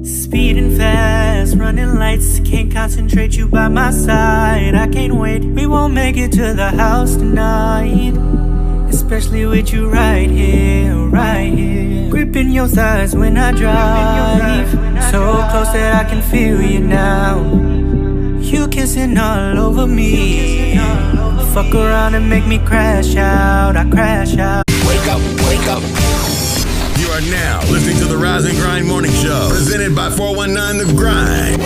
Speeding fast, running lights, can't concentrate, you by my side. I can't wait, we won't make it to the house tonight. Especially with you right here, right here. Gripping your thighs when I drive, so close that I can feel you now. You kissing all over me. Fuck around and make me crash out, I crash out. Wake up, wake up. You are now listening to the Rise and Grind Morning Show, presented by 419 The Grind.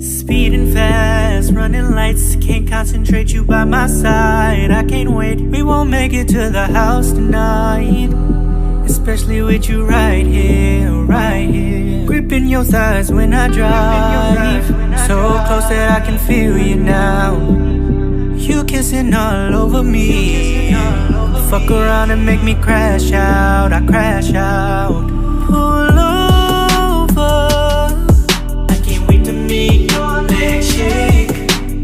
Speeding fast, running lights, can't concentrate, you by my side. I can't wait, we won't make it to the house tonight. Especially with you right here, right here. Gripping your thighs when I drive, so close that I can feel you now. You kissing all over me. Fuck around and make me crash out, I crash out. Pull over, I can't wait to make your legs shake.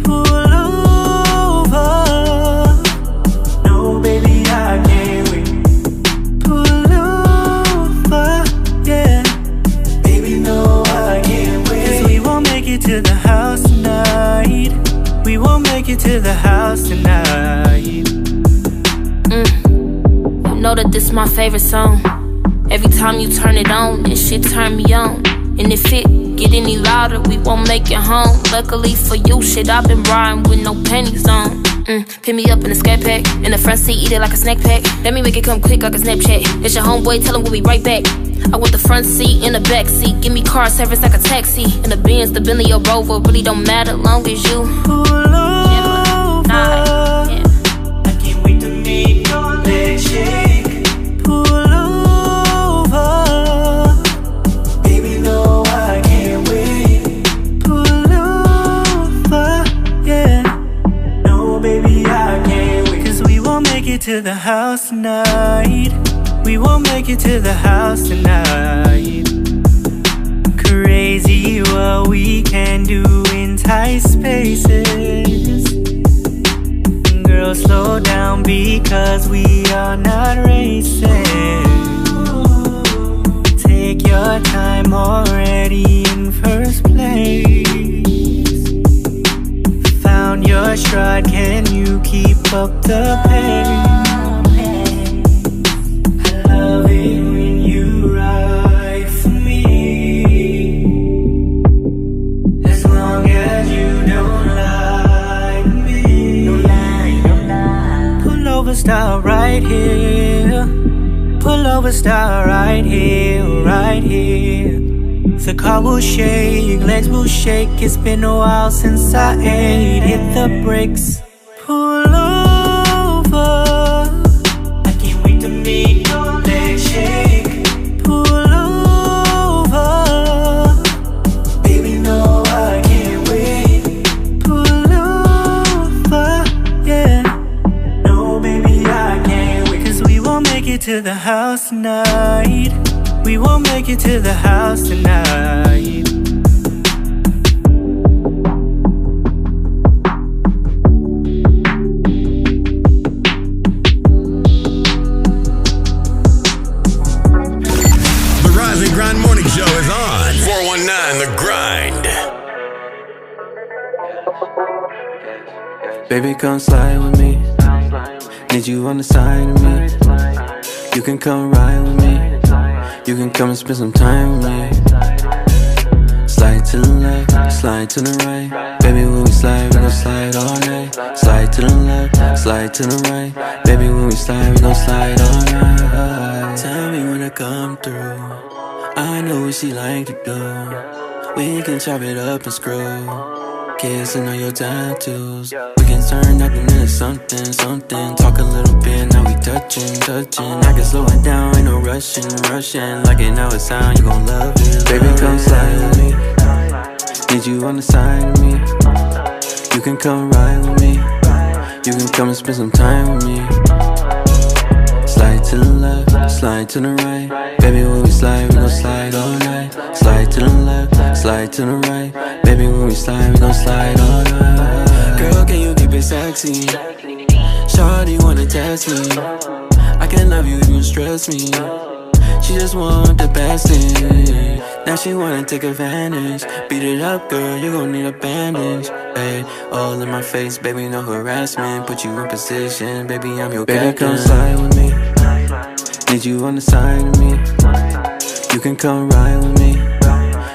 Pull over, no baby I can't wait. Pull over, yeah, baby no I can't wait. 'Cause we won't make it to the house tonight. We won't make it to the house tonight. You know that this my favorite song. Every time you turn it on, this shit turn me on. And if it get any louder, we won't make it home. Luckily for you, shit, I've been riding with no panties on. Pick me up in a scat pack, in the front seat, eat it like a snack pack. Let me make it come quick like a Snapchat. It's your homeboy, tell him we'll be right back. I want the front seat and the back seat. Give me car service like a taxi. In the Benz, the Bentley or Rover, really don't matter long as you pull over. Yeah. I can't wait to make your legs shake. Pull over, baby no I can't wait. Pull over, yeah, no baby I can't wait. 'Cause we won't make it to the house tonight. We won't make it to the house tonight. Crazy what we can do in tight spaces. Girl, slow down because we are not racing. Take your time already in first place. Found your stride, can you keep up the pace? Love it when you ride for me, as long as you don't lie to me. Don't lie. Pull over, stop right here. Pull over, stop right here, right here. The car will shake, legs will shake. It's been a while since I ate. Hit the brakes. Pull over, I can't wait to make your legs shake. Pull over, baby no I can't wait. Pull over, yeah, no baby I can't wait. 'Cause we won't make it to the house tonight. We won't make it to the house tonight. The Rise and Grind Morning Show is on 419 The Grind. Baby, come slide with me. Need you on the side of me. You can come ride with me. You can come and spend some time with me. Slide to the left, slide to the right. Baby, when we slide, we gon' slide all night. Slide to the left, slide to the right. Baby, when we slide, we gon' slide all night. Tell me when I come through. I know what she like to do. We can chop it up and screw. Kissing on your tattoos. We can turn nothing into something, something. Talk a little bit, now we touching, touching. I can slow it down, ain't no rushing, rushing. Like it how it sound, you gon' love it. Baby, come slide with me. Need you on the side of me. You can come ride with me. You can come and spend some time with me. Slide to the left, slide to the right. Baby, when we slide, we gon' slide all night. Slide to the left, slide to the right. Baby, when we slide, we gon' slide all night. Girl, can you give sexy. Shawty wanna test me. I can love you, you stress me. She just want the best thing. Now she wanna take advantage. Beat it up, girl, you gon' need a bandage. Ay, all in my face, baby, no harassment. Put you in position, baby, I'm your captain. Baby, come slide with me. Need you on the side of me. You can come ride with me.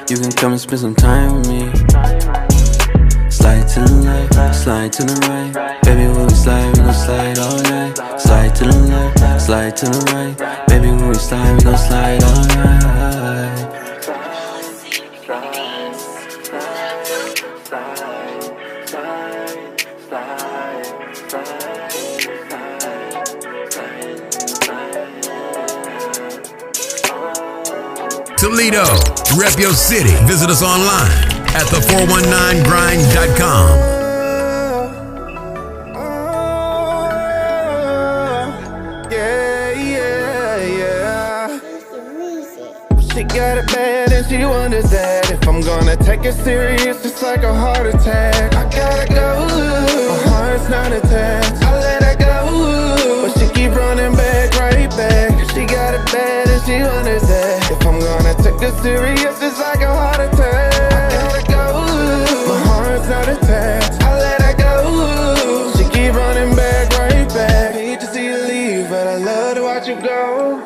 You can come and spend some time with me. Slide to the left, slide to the right. Baby, when we slide, we gon' slide all night. Slide to the left, slide to the right. Baby, when we slide, we gon' slide all night. Toledo, rep your city. Visit us online at the419grind.com. She got it bad and she wonders that if I'm gonna take it serious, it's like a heart attack. I gotta go, my heart's not attached. I let her go, but she keep running back, right back. She got it bad and she wonders that if I'm gonna take it serious, it's like a heart attack. I gotta go, my heart's not attached. I let her go, she keep running back, right back. Hate to see you leave, but I love to watch you go.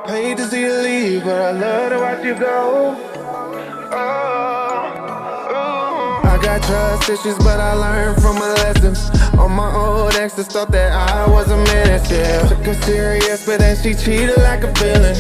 Hate to see you leave, but I love to watch you go. I got trust issues, but I learned from my lessons. All my old exes thought that I was a menace, yeah. Took her serious, but then she cheated like a villain.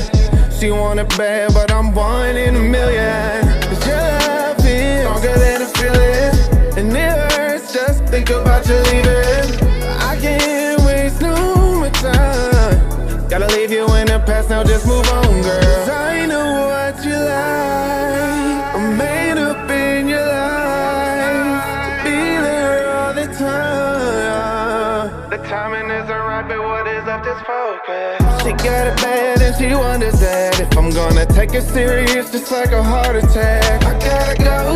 She wanted bad, but I'm 1 in a million. 'Cause your love is stronger than a feeling, and it hurts just think about you leaving. I can't waste no more time. Gotta leave you in the past, now just move on, girl. 'Cause I know what you like. I'm made up in your life to be there all the time. The timing isn't right, but what is up, just focus. She got it bad and she wonders that if I'm gonna take it serious, just like a heart attack. I gotta go,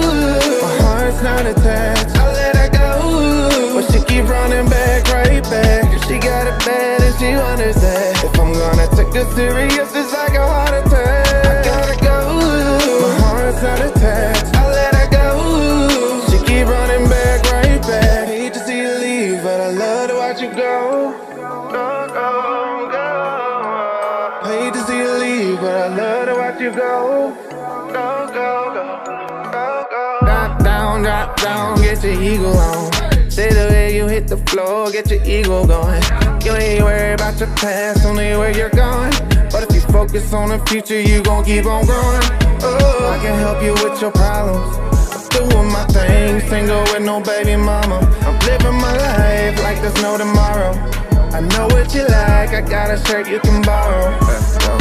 my heart's not attached. I let her go, but she keep running back, right back. She got it bad and she wonders that if I'm gonna take it serious, it's like a heart attack. I gotta go, my heart's not attached. I let her go, she keep running back, right back. Hate to see you leave, but I love to watch you go. Go, go, go. Hate to see you leave, but I love to watch you go. Go, go, go, go, go. Drop down, get your ego on. Say the way you hit the floor, get your ego going. You ain't worried about your past, only where you're going. But if you focus on the future, you gon' keep on growing. Oh, I can help you with your problems. I'm doing my thing, single with no baby mama. I'm living my life like there's no tomorrow. I know what you like, I got a shirt you can borrow. Let's go.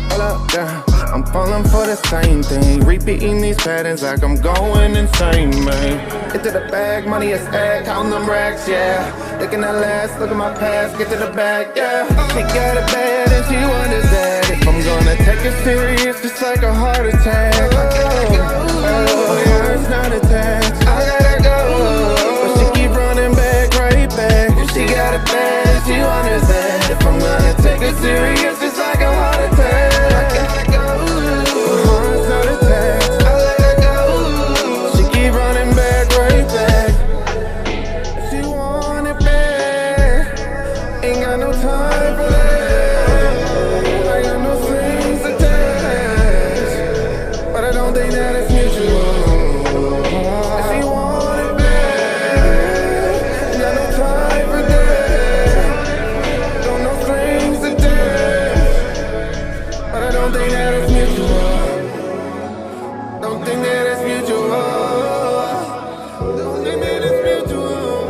Hold up, down. I'm falling for the same thing, repeating these patterns like I'm going insane, man. Get to the bag, money is ag, counting them racks, yeah. Looking at last, look at my past, get to the bag, yeah. She got it bad and she wonders that if I'm gonna take it serious, it's like a heart attack. I gotta go, my heart's not attached. I gotta go, but she keep running back, right back. She got it bad and she wonders that if I'm gonna take it serious, it's like a heart attack. I gotta go.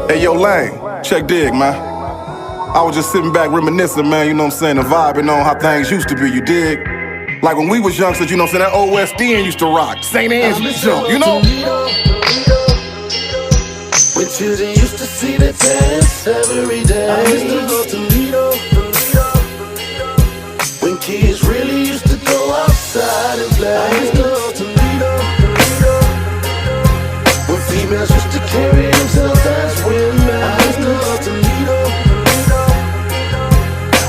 Hey, yo, Lane, check dig, man. I was just sitting back reminiscing, man, you know what I'm saying, and vibing on how things used to be, you dig? Like when we was youngsters, you know what I'm saying, that old West End used to rock. St. Anne's used to jump, you know? When children used to see the dance every day. I used to go to Toledo. When kids really used to go outside and play. I used to go to Toledo. When females used to carry themselves as women. I used to love Toledo,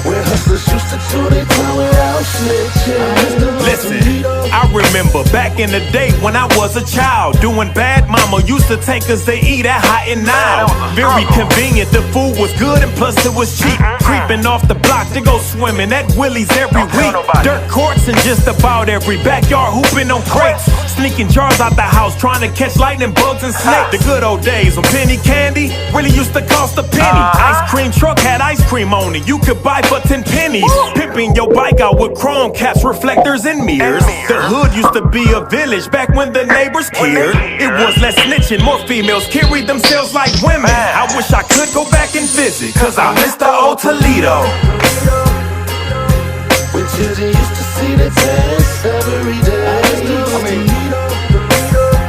where hustlers used to do their time without snitching. Listen, I remember back in the day when I was a child, doing bad. Mama used to take us to eat at Hot and Now. Very convenient, the food was good and plus it was cheap. Creeping off the block to go swimming at Willie's every week. Dirt courts in just about every backyard, hooping on crates. Sneaking jars out the house, trying to catch lightning bugs and snakes. The good old days when penny candy really used to cost a penny. Ice cream truck had ice cream on it, you could buy for 10 pennies. Pimping your bike out with chrome caps, reflectors and mirrors. The hood used to be a village back when the neighbors cared. It was less snitching, more females carried themselves like women. I wish I could go back and visit, cause I miss the old Toledo. When children used to see the test every day. I mean,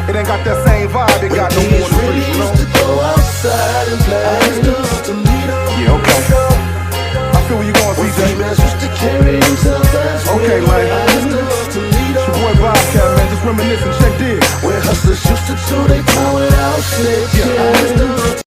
it ain't got that same vibe it got no more than really used to go outside and play. Yeah, okay. I feel where you going, CJ. Females used to carry themselves as okay, man. It's your boy Bobcat, man. Just reminiscing. Check this. Where hustlers used to do their time without snitching.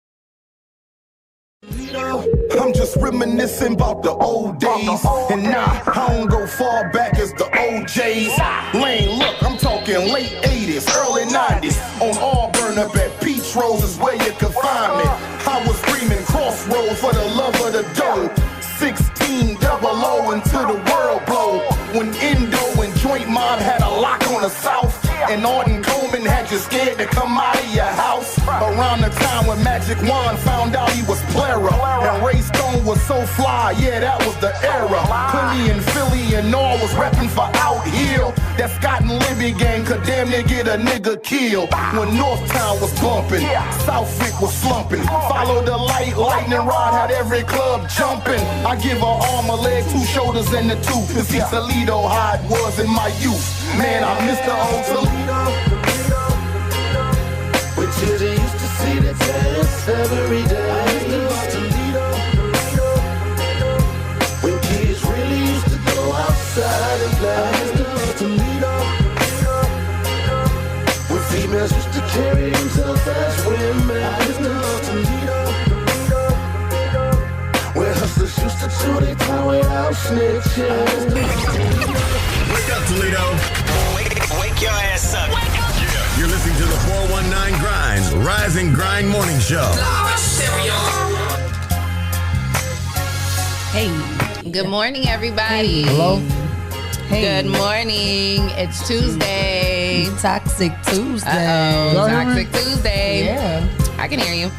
I'm just reminiscing about the old days. And nah, I don't go far back as the OJs. Lane, look, I'm talking late 80s, early 90s. On Auburn up at Peach Rose is where you could find me. I was screaming crossroads for the love of the dough. 16 double O until the world blow. When Indo and Joint Mob had a lock on the South. And Arden Coleman had you scared to come out of your house. Around the time when Magic Wand found out he was Plera. And Ray Stone was so fly, yeah, that was the era. Philly and Philly and all was reppin' for Out Hill. That Scott and Libby gang could damn near get a nigga killed. When Northtown was bumpin', Southwick was slumpin'. Follow the light, lightning rod had every club jumpin'. I give her arm, a leg, 2 shoulders, and a tooth. To see Toledo how it was in my youth. Man, I miss the old Toledo. When children used to see the test every day. When kids really used to go outside and play. When females used to carry themselves as women. Where hustlers used to do their time without snitching. Wake up, Toledo. Wake your ass up. Yeah. You're listening to the 419 Grind, Rise and Grind Morning Show. Hey. Good morning, everybody. Hello. Hey. Good morning. It's Tuesday. Toxic Tuesday. Uh-oh. Toxic Tuesday. Yeah. I can hear you.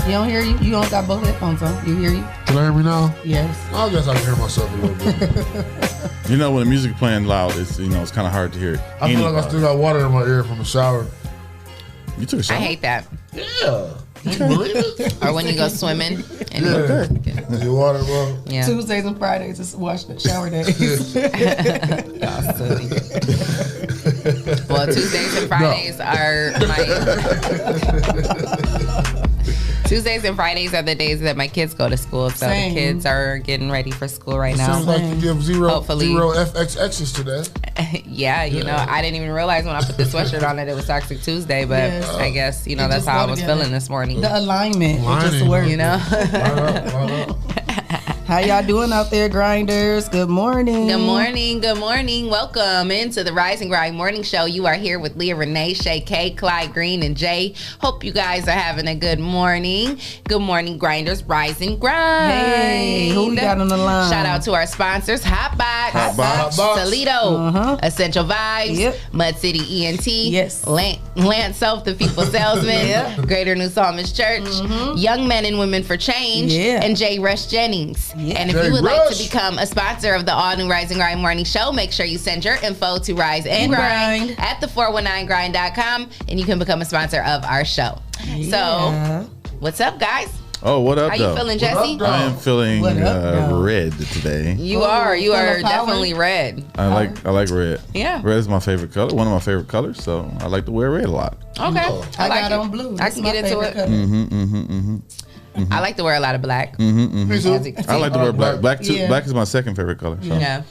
You don't hear you? You don't got both headphones on. You hear you? Can I hear me now? Yes. I guess I can hear myself a little bit. You know, when the music playing loud, it's it's kind of hard to hear. I feel like I still got water in my ear from the shower. You took a shower? I hate that. Yeah. Can you believe it? Or when you go swimming. And You water, bro? Yeah. It and Fridays is wash the shower days. Y'all silly. Well, Tuesdays and Fridays are my... Tuesdays and Fridays are the days that my kids go to school, so Same. the kids are getting ready for school right now. Seems like you give zero Hopefully. FXXs today. Yeah, you know, I didn't even realize when I put the sweatshirt on that it was Toxic Tuesday, but Yes. I guess, It that's just how I go was together. feeling this morning. The alignment. It just Lining. works. You know? Line up. How y'all doing out there, grinders? Good morning. Good morning. Good morning. Welcome into the Rise and Grind Morning Show. You are here with Leah, Renee, Shae, K, Clyde, Green, and Jay. Hope you guys are having a good morning. Good morning, grinders. Rise and Grind. Hey, who we got on the line? Shout out to our sponsors, Hotbox, Hot Box. Toledo, Essential Vibes, Yep. Mud City ENT, Yes. Lance Self, the People Salesman, Greater New Psalmist Church, Young Men and Women for Change, Yeah. and J. Rush Jennings. Yeah. And if Jay you would like Rush. to become a sponsor of the all-new Rise and Grind Morning Show, make sure you send your info to Rise and Grind at the419grind.com, and you can become a sponsor of our show. Yeah. So, what's up, guys? Oh, what up, How though? you feeling, Jesse? I am feeling What up, though? red today. You Oh, are full of power? definitely red. I like red. Yeah. Red is my favorite color, one of my favorite colors, so I like to wear red a lot. Okay. I like got it. on blue. I That's can my get into favorite it. color. I like to wear a lot of black. Me too. As you can I see. like to wear black. Black, too, Yeah. black is my second favorite color. So. Yeah.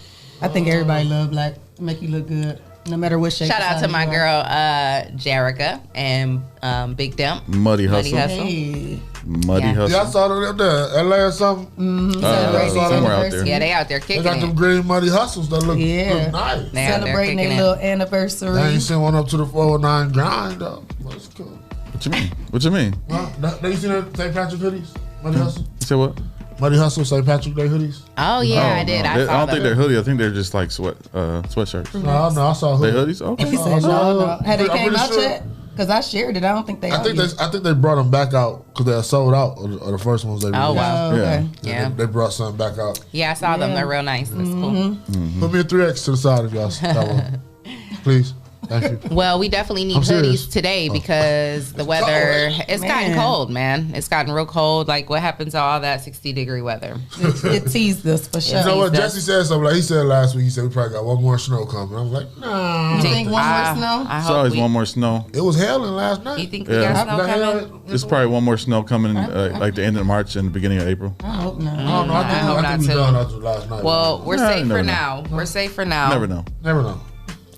I think everybody love black. Make you look good. No matter what shape. Shout out to my girl, Jerica and Big Dimp. Muddy Hustle. Hey. Muddy Hustle. Yeah, I saw them up there, LA or something. Somewhere out there. Yeah, they out there They kicking got them green Muddy Hustles that look nice. They out there Celebrating kicking their it. little anniversary. They ain't sent one up to the 409 grind though. That's cool. What you mean? What you mean? They seen the St. Patrick hoodies? Muddy Hustle? You said what? Muddy Hustle, St. Patrick Day hoodies? Oh, yeah, I did. I don't think they're hoodie. I think they're just like sweatshirts. No, I saw They hoodies. hoodies? Okay. He said no. Had they I'm came pretty out sure. yet? Because I shared it. I don't think they I think they brought them back out because they are sold out of the first ones they released. Oh, wow. Okay. Yeah. They brought something back out. Yeah, I saw them. They're real nice. That's cool. Put me a 3X to the side if y'all got one. Please. Thank you. Well, we definitely need I'm serious. hoodies today because the weather, it's gotten cold, man. It's gotten real cold. Like, what happens to all that 60-degree weather? It teased us for sure. You know what? Jesse said something like he said last week. He said we probably got one more snow coming. I was like, nah. You think one more snow? It's always one more snow. It was hailing last night. You think we got snow coming? There's probably one more snow coming like the end of March and the beginning of April. I hope not. I don't know. I think we done after last night. Well, we're Yeah, safe never for know. now. We're safe for now. Never know. Never know.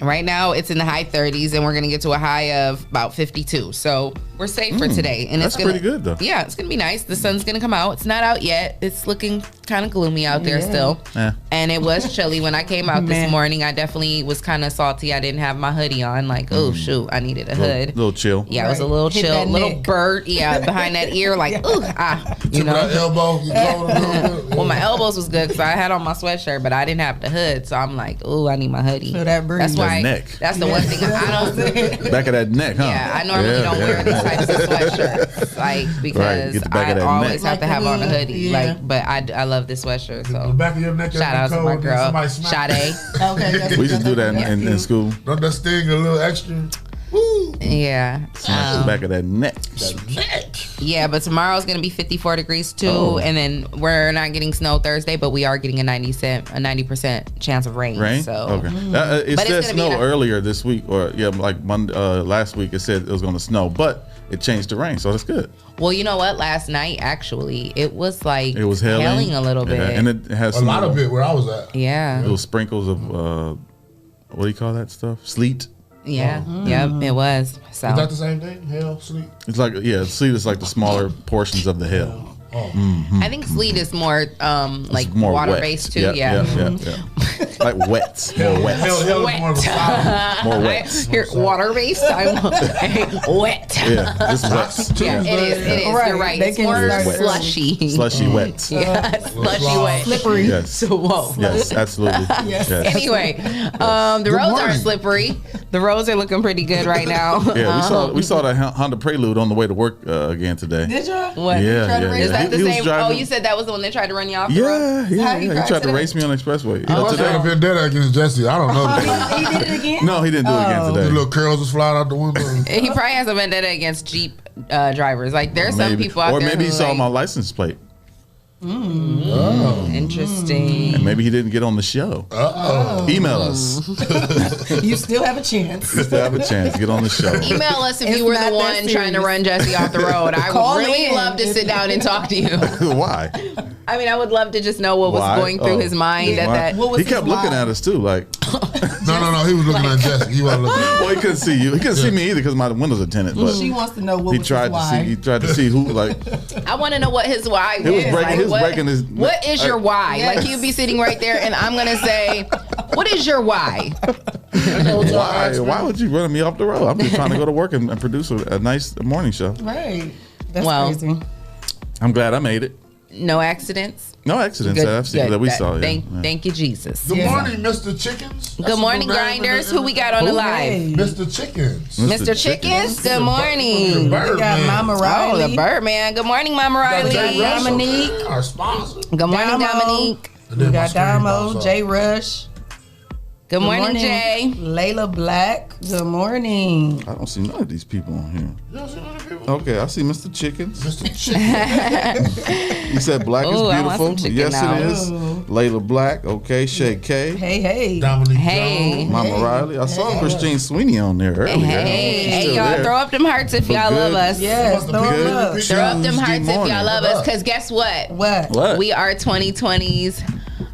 Right now, it's in the high 30s, and we're going to get to a high of about 52. So we're safe for today. And That's it's gonna, pretty good, though. Yeah, it's going to be nice. The sun's going to come out. It's not out yet. It's looking kind of gloomy out there still. Yeah. And it was chilly when I came out this morning. I definitely was kind of salty. I didn't have my hoodie on. Like, oh, shoot, I needed a hood. Little chill. Yeah, it was a little Hit chill. that Little neck. bird, behind that ear, like, ooh, you know. That elbow, you blow it a little bit. Well, my elbows was good because I had on my sweatshirt, but I didn't have the hood. So I'm like, ooh, I need my hoodie. Feel that breeze. That's why. That neck. That's the one thing I don't. Back of that neck, huh? Yeah, I normally don't wear these types of sweatshirts, like because Get the back I of that always neck. have to have on a hoodie. Yeah. Like, but I love this sweatshirt. The So back of your neck. shout out to my girl, Shae. Okay. We just do that in school. Don't that sting a little extra? Yeah. Smash the back of that neck. Yeah, but tomorrow's gonna be 54 degrees too, and then we're not getting snow Thursday, but we are getting a 90% chance of rain. Rain? So Okay. It But said it's gonna be snow earlier this week, or like Monday, last week it said it was going to snow, but it changed to rain, so that's good. well, you know what? Last night actually, it was like It was hailing a little bit. Yeah, and it has A some lot of it where I was at. Yeah. little sprinkles of what do you call that stuff? Sleet. Yeah. Yep. It was. So Is that the same thing? Hail, sleep? It's like sleet is like the smaller portions of the hail. I think sleet is more like It's more water wet. based too. Yeah. Like wet, more wet, Hail is more of a solid. more wet. Here, water based. I'm wet. Yeah, it's wet. Yeah, it is. It is. Right. You're right. They It's can more start slushy. Slushy wet. Yeah, slushy slide. wet. Slippery. Yes. So whoa. Yes, absolutely. Yes. Yes. Anyway, the roads aren't slippery. The roads are looking pretty good right now. Yeah, we saw that Honda Prelude on the way to work again today. Did you? What? Yeah, Try to yeah, race Is yeah. that the He was same? driving- Oh, you said that was the one that tried to run you off the road? Yeah, he he cried tried to today? race me on the expressway. What's Today. that vendetta against Jesse? I don't know. He did it again? No, he didn't do it again The today. little curls was flying out the window. He probably has a vendetta against Jeep drivers. Like there's some Maybe. people out Or there maybe who he saw like, my license plate. Interesting. And maybe he didn't get on the show. Email us. You still have a chance. Still have a chance. Get on the show. Email us if It's you were not the that one trying to serious. run Jesse off the road. I Call would really in. love to sit down and talk to you. Why? I mean, I would love to just know what was Why? going through Oh. his mind at Why? that. What was He kept his looking why? at us too, like. No. He was looking at Jesse. He wasn't looking at Well, he couldn't see you. He couldn't see me either because my windows are tinted. But She wants to know what he was tried his to why. see. He tried to see who like. I want to know what his why He was is. breaking- he was what, breaking his- what is your why? Yes. Like you'd be sitting right there, and I'm gonna say, "What is your why?" Why would you run me off the road? I'm just trying to go to work and produce a nice morning show. Right. That's Well, crazy. I'm glad I made it. No accidents. No accidents that I've seen that we saw. Yeah. Thank you, Jesus. Good morning, Mr. Chickens. Good morning, grinders. Who we got on the live? Mr. Chickens. Mr. Chickens. Good morning. The Birdman. We got Mama Riley. Oh, the Birdman. Good morning, Mama Riley. Dominique. Our sponsor. Good morning, Damo. Dominique. And then We my got screen Damo, pops J up. Rush. Good morning, Jay. Layla Black. Good morning. I don't see none of these people on here. You don't see many people? Okay, I see Mr. Chickens. Mr. Chickens. He said black Ooh, is I want beautiful. some chicken Yes, now. it is. Layla Black. Okay, Shae K. Hey. Dominique Hey. Jones. Mama Riley. I saw Christine Sweeney on there earlier. Hey, She's hey, still y'all, there. throw up them hearts if But y'all good. love us. Yes, throw Good. them up. Throw up them Tuesday hearts if morning. y'all love us, because guess what? What? What? We are 2020's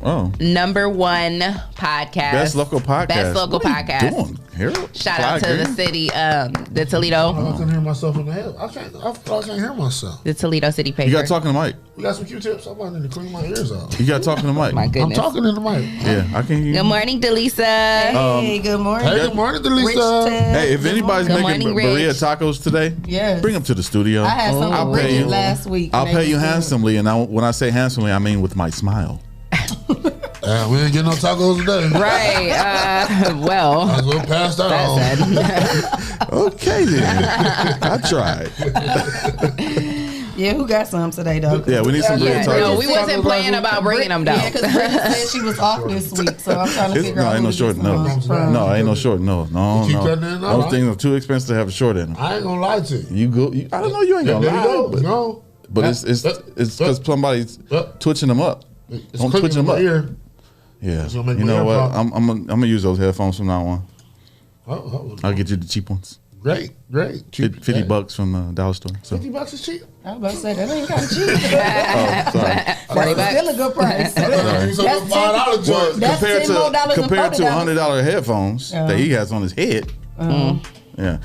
#1 podcast. Best local podcast. Best local podcast. What are you doing, Harold? Shout out to the city, the Toledo. I can hear myself in the head. I can't hear myself. The Toledo City paper. You got to talk in the mic. We got some Q-tips. I'm going to clean my ears out. You got to talk in the mic. My goodness. I'm talking in the mic. Yeah, I can hear you. Good morning, Delisa. Hey, good morning. Hey, good morning, Delisa. Hey, if anybody's Good making morning, burrito Rich. tacos today, Yes. bring them to the studio. I had some I'll with pay Bridget you. last week. I'll and pay they you was good. handsomely, and when I say handsomely, I mean with my smile. We ain't getting no tacos today. Right. Well. Might as well pass that on. Okay, then. I tried. Yeah, who got some today, though? Yeah, we need some burrito tacos. No, we wasn't playing about bringing them down. Yeah, because Bridget said she was off this week, so I'm trying to figure out ain't who no to short. get No, some from. no, ain't no short. No. keep cutting in, all Those right. things are too expensive to have a short in them. I ain't gonna lie to you. You go. I don't know. You ain't gonna There you lie. go. But, No. but it's because somebody's twitching them up. It's Don't clicking twitch them in up. my ear. Yeah. It's gonna make You my know ear what? pop. I'm gonna use those headphones from now on. Oh, I'll get you the cheap ones. great. Cheap. $50 from the dollar store. So. $50 is cheap. I was about to say, that ain't kind of cheap. Oh, sorry. That's still a good price. That's $5 joint. That's compared $10 to and $100 headphones that he has on his head. Yeah.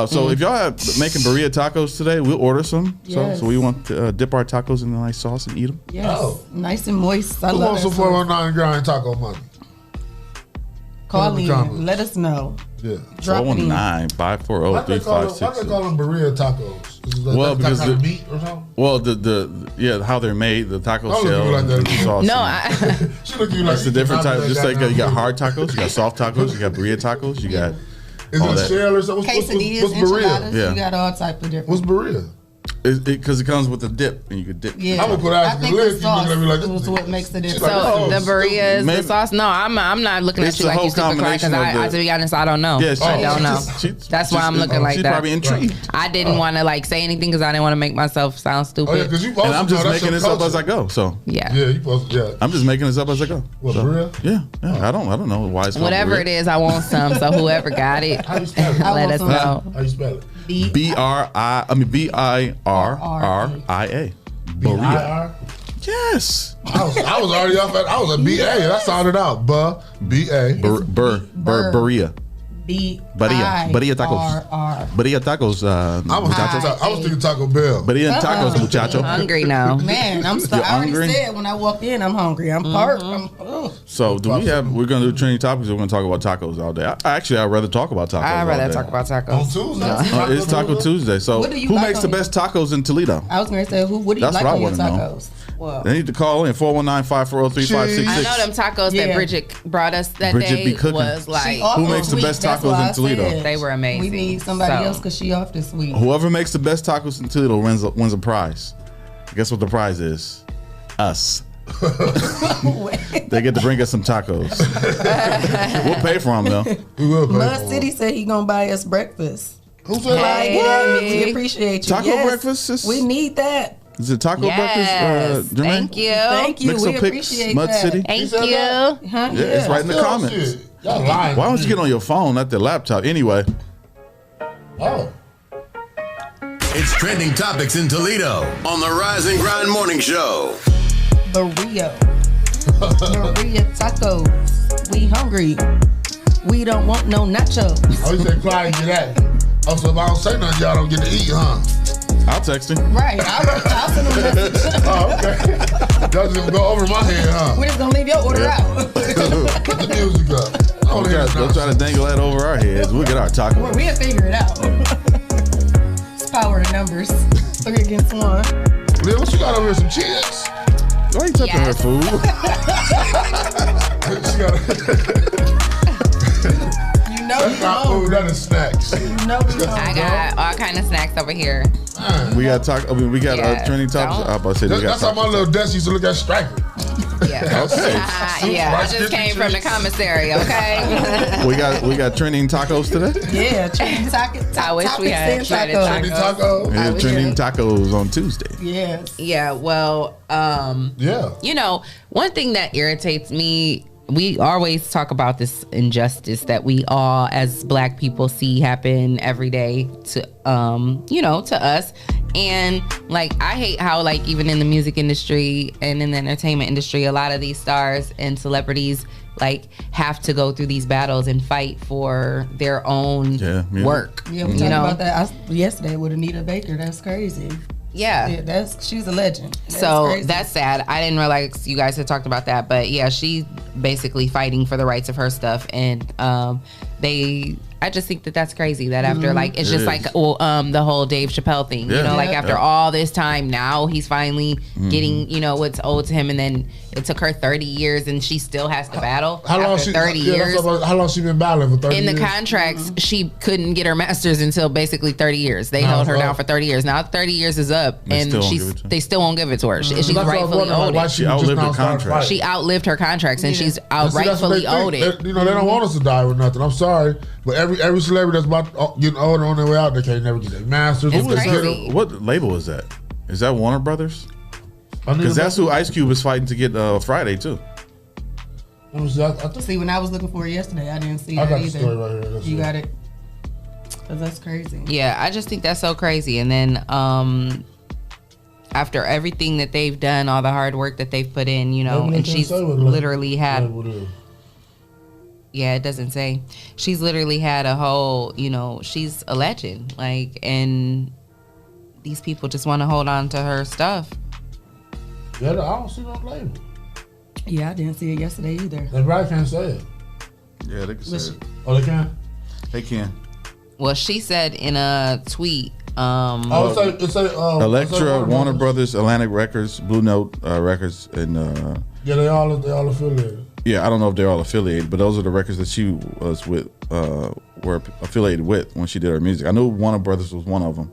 So if y'all have making burrito tacos today, we'll order some. Yes. So we want to dip our tacos in a nice sauce and eat them. Yes. Oh. Nice and moist. I Who love wants that some sauce. 419 grind taco money? Call in the comments. in. Let us know. Yeah. Drop it in. 419-540-3566. Why they call them burrito tacos? Is that Well, because kind of the- meat or something? Well, how they're made, the taco Don't look at shell me like and that. the sauce. No, She look at you like It's the different type. Just like you got hard. hard tacos, you got soft tacos, you got burrito tacos, you got Is all it a that. shell or something? Quesadillas, What's burrito? enchiladas. Yeah. You got all type of different. What's burrito? Because it comes with a dip, and you could dip. Yeah. I'm gonna put I out the think list. the You looking sauce at me like this. was what makes the difference. like, so oh, the burrito is maybe- the sauce. No, I'm not looking It's at you the like whole you super Clyde because combination of to be honest, I don't know. Yeah, I don't know. That's why I'm looking like she's that. probably intrigued. I didn't want to like say anything because I didn't want to make myself sound stupid. Oh yeah, because you supposed And I'm to just know that's making your this up culture. as I go. So Yeah. Yeah, you supposed to. Yeah. I'm just making this up as I go. What, So, burrito? Yeah. I don't know why it's called Whatever burrito. it is, I want some. So whoever got it, How you spell it? I let want us some. know. How you spell it? BIRRIA. Burrito. B-I-R? Yes. I was already off at. I was a B-A. And I sounded out. B-A. Burrito. Burrito tacos. B-I-R-R. Burrito tacos. I was thinking Taco Bell. Burrito tacos, muchacho. Hungry now. Man, I already hungry? said when I walked in, I'm hungry. I'm parked. So we're going to do trending topics or we're going to talk about tacos all day? I'd rather talk about tacos I'd all rather day. talk about On tacos. Tuesday. It's Taco Tuesday. So What do you who like makes the on best tacos in Toledo? I was going to say, what do you That's like what I on your wanna know. tacos? Well, They need to call in 419-540-3566. I know them tacos Yeah. that Bridget brought us that Bridget day be cooking. was like she off Who this makes the week. best That's tacos why in I Toledo? said They were amazing. We need somebody So- else because she off this week. Whoever makes the best tacos in Toledo wins a prize. Guess what the prize is? Us. They get to bring us some tacos. We'll pay for them though. We will pay Mud for City it. said he gonna buy us breakfast. Who said Hey, that? We appreciate you. Taco Yes, breakfast, sis? We need that. Is it taco yes. breakfast, Jermaine? Thank you. Thank you. Make We some pics, appreciate Mud that. City. Thank said you. that? Huh? Yeah, it's right in the Oh, comments. shit. Y'all lying. Why don't you get on your phone, not the laptop? Anyway, Oh. It's trending topics in Toledo on the Rise and Grind Morning Show. Burrito. Burrito tacos. We hungry. We don't want no nachos. Oh, you said Clyde get at it. Oh, so if I don't say nothing, y'all don't get to eat, huh? I'll text him. Right. I'll send them a message. Oh, okay. Doesn't even go over my head, huh? We're just gonna leave your order out. Put the music up. I don't hear Don't try to dangle that over our heads. We'll get our taco. We'll figure it out. It's power of numbers. 3 against 1. Leah, what you got over here? Some chips? Why you touching her food? She got You know That's we not food, hungry. that is snacks. You know we I hungry. got all kind of snacks over here. Man. We got taco. We got Yeah, trending topics. don't. I was about to say we got That's how my taco. little desk used to look at Striker. Yeah. Okay. Yeah, I Rice just Krispie came from the treats. commissary, okay? We got trending tacos today. Yeah, trending I wish we had trending Trendy taco. Yeah, trending tacos on Tuesday. Yes. Yeah, well, Yeah. you know, one thing that irritates me, we always talk about this injustice that we all as black people see happen every day to to us. And like, I hate how like even in the music industry and in the entertainment industry, a lot of these stars and celebrities like have to go through these battles and fight for their own work. Yeah, we talked about that yesterday with Anita Baker. That's crazy. Yeah, she's a legend. That's sad. I didn't realize you guys had talked about that, but yeah, she's basically fighting for the rights of her stuff, and I just think that that's crazy. That after like it's just like the whole Dave Chappelle thing, you know, like after all this time, now he's finally getting what's owed to him, and then it took her 30 years, and she still has to battle. How long 30 years? How long she been battling for 30 years? In the contracts, she couldn't get her master's until basically 30 years. They held her down for 30 years. Now 30 years is up, and they still won't give it to her. She's rightfully owed it. She outlived her contract. She outlived her contracts, and she's rightfully owed it. They don't want us to die with nothing. I'm sorry, but every celebrity that's about getting older on their way out, they can't never get their masters. What label is that? Is that Warner Brothers? Because that's who Ice Cube is fighting to get Friday too. See, when I was looking for it yesterday, I didn't see that either. The story right here. You got it? Because that's crazy. Yeah, I just think that's so crazy. And then after everything that they've done, all the hard work that they've put in, and she's literally had... Yeah, it doesn't say. She's literally had a whole, she's a legend. Like, and these people just want to hold on to her stuff. Yeah, I don't see no label. Yeah, I didn't see it yesterday either. They probably can't say it. Yeah, they can say it. Oh, they can? They can. Well, she said in a tweet. Elektra, Warner Brothers, Atlantic Records, Blue Note Records, and yeah, they all affiliated. Yeah, I don't know if they're all affiliated, but those are the records that she was with, were affiliated with when she did her music. I knew Warner Brothers was one of them.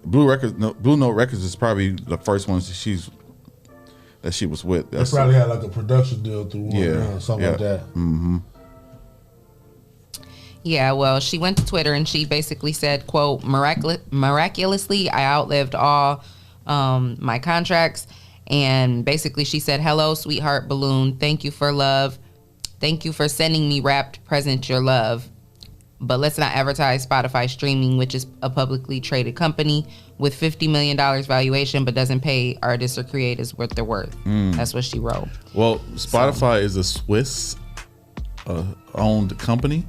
Blue Note Records is probably the first ones that she was with. They probably had like a production deal through Warner, something like that. Mm-hmm. Yeah, well, she went to Twitter and she basically said, quote, miraculously, I outlived all my contracts. And basically she said, hello, sweetheart balloon. Thank you for love. Thank you for sending me wrapped present your love. But let's not advertise Spotify streaming, which is a publicly traded company with $50 million valuation, but doesn't pay artists or creators what they're worth. That's what she wrote. Well, Spotify is a Swiss owned company.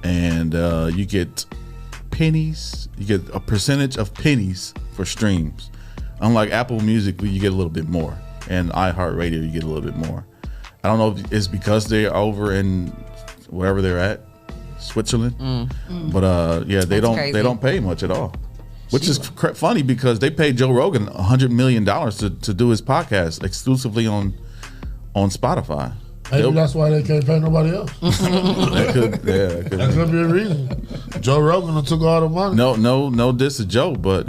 And you get pennies. You get a percentage of pennies for streams. Unlike Apple Music, where you get a little bit more, and iHeartRadio, you get a little bit more. I don't know if it's because they're over in wherever they're at, Switzerland, but yeah, they don't pay much at all, which is funny because they paid Joe Rogan $100 million to do his podcast exclusively on Spotify. Maybe that's why they can't pay nobody else. That could be a reason. Joe Rogan took all the money. No diss to Joe, but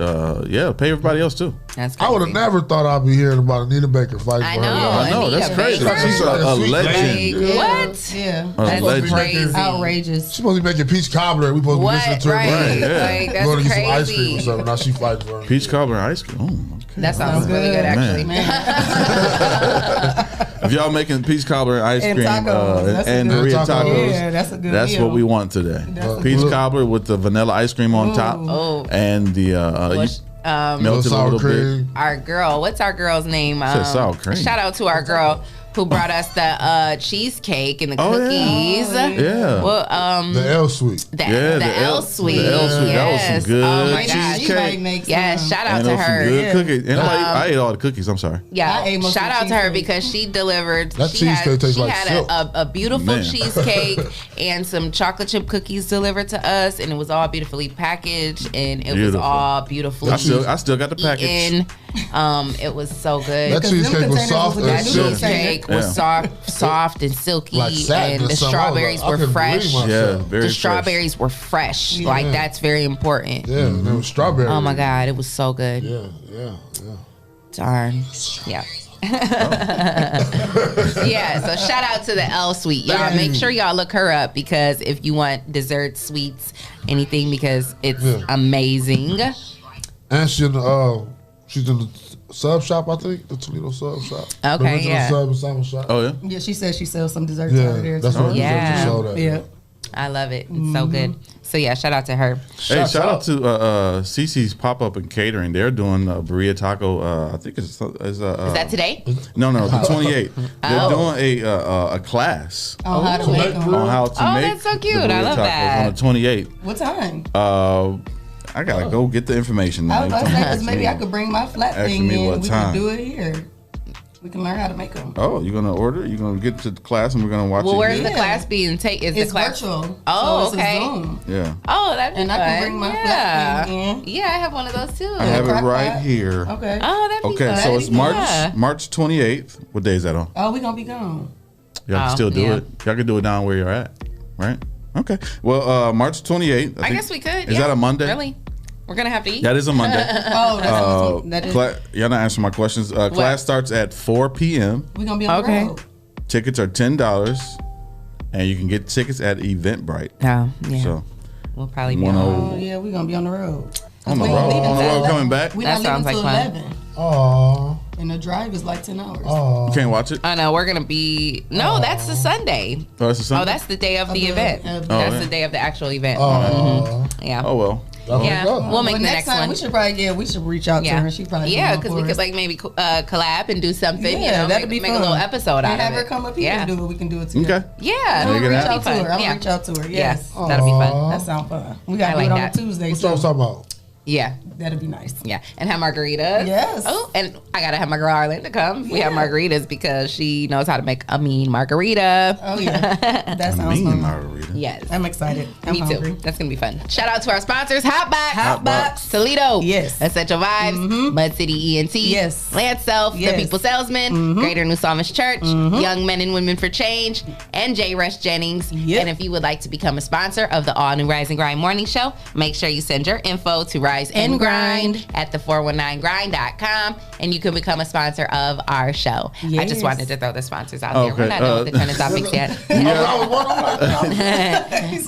yeah, pay everybody else too. That's crazy. I would have never thought I'd be hearing about Anita Baker fighting for her. I know, that's crazy. She's a legend. Like, what? Yeah, that's crazy. Outrageous. She's supposed to be making peach cobbler. We supposed to be listening to her. Right. Like, that's going to get some ice crazy. cream or something. Now she fighting for her. Peach cobbler and ice cream. Oh, okay. That sounds really good, actually. If y'all making peach cobbler and ice And cream tacos. and burrito tacos, Yeah, that's a good that's meal. what we want today. Peach cobbler with the vanilla ice cream on top, and the melted a little bit. Our girl, what's our girl's name? Sour cream. Shout out to our girl who brought us the cheesecake and the cookies. Yeah. Well, the L Suite. The L Suite. The L Suite. That was some good Oh my gosh. cheesecake. Yes, shout out And to those some her. good cookies. And I ate all the cookies. I'm sorry. Yeah, I ate most shout of the out to her cheesecake. because she delivered. That she cheesecake tastes like had silk. a beautiful Man. cheesecake and some chocolate chip cookies delivered to us, and it was all beautifully packaged, and it was Beautiful. all beautifully. I still got the package. eaten. It was so good. That cheesecake was soft That and silky. cheesecake was soft and silky, Like satin and or the something. I was strawberries like, I were couldn't fresh. believe myself. Yeah, very The fresh. strawberries were fresh. Yeah. Like that's very important. Yeah, there was strawberry. Oh my God, it was so good. Yeah. Darn. Yeah. Yeah, so shout out to the L Suite. Y'all make sure y'all look her up because if you want desserts, sweets, anything, because it's amazing. And she's in the sub shop, I think, the Toledo sub shop. Okay, the original yeah. sub and sandwich shop. Oh yeah. Yeah, she says she sells some desserts Yeah, over there. that's too. what Yeah. she showed at. Yeah. I love it. It's so good. So yeah, shout out to her. Hey, shout out to Cece's Pop Up and Catering. They're doing burrito taco. I think is that today? No, the 28th. They're doing a class on how to make them. On how to make. That's so cute. I love that. On the 28th. What time? I gotta go get the information now. I was about to say, because maybe I could bring my flat thing in. We time. can do it here. We can learn how to make them. Oh, you're gonna order? You're gonna get to the class and we're gonna watch it? Well, where's the class being Is it's the class virtual? Oh, so okay. It's a Zoom. Yeah. Oh, that'd be and fun. I can bring my flat thing in. Yeah, I have one of those too. I have it right here. Okay. Oh, that'd be fun. Okay, so it's March 28th. What day is that on? Oh, we gonna be gone. Y'all can still do it. Y'all can do it down where you're at, right? Okay. Well, March 28th. I guess we could. Is that a Monday? Really? We're gonna have to eat. That is a Monday. that is. Y'all not answering my questions. Class starts at 4 p.m. We're gonna be on the road. Tickets are $10, and you can get tickets at Eventbrite. Oh, yeah. So we'll probably be on. Yeah, we're gonna be on the road. On the road coming back. That sounds like fun. 11. Oh. And the drive is like 10 hours. You can't watch it? I know. We're going to be... No, that's the Sunday. Oh, that's the Sunday? Oh, that's the day of the event. That's the day of the actual event. Yeah. Oh, well. Yeah, we'll make the next one. We should probably, we should reach out to her. She probably because we could maybe collab and do something. Yeah, that'd be make fun. a little episode out of it. Have her come up here and do it. We can do it together. Okay. Yeah, we'll reach out to her. I'm gonna reach out to her. Yes, that'll be fun. That sounds fun. We gotta do it on Tuesday. What y'all talking about? Yeah. That'd be nice. Yeah. And have margaritas. Yes. Oh, and I got to have my girl Arlen to come. We have margaritas because she knows how to make a mean margarita. Oh, yeah. That sounds fun. Margarita. Yes. I'm excited. Me hungry. too. That's going to be fun. Shout out to our sponsors, Hotbox. Toledo. Yes. Essential Vibes. Mud City ENT. Yes. Lance Self. The People Salesman. Greater New Psalmist Church. Young Men and Women for Change. And J. Rush Jennings. Yep. And if you would like to become a sponsor of the all new Rise and Grind Morning Show, make sure you send your info to Rise and Grind at the 419grind.com, and you can become a sponsor of our show. Yes. I just wanted to throw the sponsors out there. We're not done with the trending topics yet.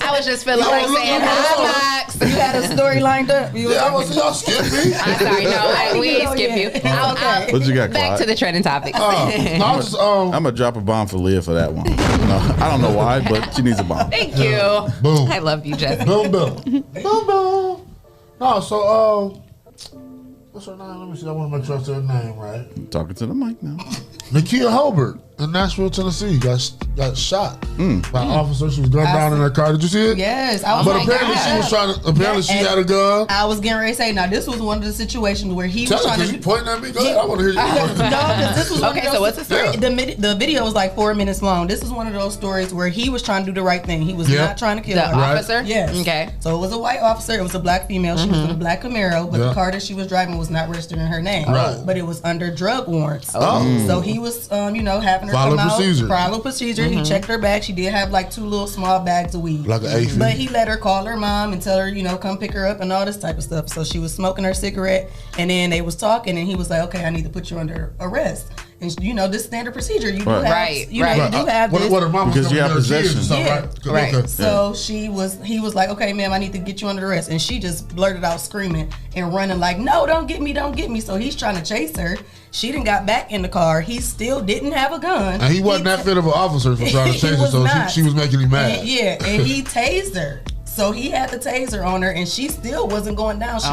I was just feeling like saying Hotbox. You had a story lined up. Y'all skip me. I'm sorry, no, we ain't skip you. What you got, Back Clyde? to the trending topics. I'm gonna drop a bomb for Leah for that one. No, I don't know why, but she needs a bomb. Thank you. Boom. I love you, Jesse. Boom, boom. Boom, boom. No, so, what's her name? Let me see. I want to make sure I say her name right. I'm talking to the mic now. Nakia Hobart in Nashville, Tennessee got shot by an officer. She was gunned down in her car. Did you see it? Yes. But apparently she was trying to. Apparently she had a gun. I was getting ready to say. Now this was one of the situations where he Tell was trying her, to. you pointing at me? Go ahead. I want to hear you. No, because this was okay. So what's the story? The video was like 4 minutes long. This is one of those stories where he was trying to do the right thing. He was not trying to kill the her. officer. Yes. Okay. So it was a white officer. It was a black female. She was in a black Camaro, but the car that she was driving was not registered in her name. Right. But it was under drug warrants. Oh. So he was, having her Follow come procedure. out. Follow procedure. He checked her bag. She did have like 2 little small bags of weed. Like an AFib. But he let her call her mom and tell her, come pick her up and all this type of stuff. So she was smoking her cigarette, and then they was talking, and he was like, okay, I need to put you under arrest. And this standard procedure. You do have, you do have this. What her mom because you have possession. Right. Okay. So he was like, okay, ma'am, I need to get you under arrest. And she just blurted out screaming and running like, no, don't get me, don't get me. So he's trying to chase her. She done got back in the car. He still didn't have a gun. And he wasn't that fit of an officer for trying to chase her, so she was making him mad. And he tased her. So he had the taser on her, and she still wasn't going down. She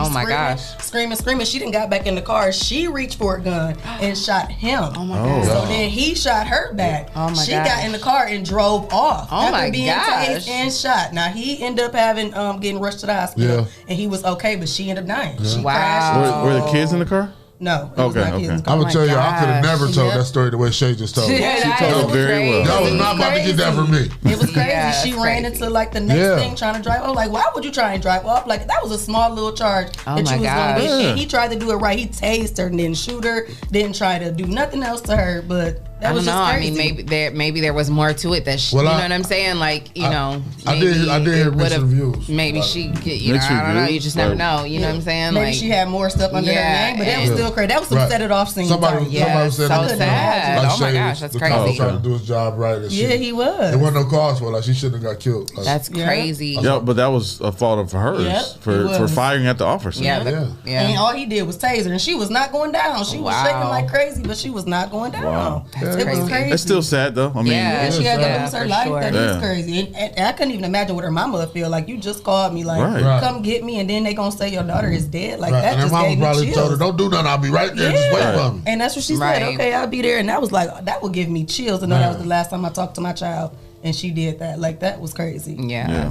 screaming. She didn't got back in the car. She reached for a gun and shot him. Oh my God. So then he shot her back. Oh my She got in the car and drove off after being tased and shot. Now he ended up having getting rushed to the hospital, and he was okay, but she ended up dying. She crashed. Were the kids in the car? No. Okay. I'm gonna tell you, I could have never told that story the way Shae just told it. She told it very well. Y'all was not about to get that from me. It was crazy. She ran into like the next thing trying to drive. I was like, why would you try and drive off? Like that was a small little charge that you was going to get. And he tried to do it right. He tased her and didn't shoot her. Didn't try to do nothing else to her. But that was just crazy. I mean, maybe there was more to it that you know what I'm saying? Like I did hear mixed reviews. Maybe she, I don't know. You just never know. You know what I'm saying? Maybe she had more stuff under her name, but that was still crazy. That was some set it off scene. Somebody said so sad. Oh my gosh, that's crazy. He was trying to do his job right. He was. There wasn't no cause for it. Like she shouldn't have got killed. That's crazy. Yeah, but that was a fault of hers for firing at the officer. Yeah. And all he did was taser, and she was not going down. She was shaking like crazy, but she was not going down. Wow. That's It was crazy. It's still sad though. I mean, yeah, she had to lose her life. Sure. That is crazy. And I couldn't even imagine what her mama would feel like. You just called me, like, come get me, and then they gonna say your daughter is dead. Like that and just mama gave me probably chills. told her, "Don't do nothing. I'll be right there. Just wait for me." And that's what she said. Okay, I'll be there. And that was like, that would give me chills to know that was the last time I talked to my child, and she did that. Like that was crazy. Yeah,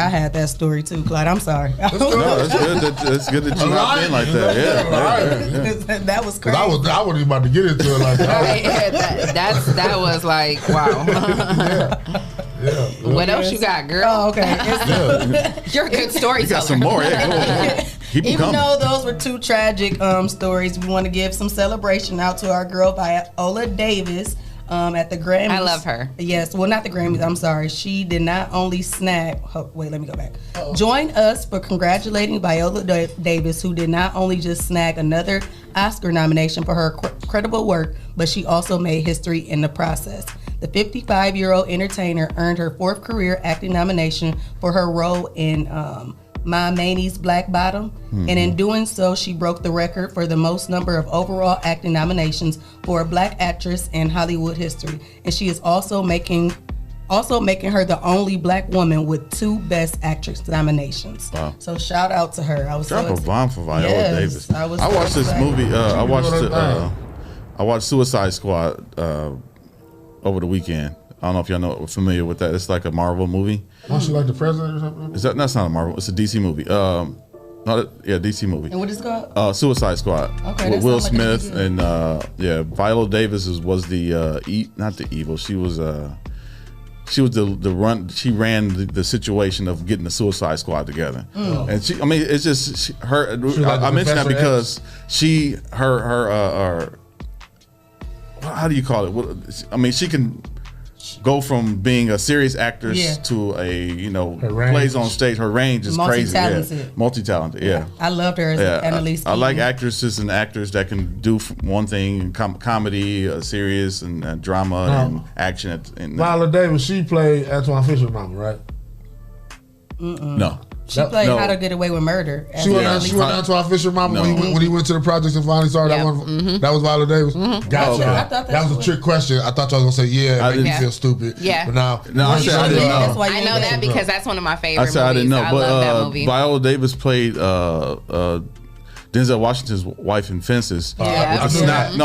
I had that story too, Clyde. I'm sorry. No, it's good. It's good that you hopped in like that. Yeah. That was crazy. I wasn't even about to get into it like that. That was like, wow. What else you got, girl? Oh, okay. You're a good storyteller. You got some more. Yeah, Even though those were two tragic stories, we want to give some celebration out to our girl Viola Davis. At the Grammys. I love her. Yes. Well, not the Grammys. I'm sorry. She did not only snag... wait, let me go back. Join us for congratulating Viola Davis, who did not only just snag another Oscar nomination for her credible work, but she also made history in the process. The 55-year-old entertainer earned her 4th career acting nomination for her role in Ma Maney's Black Bottom, and in doing so, she broke the record for the most number of overall acting nominations for a black actress in Hollywood history. And she is also making her the only black woman with 2 Best Actress nominations. Wow! So shout out to her. I was drop a bomb for Viola Davis. I watched this movie. I watched Suicide Squad over the weekend. I don't know if y'all familiar with that. It's like a Marvel movie. Was she like the president or something? That's not a Marvel. It's a DC movie. DC movie. And what is it called? Suicide Squad. Okay, with Will Smith and Viola Davis was the not the evil. She was the run. She ran the situation of getting the Suicide Squad together. And she, I mean, it's just her. I mentioned that because her how do you call it? I mean, she can go from being a serious actress to a plays on stage. Her range is crazy. Multi-talented. Yeah. I loved her as Annalise. I like actresses and actors that can do one thing: comedy, serious, and drama and action. Viola Davis, she played Antoine Fisher's mama, right? No. She played How to Get Away with Murder. She went Antoine Fisher's mama when he went to the projects and finally started that one. That was Viola Davis. Gotcha. That was a trick question. I thought y'all was gonna say it made me feel stupid. Yeah. But now, I said I didn't know. I know that because that's one of my favorite movies. I didn't know. I love that movie. Viola Davis played Denzel Washington's wife in Fences. I'm just trying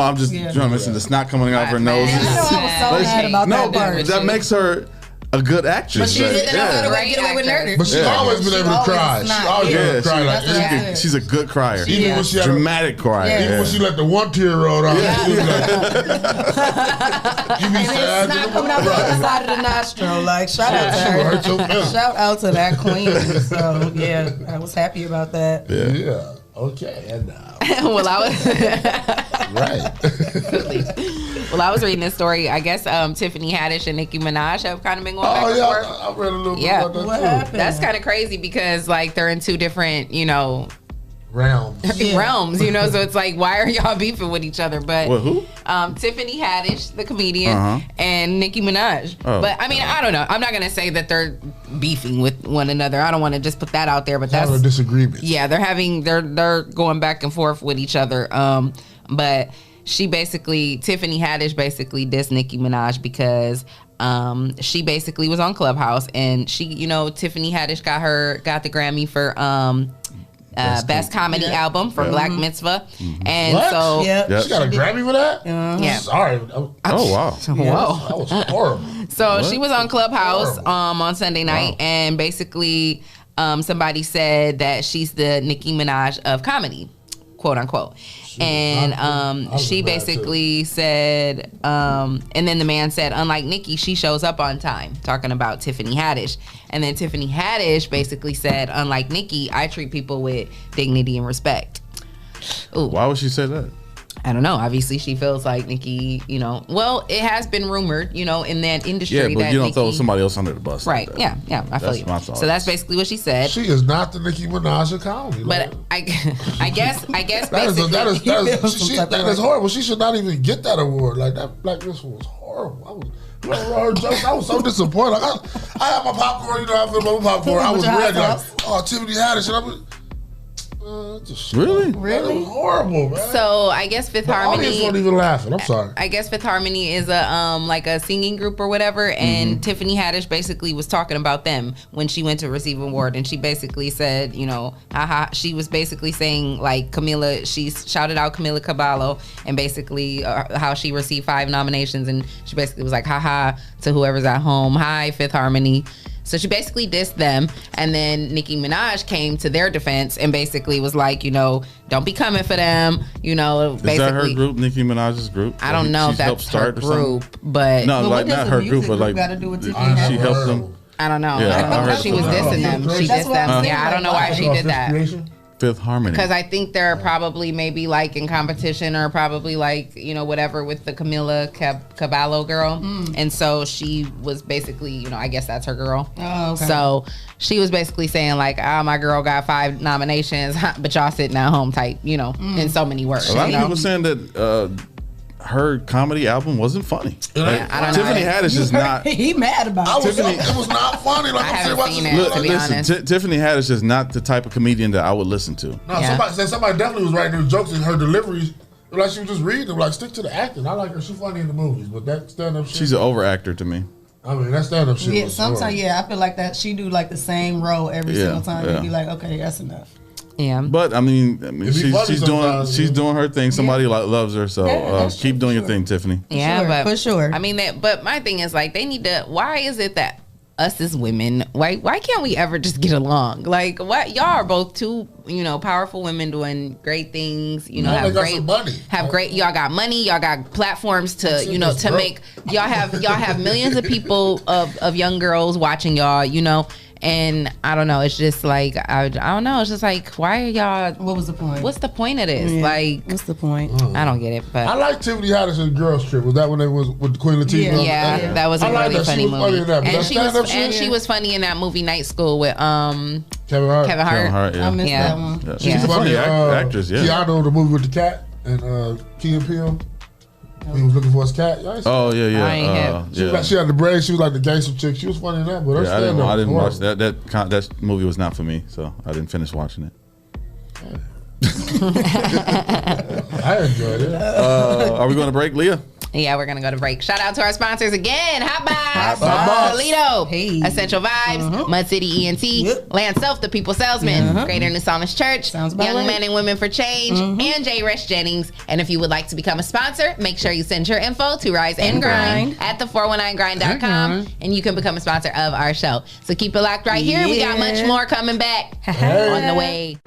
to mention the snot coming out of her nose. I was so mad about that part. That makes her a good actress. But she didn't know how to get away with murder. But she's always been able to cry. She's always been able to cry. She's a good crier. Even when she had dramatic crier. Even when she let the one tear roll down. You be sad. It's not coming out the other side of the nostril. Like, shout out to her. Shout out to that queen. So, yeah, I was happy about that. Yeah. Okay, and well, I was right. Well, I was reading this story. I guess Tiffany Haddish and Nicki Minaj have kind of been going back and forth. I read a little bit about that what too. happened? That's kind of crazy because like they're in 2 different, realms. realms, so it's like, why are y'all beefing with each other? But who? Tiffany Haddish, the comedian, and Nicki Minaj. But I mean, I don't know. I'm not gonna say that they're beefing with one another. I don't want to just put that out there. But that's a disagreement. Yeah, they're going back and forth with each other. But Tiffany Haddish basically dissed Nicki Minaj because she basically was on Clubhouse and she, Tiffany Haddish got the Grammy for Best Comedy Album for Black Mitzvah. And so she got a Grammy for that? Yeah. Sorry. Oh wow. Whoa. That was horrible. So she was on Clubhouse on Sunday night and basically somebody said that she's the Nicki Minaj of comedy, quote unquote. And she basically said, and then the man said, unlike Nicki, she shows up on time, talking about Tiffany Haddish. And then Tiffany Haddish basically said, unlike Nicki, I treat people with dignity and respect. Ooh. Why would she say that? I don't know. Obviously, she feels like Nicki, well, it has been rumored, in that industry. Yeah, but that you don't Nicki, throw somebody else under the bus. Right. Like yeah. I feel you. So that's basically what she said. She is not the Nicki Minaj of comedy. But I guess that is horrible. She should not even get that award. Like that Black Mitzvah was horrible. I was so disappointed. I had my popcorn, I feel my popcorn. I was ready. Like, Tiffany Haddish. And Really? That was horrible, man. So I guess Fifth Harmony. Audience weren't even laughing. I'm sorry. I guess Fifth Harmony is a like a singing group or whatever, and Tiffany Haddish basically was talking about them when she went to receive an award, and she basically said, you know, haha. She was basically saying like Camila. She shouted out Camila Cabello and basically how she received 5 nominations, and she basically was like, haha, to whoever's at home. Hi, Fifth Harmony. So she basically dissed them, and then Nicki Minaj came to their defense and basically was like, you know, don't be coming for them, you know. Is that her group, Nicki Minaj's group? I don't know if that's her group, but no, like not her group, but like she helped them. I don't know. Yeah, I think she was dissing them. She dissed them. Yeah, I don't know why she did that. Fifth Harmony. Because I think they're probably maybe like in competition or probably like, you know, whatever with the Camila Cabello girl. And so she was basically, you know, I guess that's her girl. Oh, okay. So she was basically saying like, my girl got 5 nominations, but y'all sitting at home type, you know, in so many words. A lot of people saying that her comedy album wasn't funny. Like, I don't know. Tiffany Haddish is not. He mad about it. It was not funny. Like I haven't seen it, to be honest. Tiffany Haddish is not the type of comedian that I would listen to. No, somebody definitely was writing her jokes, and her deliveries, like she was just reading them. Like, stick to the acting. I like her. She's funny in the movies, but that stand-up shit. She's an over actor to me. I mean, that stand-up shit. Yeah, sometimes, I feel like that she do like the same role every single time. And be like, okay, that's enough. Yeah, but I mean she's doing her thing. Somebody loves her, so keep doing your thing, Tiffany. Yeah, for sure. I mean, but my thing is like they need to. Why is it that us as women, why can't we ever just get along? Like, what y'all are both two, you know, powerful women doing great things. You know, have great. Y'all got money. Y'all got platforms to, you know, to make. Y'all have millions of people of young girls watching y'all. You know. And I don't know. It's just like I don't know. It's just like, why are y'all? What was the point? What's the point of this? Yeah. Like, what's the point? I don't get it. But I like Tiffany Haddish's Girls Trip. Was that when they was with Queen Latifah? Yeah, that was a really funny movie. And she was funny in that movie Night School with Kevin Hart. Yeah. I missed that one. Yeah. She's a funny actress. Yeah. Keanu, the movie with the cat, and Key and Peele. He was looking for his cat. Oh yeah. She had the braids. She was like the gangster chick. She was funny in that. But I didn't watch that. That movie was not for me, so I didn't finish watching it. I enjoyed it. Are we going to break, Leah? Yeah, we're going to go to break. Shout out to our sponsors again. Hot Box, Toledo, Essential Vibes, Mud City ENT, Land Self, the People Salesman, Greater New Psalmist Church, Young Men and Women for Change, and J. Resh Jennings. And if you would like to become a sponsor, make sure you send your info to Rise and Grind at the419grind.com, and you can become a sponsor of our show. So keep it locked right here. We got much more coming back on the way.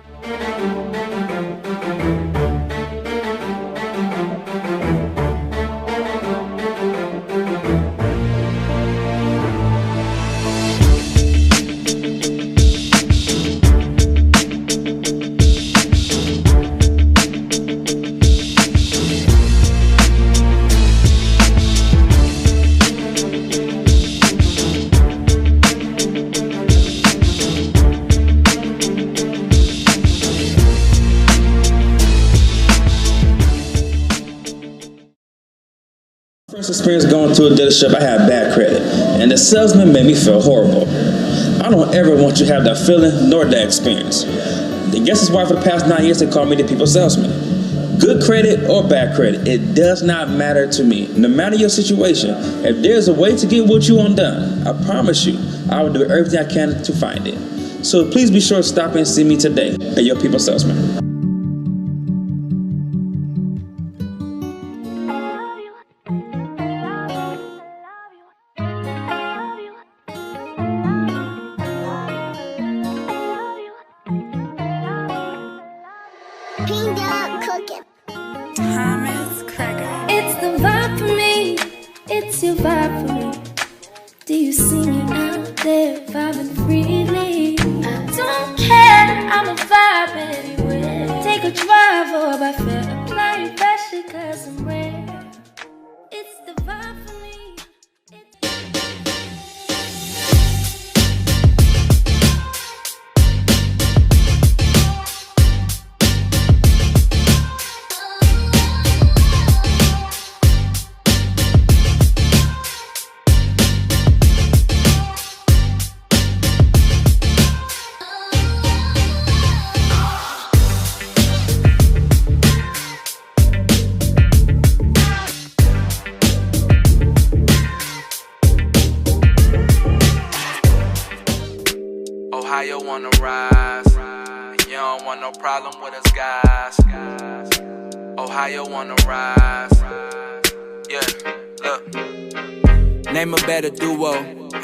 Experience going to a dealership, I had bad credit, and the salesman made me feel horrible. I don't ever want you to have that feeling nor that experience. I guess that's why for the past 9 years they call me the people salesman. Good credit or bad credit, it does not matter to me. No matter your situation, if there's a way to get what you want done, I promise you, I will do everything I can to find it. So please be sure to stop and see me today at your people salesman. no problem with us guys. Ohio on the rise. Yeah, look. Name a better duo.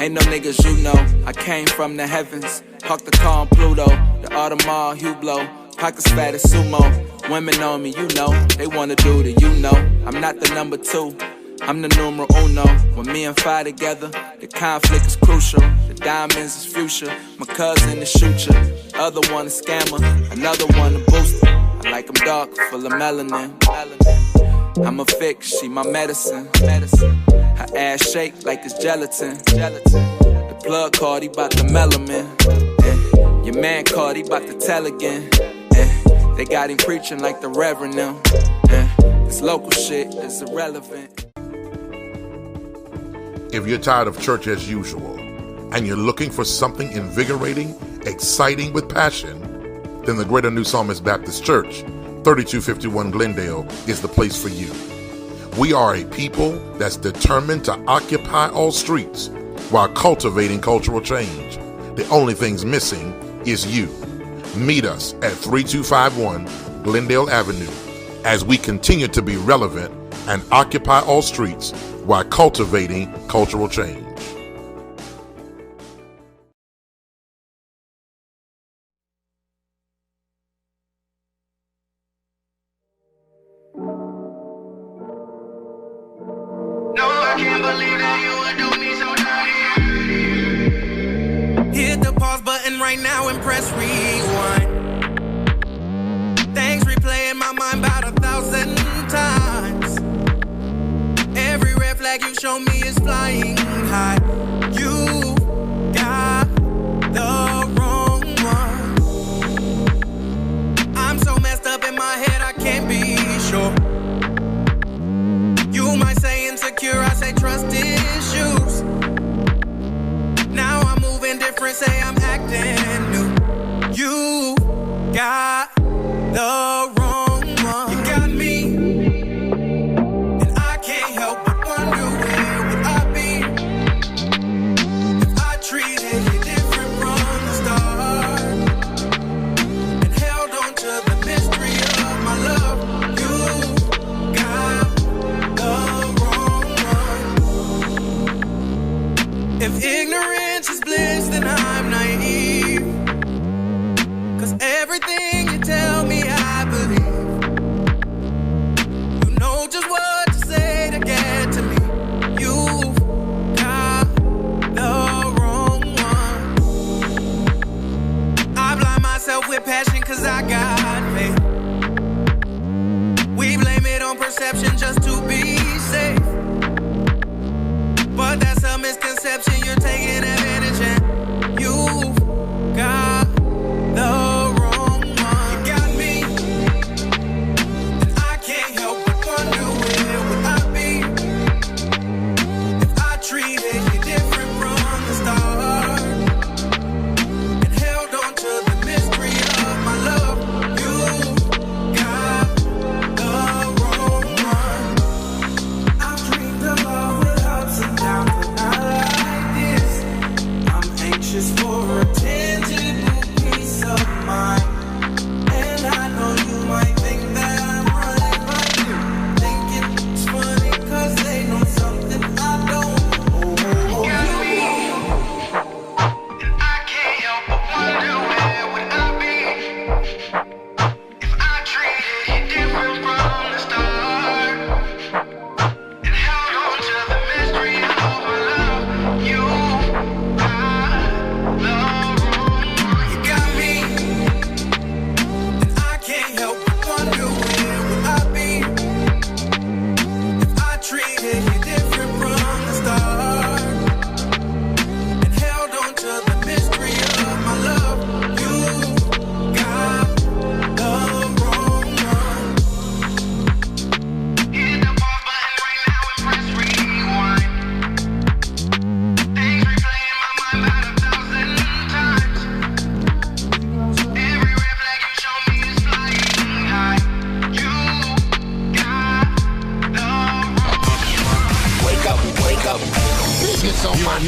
Ain't no niggas you know. I came from the heavens. Park the car on Pluto. The Audemars Hublot. Pockets fat as sumo. Women on me, you know. They wanna do the you know. I'm not the number 2. I'm the numero uno. When me and Fi together, the conflict is crucial. The diamonds is future. My cousin is shooter. Other one a scammer. Another one a booster. I like them dark, full of melanin. I'm a fix, she my medicine. Her ass shake like it's gelatin. The plug called, he bout the melanin. Your man called, he bout to tell again. They got him preaching like the Reverend now. This local shit is irrelevant. If you're tired of church as usual, and you're looking for something invigorating, exciting with passion, then the Greater New Psalmist Baptist Church, 3251 Glendale, is the place for you. We are a people that's determined to occupy all streets while cultivating cultural change. The only thing's missing is you. Meet us at 3251 Glendale Avenue as we continue to be relevant and occupy all streets while cultivating cultural change. Hit the pause button right now and press rewind. Things replay in my mind about 1,000 times. Every red flag you show me is flying high. You got the wrong one. I'm so messed up in my head I can't be sure. You might say insecure, I say trust issues. Now I'm moving different, say I'm acting new. You got the wrong one. You got me, and I can't help but wonder where would I be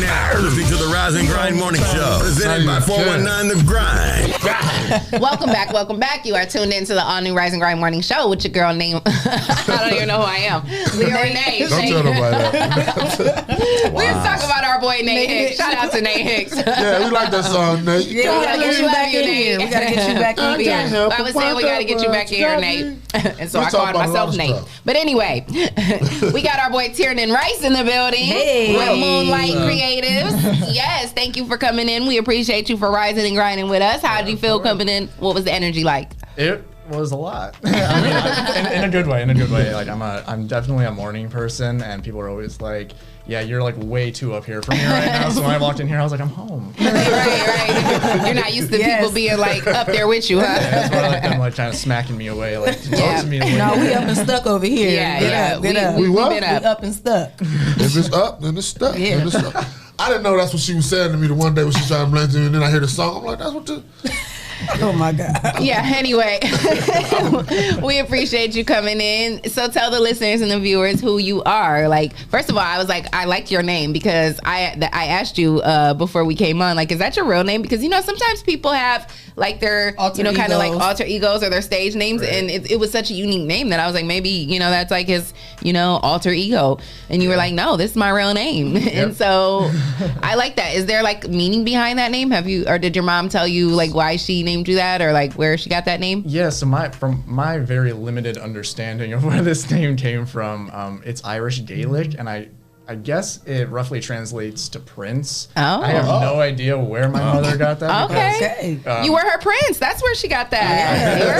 now listening to the Rise and Grind Morning Show, presented by 419 The Grind. Welcome back. You are tuned into the all new Rise and Grind Morning Show with your girl named I don't even know who I am. Leah Renee. Don't tell nobody that. We just talk about our boy Nate Hicks. Shout out to Nate Hicks. Yeah, we like that song, Nate. Yeah, we gotta get you back in here. We gotta get you back in here. I was saying we gotta get you back in here, Nate. And so I called myself Nate. But anyway, we got our boy Tierman Rice in the building. Hey. With Moonlight Creatives. Yes, thank you for coming in. We appreciate you for rising and grinding with us. How did you feel coming in? What was the energy like? It was a lot. I mean, in a good way. Like I'm definitely a morning person, and people are always like, "Yeah, you're like way too up here for me right now." So when I walked in here, I was like, "I'm home." Right. You're not used to people being like up there with you, huh? Yeah, that's why like them like trying to smacking me away, like talk to me. No, we up and stuck over here. Yeah. We what? We up and stuck. If it's up, then it's stuck. Yeah. Then it's stuck. I didn't know that's what she was saying to me the one day when she tried to blame me, and then I hear the song. I'm like, that's what the... Oh my God. Yeah, anyway, we appreciate you coming in. So tell the listeners and the viewers who you are. Like, first of all, I was like, I like your name because I asked you before we came on, like, is that your real name? Because, you know, sometimes people have like their, alter kind of like egos. alter egos or their stage names. Right. And it was such a unique name that I was like, maybe, you know, that's like his, you know, alter ego. And you were like, no, this is my real name. Yep. And so I like that. Is there like meaning behind that name? Or did your mom tell you like why she named you that, or like where she got that name? Yeah, so from my very limited understanding of where this name came from, it's Irish Gaelic, and I guess it roughly translates to prince. Oh. I have no idea where my mother got that. Okay. You were her prince. That's where she got that. Yeah. You were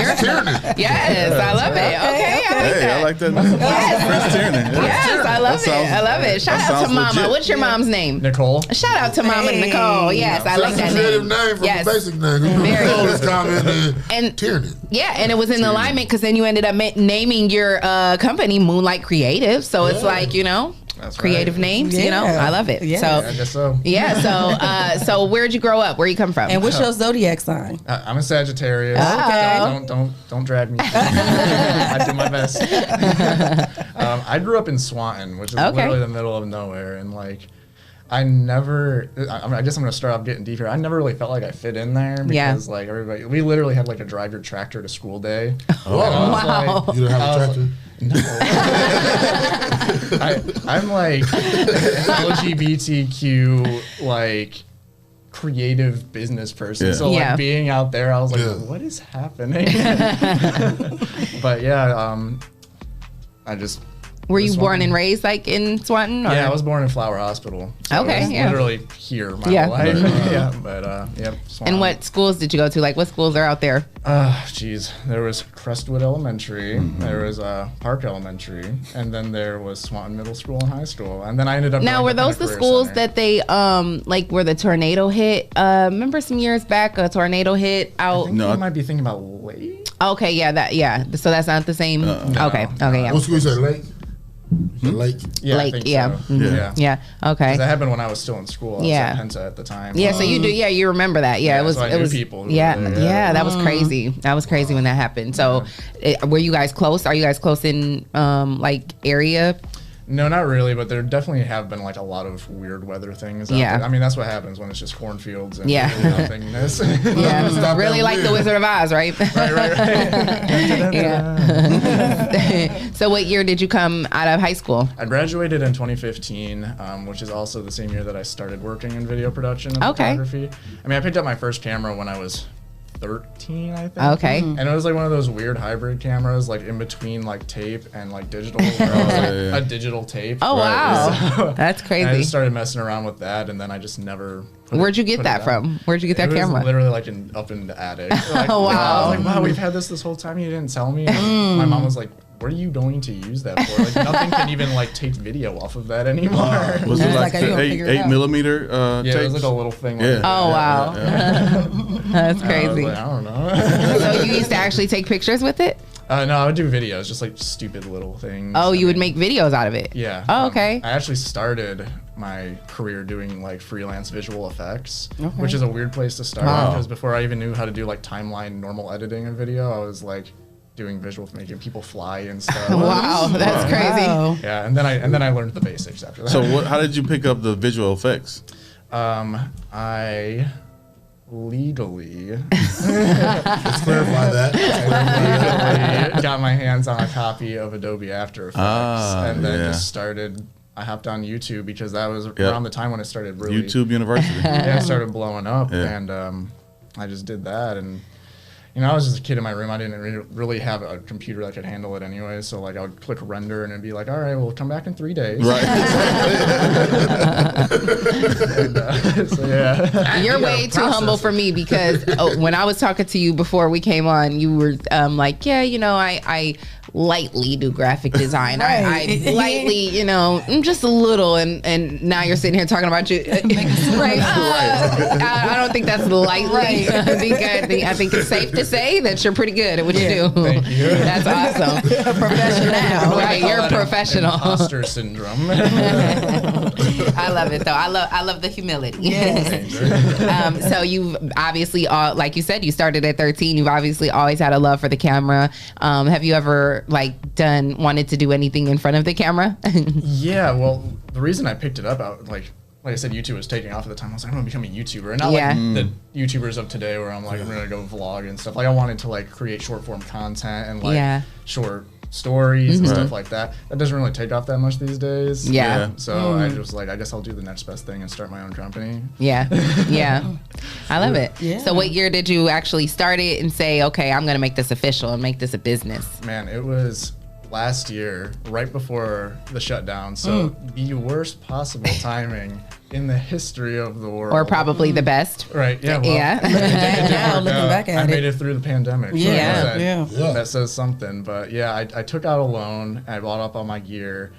her prince. Yes, I love it. Okay, I like that. Yes. Prince Tiernan. Yes, I love it. I love it. Shout out to Mama. legit. What's your mom's name? Nicole. Shout out to Mama Nicole. Yes, I like that creative name. name from Yes. the basic name. Very Nicole is common And Tiernan. yeah, and it was in alignment because then you ended up naming your company Moonlight Creative. So it's like, you know, That's creative right. names. You know, I love it. Yeah. So I guess so. yeah. So where'd you grow up? Where you come from? And what's your zodiac sign? I'm a Sagittarius. Okay. Don't drag me. I do my best. I grew up in Swanton, which is literally the middle of nowhere, and like I guess I'm gonna start off getting deep here. I never really felt like I fit in there because like everybody, we literally had like a drive your tractor to school day. Oh wow! Like, you didn't have a tractor? No. I'm like an LGBTQ like creative business person. Yeah. So like being out there, I was like, what is happening? But yeah, I just. Were you born and raised like in Swanton? Or? Yeah, I was born in Flower Hospital. So Okay, I was yeah. literally here my whole life. Yeah, but yep. Swanton. And what schools did you go to? Like, what schools are out there? Geez, there was Crestwood Elementary, there was Park Elementary, and then there was Swanton Middle School and High School, and then I ended up. Now, were those the schools that they like where the tornado hit? Remember some years back, a tornado hit out. I think you might be thinking about Lake. Okay, yeah. So that's not the same. Okay, yeah. What school you say, Lake? Lake? Yeah, Lake, I think yeah. so. Mhm. Yeah. Okay. That happened when I was still in school. I was at Penta at the time. Yeah, so you do. Yeah, you remember that. Yeah, so I knew people who Yeah, were there, yeah, that was crazy. That was crazy when that happened. So, were you guys close? Are you guys close in like area? No, not really, but there definitely have been like a lot of weird weather things. Yeah. I mean, that's what happens when it's just cornfields and nothingness. Yeah, really like the Wizard of Oz, right? Right. Yeah. So, what year did you come out of high school? I graduated in 2015, which is also the same year that I started working in video production and photography. I mean, I picked up my first camera when I was 13, I think. Okay. And it was like one of those weird hybrid cameras, like in between like tape and like digital. Where I was like a digital tape. Oh, wow. So, that's crazy. I just started messing around with that, and then I just never. Where'd you get that from? Where'd you get that camera? It was literally like up in the attic. Like, oh, wow. I was like, wow, we've had this whole time. You didn't tell me. My mom was like, what are you going to use that for? Like nothing can even like take video off of that anymore. Was it like the 8 millimeter yeah, tapes? it was like a little thing. Yeah. Like oh wow, that's crazy. I don't know. So you used to actually take pictures with it? No, I would do videos, just like stupid little things. Oh, you would make videos out of it? Yeah. Oh, okay. I actually started my career doing like freelance visual effects, which is a weird place to start because before I even knew how to do like timeline normal editing in video, I was like doing visual, making people fly and stuff. Wow, that's crazy. Yeah, and then I learned the basics after that. So how did you pick up the visual effects? I legally let's clarify that. legally got my hands on a copy of Adobe After Effects, and then just started. I hopped on YouTube because that was around the time when it started really YouTube University. Yeah, it started blowing up, and I just did that, and I was just a kid in my room. I didn't really have a computer that could handle it anyway, so like I would click render and it'd be like, all right, well, come back in 3 days. Right. And, so yeah, you're way too humble for me because when I was talking to you before we came on, you were like, yeah, I lightly do graphic design. I lightly, just a little, and now you're sitting here talking about you. Right. I don't think that's lightly. Right. I think it's safe to say that you're pretty good at what you do. Thank you. That's awesome. Professional. Right, you're a professional. Imposter syndrome. I love it though. I love the humility. Yes. So you've obviously, like you said, you started at 13. You've obviously always had a love for the camera. Have you ever wanted to do anything in front of the camera? Yeah. Well, the reason I picked it up, like I said, YouTube was taking off at the time. I was like, I'm gonna become a YouTuber, and not like the YouTubers of today, where I'm like, I'm gonna go vlog and stuff. Like, I wanted to create short form content and short stories and stuff like that. That doesn't really take off that much these days. Yeah. So I just I guess I'll do the next best thing and start my own company. Yeah. I love it. Yeah. So what year did you actually start it and say, okay, I'm gonna make this official and make this a business? Man, it was last year, right before the shutdown. So the worst possible timing in the history of the world. Or probably the best. Right. Yeah. Well, now looking back at I made it through the pandemic. Yeah. So that says something. But yeah, I took out a loan. I bought up all my gear,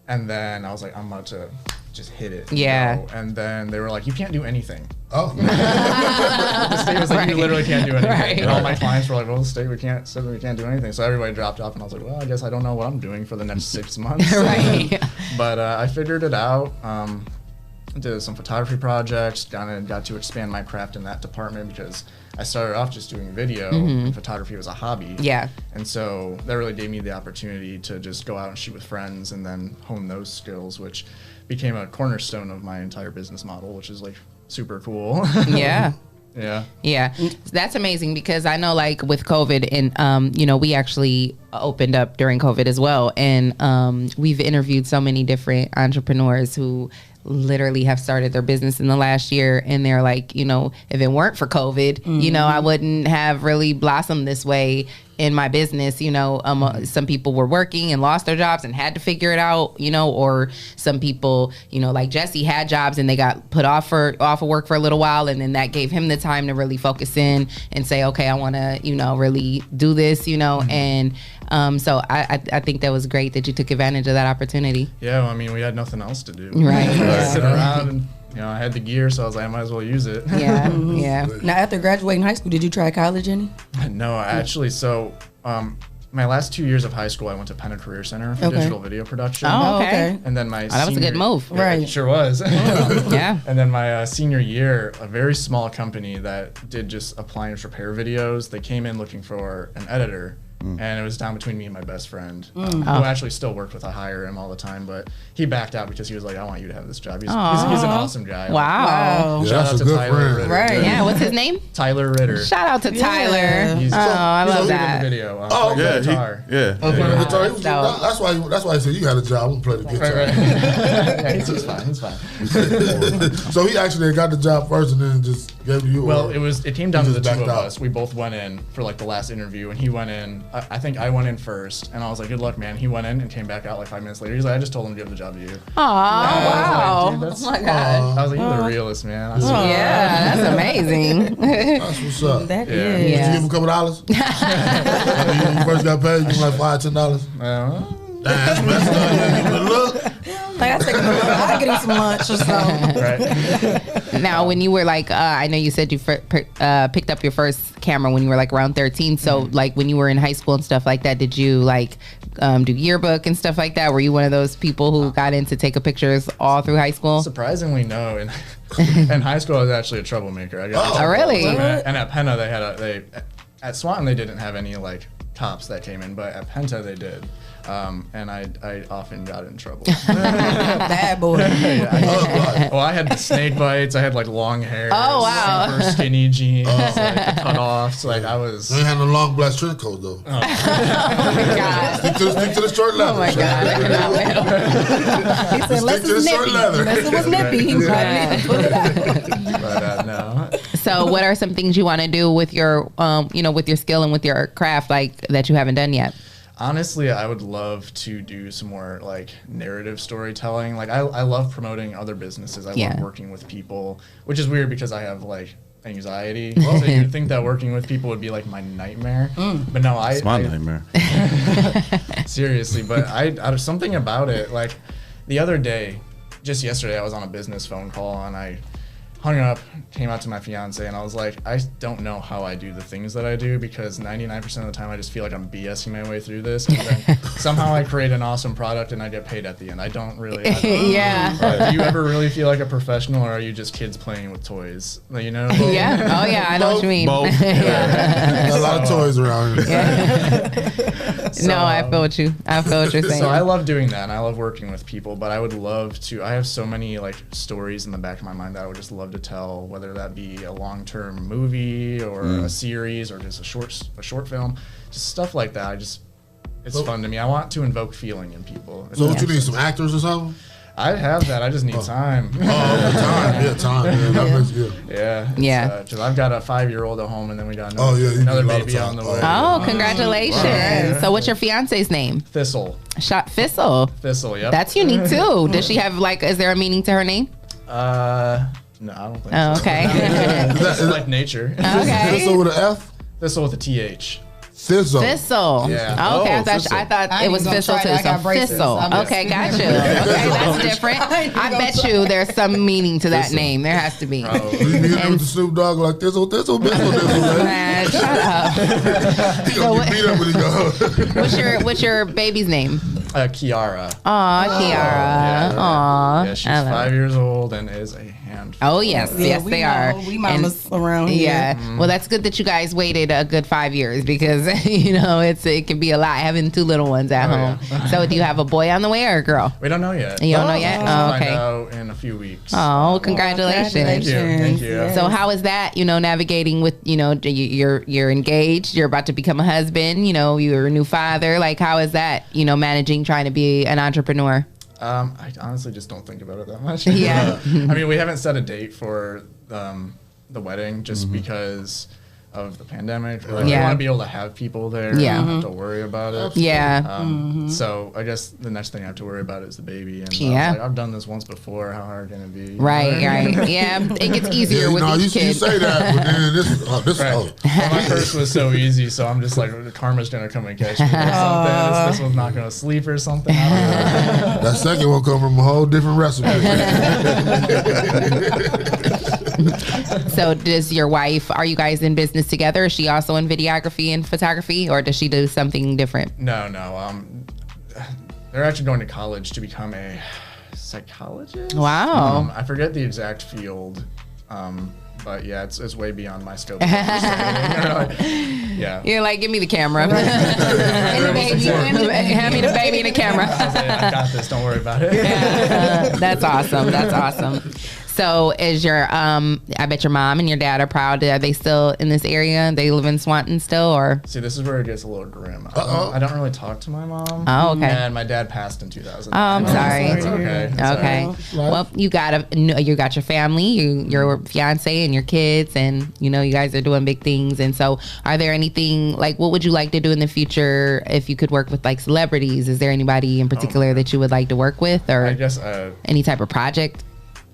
and then I was like, I'm about to just hit it. And then they were like, you can't do anything. Oh. The state was like, you literally can't do anything. Right. And all my clients were like, well, the state said we can't do anything. So everybody dropped off, and I was like, well, I guess I don't know what I'm doing for the next 6 months. Right. But I figured it out. Did some photography projects, got to expand my craft in that department because I started off just doing video and photography was a hobby. Yeah. And so that really gave me the opportunity to just go out and shoot with friends and then hone those skills, which became a cornerstone of my entire business model, which is super cool. Yeah. Yeah. That's amazing because I know with COVID and, we actually opened up during COVID as well. And we've interviewed so many different entrepreneurs who literally have started their business in the last year. And they're like, if it weren't for COVID, I wouldn't have really blossomed this way in my business. Some people were working and lost their jobs and had to figure it out, or some people, like Jesse had jobs and they got put off of work for a little while. And then that gave him the time to really focus in and say, okay, I want to, really do this, and so I think that was great that you took advantage of that opportunity. Yeah. Well, I mean, we had nothing else to do. Right. Sit around and, I had the gear, so I was like, I might as well use it. Yeah. Yeah. Now, after graduating high school, did you try college any? No, actually. So, my last 2 years of high school, I went to Penn Career Center for digital video production. Oh, okay. And then my that was a good move. Yeah, right. It sure was. Yeah. And then my senior year, a very small company that did just appliance repair videos, they came in looking for an editor. And it was down between me and my best friend, who actually still worked with. I hire him all the time, but he backed out because he was like, I want you to have this job. He's an awesome guy. Wow. Yeah, Shout out to Tyler Ritter. Right. Yeah. What's his name? Tyler Ritter. Shout out to Tyler. I He's love in that. the video. Yeah, guitar. That's why he said you had a job. I'm play the guitar. Right. Yeah, he's fine. So he actually got the job first and then just gave you. Well, it came down to the two of us. We both went in for the last interview, and he went in. I think I went in first, and I was like, "Good luck, man." He went in and came back out 5 minutes later. He's like, "I just told him to give the job to you." Oh wow! Like, oh my god! I was like, "You're the realest, man." Yeah, that's amazing. That's what's up. That Did you give him a couple dollars? When you first got paid, you gave him $5-10. That's messed up. Look. I get him some lunch or something. Right. Now, when you were I know you said you picked up your first camera when you were around 13. So when you were in high school and stuff like that, did you do yearbook and stuff like that? Were you one of those people who got into taking pictures all through high school? Surprisingly, no. In high school, I was actually a troublemaker. Oh, really? And at Penna, at Swanton, they didn't have any cops that came in, but at Penta they did. And I often got in trouble. Bad boy. Well, I had the snake bites. I had like long hair. Oh, wow. Super skinny jeans, like the cutoffs. Like I was. They had a long black trench coat though. Oh my God. Stick to the short leather. Oh my God. He said, "Unless it's nippy." Unless it was nippy. Pull it out. But no. So, what are some things you want to do with your, with your skill and with your craft, like that you haven't done yet? Honestly, I would love to do some more like narrative storytelling. Like I love promoting other businesses. I love working with people, which is weird because I have like anxiety. So you'd think that working with people would be like my nightmare. But no, it's my nightmare. Seriously, but I something about it. Like the other day, just yesterday, I was on a business phone call and I hung up, came out to my fiance, and I was like, I don't know how I do the things that I do because 99% of the time I just feel like I'm BSing my way through this. And then somehow I create an awesome product and I get paid at the end. I don't really. Do you ever really feel like a professional, or are you just kids playing with toys? You know? Yeah. Oh, yeah. I know what you mean. Both. A lot of toys around here. So, no, I feel what you're saying. So I love doing that, and I love working with people, but I would love to. I have so many like stories in the back of my mind that I would just love to tell, whether that be a long-term movie or a series or just a short film, just stuff like that. It's fun to me. I want to invoke feeling in people. So what you need, some actors or something? I have that. I just need time. Time. Yeah, time. Yeah, that makes good. Yeah. Because I've got a 5-year-old at home, and then we got another baby on the way. Oh, congratulations. Right. So what's your fiance's name? Thistle. Thistle. Thistle, yep. That's unique too. Does she have is there a meaning to her name? No, I don't think so. Okay. It's like nature. Okay. Thistle with an F? Thistle with a TH. Thistle. Yeah. Okay, I thought it was thistle too. So thistle. Okay, got you. Okay, that's different. I bet you there's some meaning to that name. There has to be. You hit him with the Snoop Dogg like thistle. Man, shut up. He gonna get beat up when he go. What's your baby's name? Kiara. Aw, Kiara. Aw. Yeah, she's 5 years old and is a handful. Oh, yes. Yes, they are. We mamas around here. Yeah. Mm-hmm. Well, that's good that you guys waited a good 5 years because, it can be a lot having 2 little ones at home. Yeah. So do you have a boy on the way or a girl? We don't know yet. You don't know yet? Oh, okay. Find out in a few weeks. Oh, congratulations. Thank you. Yes. So how is that, navigating with, you're engaged, you're about to become a husband, you're a new father. Like, how is that, managing, trying to be an entrepreneur? I honestly just don't think about it that much. Yeah. I mean, we haven't set a date for the wedding just because of the pandemic. We want to be able to have people there. Yeah. Don't have to worry about it. Yeah. So I guess the next thing I have to worry about is the baby. And I've done this once before. How hard can it be? Right. Yeah. It gets easier with each kid. You say that, but then this Well, my first was so easy, so I'm just like, karma's going to come and catch me or something. This one's not going to sleep or something. That second one come from a whole different recipe. So does your wife, are you guys in business together? Is she also in videography and photography, or does she do something different? No. They're actually going to college to become a psychologist. Wow. I forget the exact field. But yeah, it's way beyond my scope. Yeah. You're like, give me the camera. Hand me the baby and the camera. I got this. Don't worry about it. Yeah. That's awesome. So is I bet your mom and your dad are proud. Are they still in this area? They live in Swanton still, or? See, this is where it gets a little grim. I don't really talk to my mom. Oh, okay. And my dad passed in 2000. Oh, I'm sorry. It's okay. Okay. Well, you got your family, your fiance and your kids, and you guys are doing big things. And so, are there anything like what would you like to do in the future if you could work with like celebrities? Is there anybody in particular that you would like to work with, or I guess any type of project?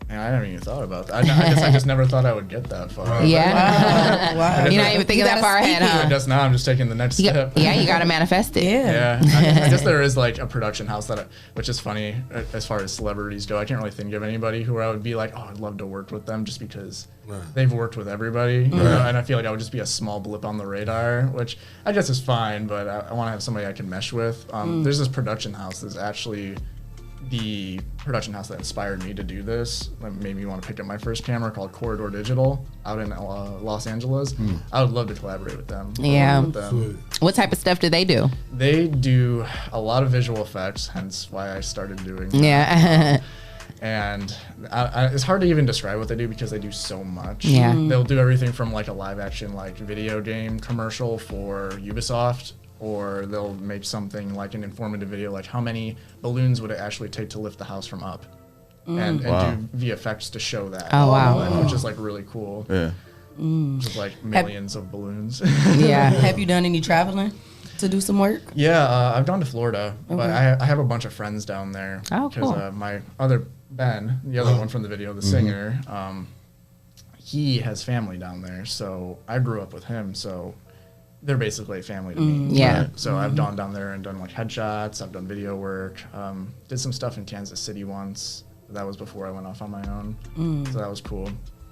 I never even thought about that. I guess I just never thought I would get that far. Yeah. Wow. You're not even thinking that far ahead, huh? Just now, I'm just taking the next step. Yeah, you got to manifest it. Yeah. I guess there is like a production house which is funny as far as celebrities go. I can't really think of anybody who I would be like, oh, I'd love to work with them just because they've worked with everybody. You know? And I feel like I would just be a small blip on the radar, which I guess is fine, but I want to have somebody I can mesh with. There's this production house that's actually the production house that inspired me to do this, that made me want to pick up my first camera, called Corridor Digital out in Los Angeles. I would love to collaborate with them. Yeah. What type of stuff do they do? They do a lot of visual effects, hence why I started doing that. Yeah. And it's hard to even describe what they do because they do so much. Yeah. They'll do everything from like a live action like video game commercial for Ubisoft, or they'll make something like an informative video, like how many balloons would it actually take to lift the house from up, and do VFX to show that. Oh wow, which is like really cool. Yeah, just like millions of balloons. Yeah. Have you done any traveling to do some work? Yeah, I've gone to Florida, but I have a bunch of friends down there. Oh, cool. Because my other Ben, the other one from the video, the singer, he has family down there, so I grew up with him. So they're basically family to me. Yeah. Right? So I've gone down there and done like headshots. I've done video work. Did some stuff in Kansas City once. But that was before I went off on my own. So that was cool.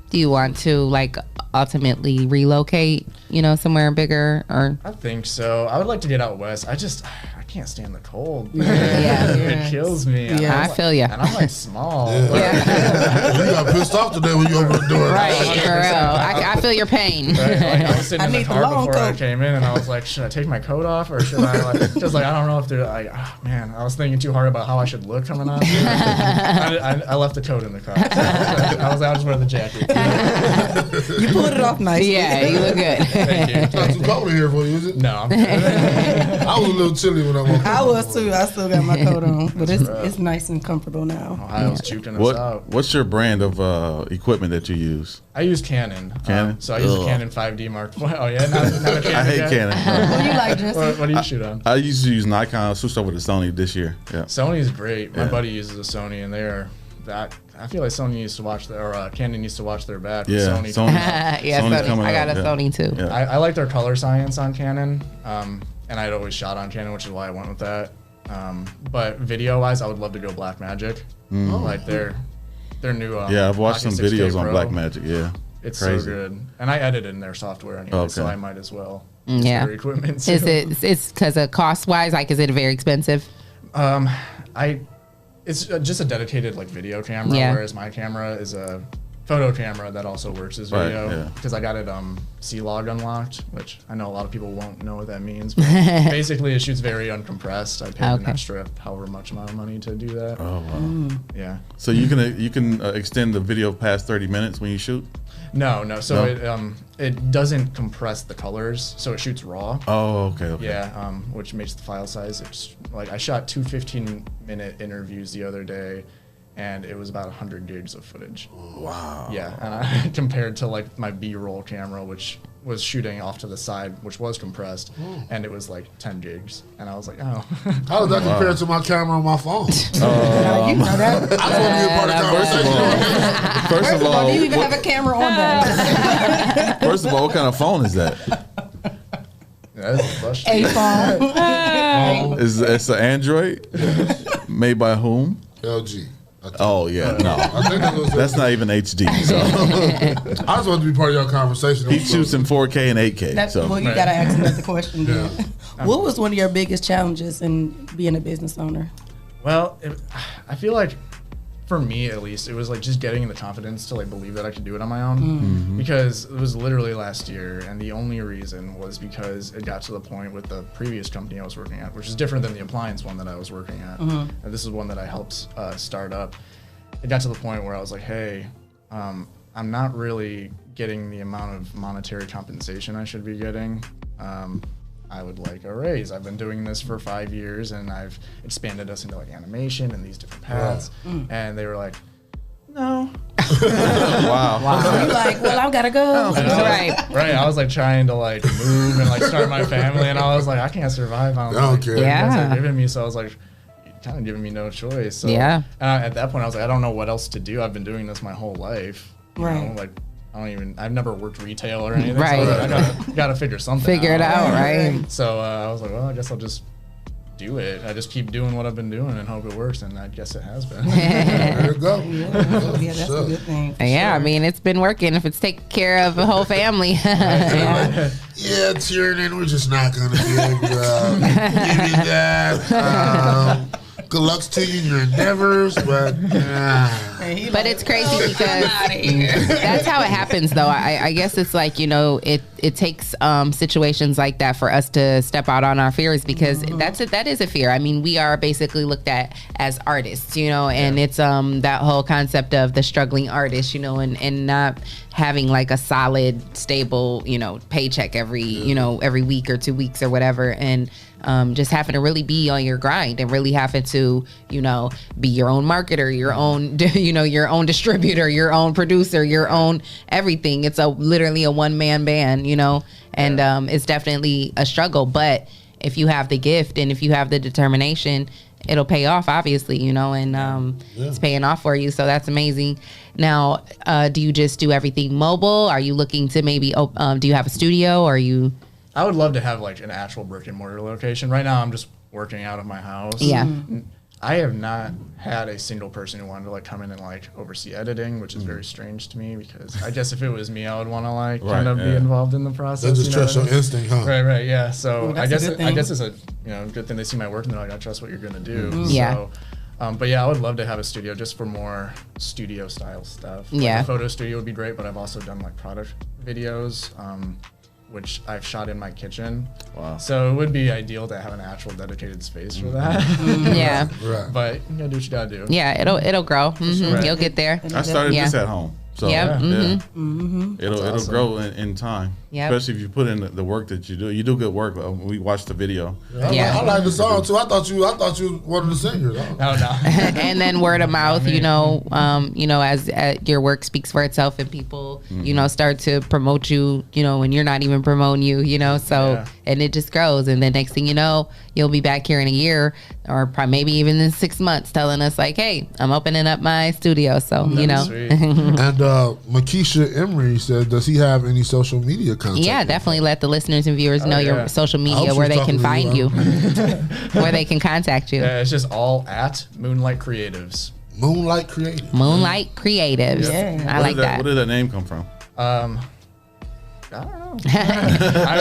Do you want to like ultimately relocate, somewhere bigger, or? I think so. I would like to get out west. I can't stand the cold. Yeah. It kills me. Yeah, I feel you. And I'm like small. Yeah. You got pissed off today when you opened the door. Right, for real. I feel your pain. Right? Like, I was sitting in the car before I came in, and I was like, should I take my coat off, or should I just like, I don't know if they're like, oh, man, I was thinking too hard about how I should look coming out. I left the coat in the car. I was like, I'll just wear the jacket. You pulled it off nicely. Yeah, you look good. Thank you. It's not too cold in here for you, is it? No. I was a little chilly when I woke up. I was too. I still got my coat on, but it's nice and comfortable now. Ohio's juking us out. What's your brand of equipment that you use? I use Canon. So I use a Canon 5D Mark IV. Oh yeah, not a Canon. I hate Canon. What do you like, Jesse? What do you shoot on? I used to use Nikon. I switched over to Sony this year. Yeah. Sony's great. My buddy uses a Sony, and they are that. I feel like Sony needs to watch Canon needs to watch their back. Yeah, Sony. Sony. I got a Sony too. Yeah. I like their color science on Canon, and I'd always shot on Canon, which is why I went with that. But video-wise, I would love to go Blackmagic. Like their new. Yeah, I've watched some videos on Blackmagic. Yeah, it's crazy. So good, and I edit in their software anyway, so I might as well. Yeah, their equipment. Too. It's because of cost-wise? Like, is it very expensive? It's just a dedicated like video camera, whereas my camera is a photo camera that also works as video because I got it C-Log unlocked, which I know a lot of people won't know what that means. But basically, it shoots very uncompressed. I paid an extra however much amount of money to do that. Oh wow! Yeah. So you can extend the video past 30 minutes when you shoot. No. So it doesn't compress the colors, so it shoots raw. Oh, okay. Yeah, which makes the file size. It's like I shot 2 15-minute interviews the other day, and it was about 100 gigs of footage. Wow. Yeah, and compared to like my B-roll camera, which was shooting off to the side, which was compressed, and it was like 10 gigs, and I was like, oh. How does that compare to my camera on my phone? You know that. I just want to be a part of the conversation. First of all, do you even have a camera on that? First of all, what kind of phone is that? That's a question. A phone. It's an Android? Made by whom? LG. Oh yeah, no, I think that's not even HD. So. I just want to be part of your conversation. He shoots in 4K and 8K. Well, you gotta ask another question. Yeah. What was one of your biggest challenges in being a business owner? Well, I feel like for me at least, it was like just getting the confidence to like believe that I could do it on my own. Because it was literally last year, and the only reason was because it got to the point with the previous company I was working at, which is different than the appliance one that I was working at. And this is one that I helped start up. It got to the point where I was like, hey, I'm not really getting the amount of monetary compensation I should be getting. I would like a raise. I've been doing this for 5 years, and I've expanded us into like animation and these different paths. And they were like, no. Wow. You're like, well, I've got to go. Right. I was like trying to like move and like start my family, and I was like, I can't survive on like, care. You guys are giving me. So I was like, kind of giving me no choice. So, and at that point, I was like, I don't know what else to do. I've been doing this my whole life. You know, like, I've never worked retail or anything. Right. So I gotta figure something out. Figure it out, right? So I was like, well, I guess I'll just do it. I just keep doing what I've been doing and hope it works, and I guess it has been. There you go. Yeah, that's a good thing. Yeah, I mean, it's been working if it's taking care of a whole family. Yeah, Tierman, we're just not going to give you that. Good luck to you in your endeavors, but it's crazy because that's how it happens, though. I guess it's like, it takes situations like that for us to step out on our fears, because that is a fear. I mean, we are basically looked at as artists, and it's that whole concept of the struggling artist, and not having like a solid, stable, paycheck every week or 2 weeks or whatever, and just having to really be on your grind and really having to, be your own marketer, your own, your own distributor, your own producer, your own everything. It's literally a one-man band, and it's definitely a struggle. But if you have the gift and if you have the determination, it'll pay off, obviously, and it's paying off for you. So that's amazing. Now, do you just do everything mobile? Are you looking to maybe, do you have a studio, or are you? I would love to have like an actual brick and mortar location. Right now, I'm just working out of my house. Yeah. I have not had a single person who wanted to like come in and like oversee editing, which is very strange to me, because I guess if it was me, I would want to like kind of be involved in the process. They just trust your instinct, huh? Right, yeah. So I guess it's a good thing they see my work and they're like, I trust what you're gonna do. Yeah. So, but yeah, I would love to have a studio just for more studio style stuff. Like Yeah. a photo studio would be great, but I've also done like product videos, which I've shot in my kitchen. Wow. So it would be ideal to have an actual dedicated space for that. Yeah. Right. But you gotta do what you gotta do. Yeah, it'll grow. Right. You'll get there. I started this at home. So it'll grow in time. Yep. Especially if you put in the work that you do. You do good work. We watched the video. I like the song too. I thought you one of the singers. No. And then word of mouth, as your work speaks for itself, and people, start to promote you, when you're not even promoting you, so and it just grows, and then next thing you know, you'll be back here in a year, or probably maybe even in 6 months, telling us like, hey, I'm opening up my studio. So Sweet. And Makisha Emery said, does he have any social media contact? Yeah, definitely let the listeners and viewers know your social media, where they can find you, where they can contact you. Yeah, it's just all at Moonlight Creatives. Moonlight Creatives. Moonlight Creatives. Yeah. I like that. Where did that name come from? I don't know.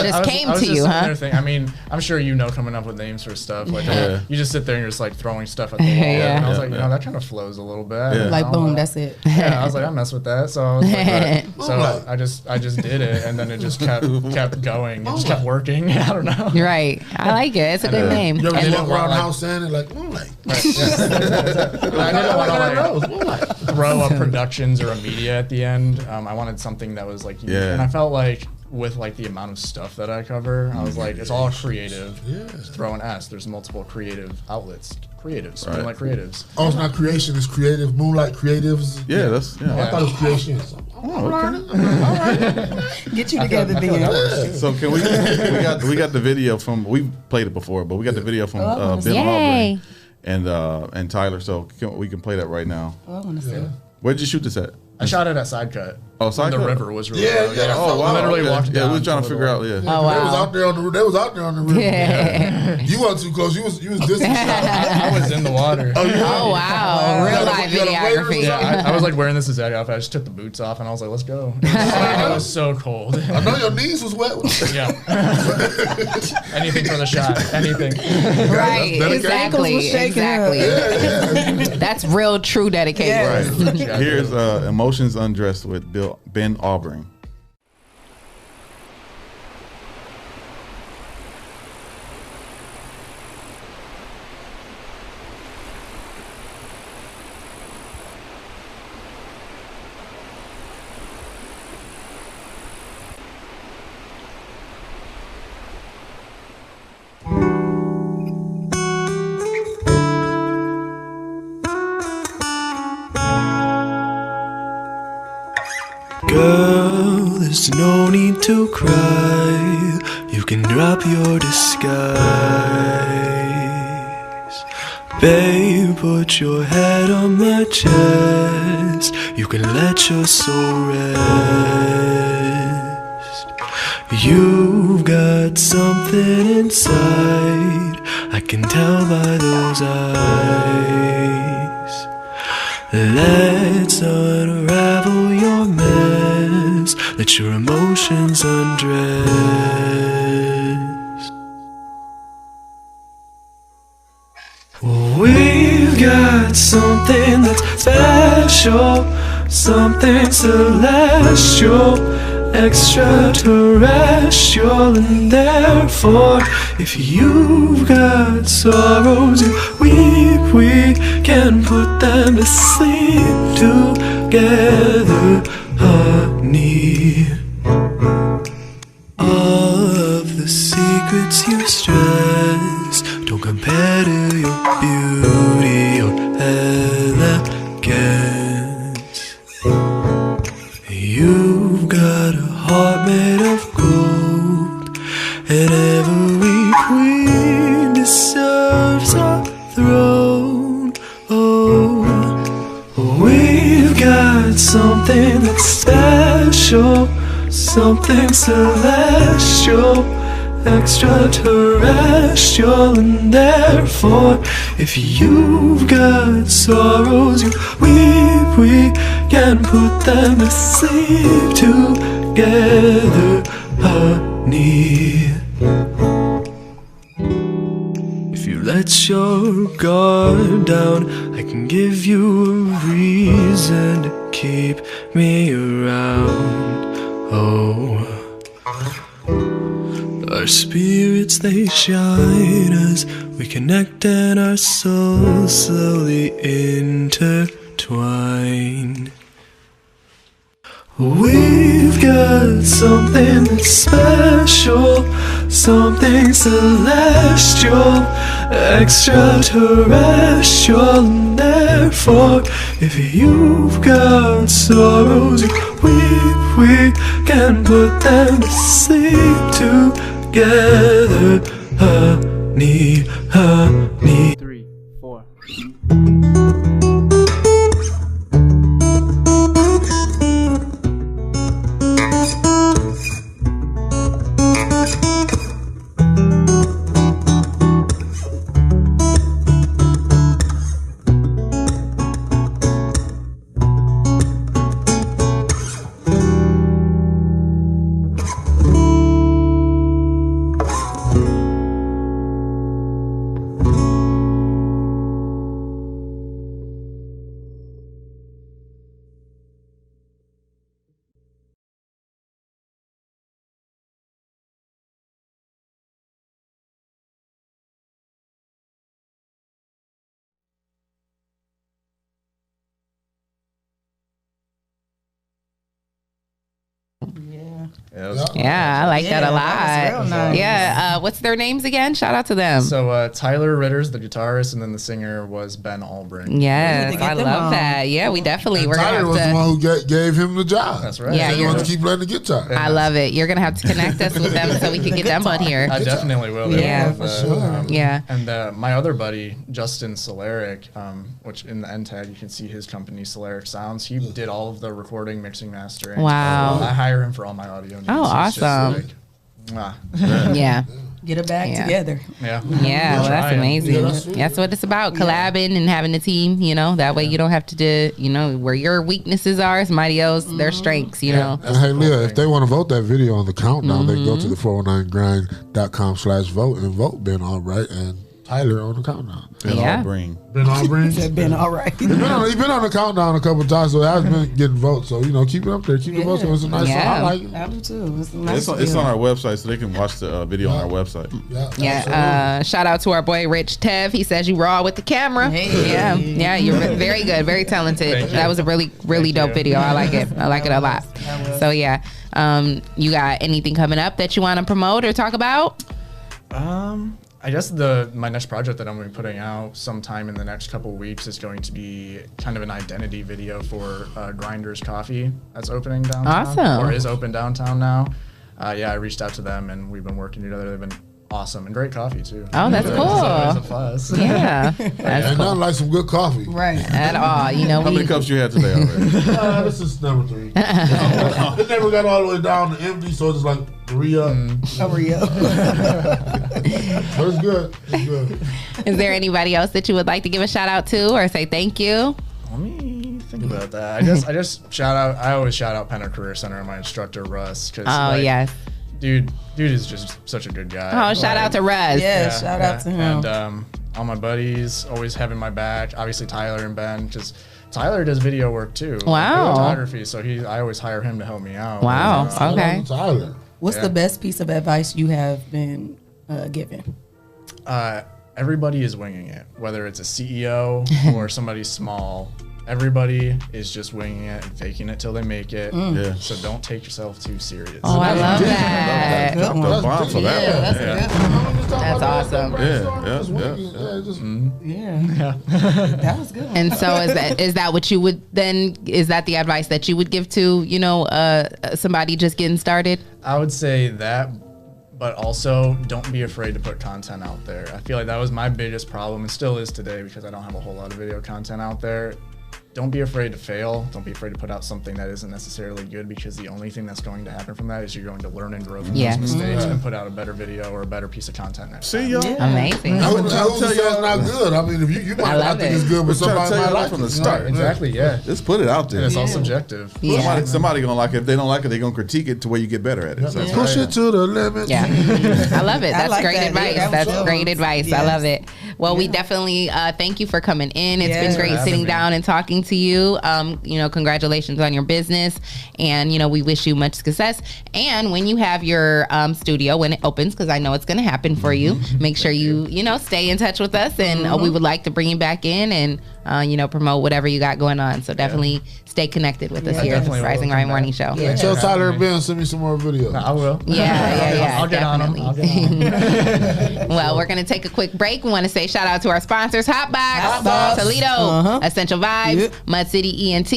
Just came to you, huh? I mean, I'm sure coming up with names for stuff. Like you just sit there and you're just like throwing stuff at the wall. Yeah. And I was like, that kind of flows a little bit. Yeah. Like boom, that's it. Yeah, I was like, I mess with that. So I was like, so I just did it, and then it just kept going. It just kept working. I don't know. Right. I like it. It's a good name. You ever And walk around the house saying it like Moonlight? Right, I didn't want to like throw a productions or a media at the end. I wanted something that was like unique. And I felt like with like the amount of stuff that I cover, I was like, it's all creative. Just throw an S. There's multiple creative outlets. Creatives. Right. Moonlight Creatives. Oh, it's not creation, it's creative. Moonlight Creatives. Yeah, that's I thought it was creations. All right. Get you together, then. So can we got the video from, we played it before, but we got the video from Ben Yay. Aubrey and Tyler. So we can play that right now. Oh, I want to see. Where'd you shoot this at? I shot it at Side Cut. Oh, Side The Cut? river was really Yeah, low. yeah. Oh, wow. Literally walked down. Yeah, we were trying to figure out, Oh, They wow. was out there on the. They was out there on the river. Yeah. You wasn't too close. You was distant. I was in the water. Oh, wow. Real life You got a waiter or videography. something? I was like wearing this Azadi outfit. I just took the boots off and I was like, let's go. It was so cold. I know your knees was wet. Yeah. Anything for the shot. Anything. Right. Dedication. Exactly. That's real, true dedication. Right. Here's Emotions Undressed with Ben Aubrey. Girl, there's no need to cry. You can drop your disguise. Babe, put your head on my chest. You can let your soul rest. You've got something inside, I can tell by those eyes. Let's unravel your mess. Let your emotions undress. We've got something that's special, something celestial, extraterrestrial, and therefore, if you've got sorrows you weep, we can put them to sleep together, honey. All of the secrets you stress don't compare to your beauty or elegance. You've got a heart made of gold, and every queen deserves a throne. Oh, we've got something that's special, something celestial, extraterrestrial, and therefore, if you've got sorrows you weep, we can put them to sleep together, honey. If you let your guard down, I can give you a reason to keep me around. Oh, our spirits, they shine as we connect and our souls slowly intertwine. We've got something that's special, something celestial, extraterrestrial, and therefore, if you've got sorrows you weep, we can put them to sleep together, honey, honey. 3, 4. Yeah, I like that a lot. That was real nice. Yeah, what's their names again? Shout out to them. So Tyler Ritter's the guitarist, and then the singer was Ben Albring. Yes, I love that. Yeah, we definitely. We're Tyler gonna was have the to. one who gave him the job. That's right. Yeah, he wants to keep playing the guitar. I love it. You're gonna have to connect us with them so we can get them on here. I definitely will. Yeah, for sure. Yeah. And my other buddy, Justin Solaric, which in the end tag you can see his company, Solaric Sounds. He did all of the recording, mixing, mastering. Wow. I hire him for all my audio needs. Oh, awesome. Yeah. Get it back together. Yeah. Yeah, well, that's amazing. Yeah, that's what it's about, collabing and having a team, you know, that way you don't have to do, you know, where your weaknesses are, somebody else, their strengths, you know. And hey, Leah, if they want to vote that video on the countdown, they can go to the 409grind.com/vote and vote Ben Albright and Tyler on the countdown. Ben Albring. Ben Albring? Said Ben Albright. He's been on the countdown a couple of times, so it has been getting votes. So, you know, keep it up there. Keep the votes going. It's a nice song. I like it. I do too. It's, It's on our website, so they can watch the video on our website. Yeah. Shout out to our boy Rich Tev. He says you raw with the camera. Hey. Yeah, you're very good, very talented. That was a really dope video. I like it. I like it a lot. So yeah, you got anything coming up that you want to promote or talk about? I guess my next project that I'm going to be putting out sometime in the next couple of weeks is going to be kind of an identity video for Grinders Coffee that's opening downtown. Awesome. Or is open downtown now. I reached out to them and we've been working together. They've been awesome and great coffee too. Oh, that's cool. It's a plus. Yeah. That's nothing like some good coffee. Right. At all. You know, How many cups you had today already? This is number 3. It never got all the way down to empty, so it's like re-up. Re-up. But it's good. It's good. Is there anybody else that you would like to give a shout out to or say thank you? Let me think about that. I just shout out. I always shout out Penner Career Center and my instructor Russ. Yes. Dude is just such a good guy. Oh, shout out to Russ. Yeah, shout out to him. And all my buddies always having my back. Obviously Tyler and Ben, just Tyler does video work too. Wow. Photography, so I always hire him to help me out. Wow. Okay. Tyler. What's the best piece of advice you have been given? Everybody is winging it, whether it's a CEO or somebody small. Everybody is just winging it and faking it till they make it. Yeah. So don't take yourself too serious. Oh, I love that. Drop the bomb for that one. That's awesome. Yeah. That was good. And so is that what you would then, is that the advice that you would give to, somebody just getting started? I would say that, but also don't be afraid to put content out there. I feel like that was my biggest problem and still is today because I don't have a whole lot of video content out there. Don't be afraid to fail. Don't be afraid to put out something that isn't necessarily good because the only thing that's going to happen from that is you're going to learn and grow from those mistakes and put out a better video or a better piece of content next time. See, y'all? Amazing. I would tell you it's not good. I mean, if you might not think it's good, but somebody might like from it. the start. Exactly, yeah. Just put it out there. And it's all subjective. Yeah. Somebody gonna like it. If they don't like it, they're gonna critique it to where you get better at it. So Push it to the limit. Yeah. I love it. That's like great that. advice. Yeah, That's great advice. Yes. I love it. Well, we definitely thank you for coming in. It's been great having sitting me. down and talking to you. Congratulations on your business. And, we wish you much success. And when you have your studio, when it opens, because I know it's going to happen for you, make sure you stay in touch with us. And we would like to bring you back in and, promote whatever you got going on. So definitely stay connected with us here at the Rising Grind Morning Show. Yeah. Tell Tyler and Ben send me some more videos. I will. Yeah. I'll get on definitely. them. Well, we're going to take a quick break. We want to say shout out to our sponsors, Hotbox, Toledo, Essential Vibes, Mud City ENT,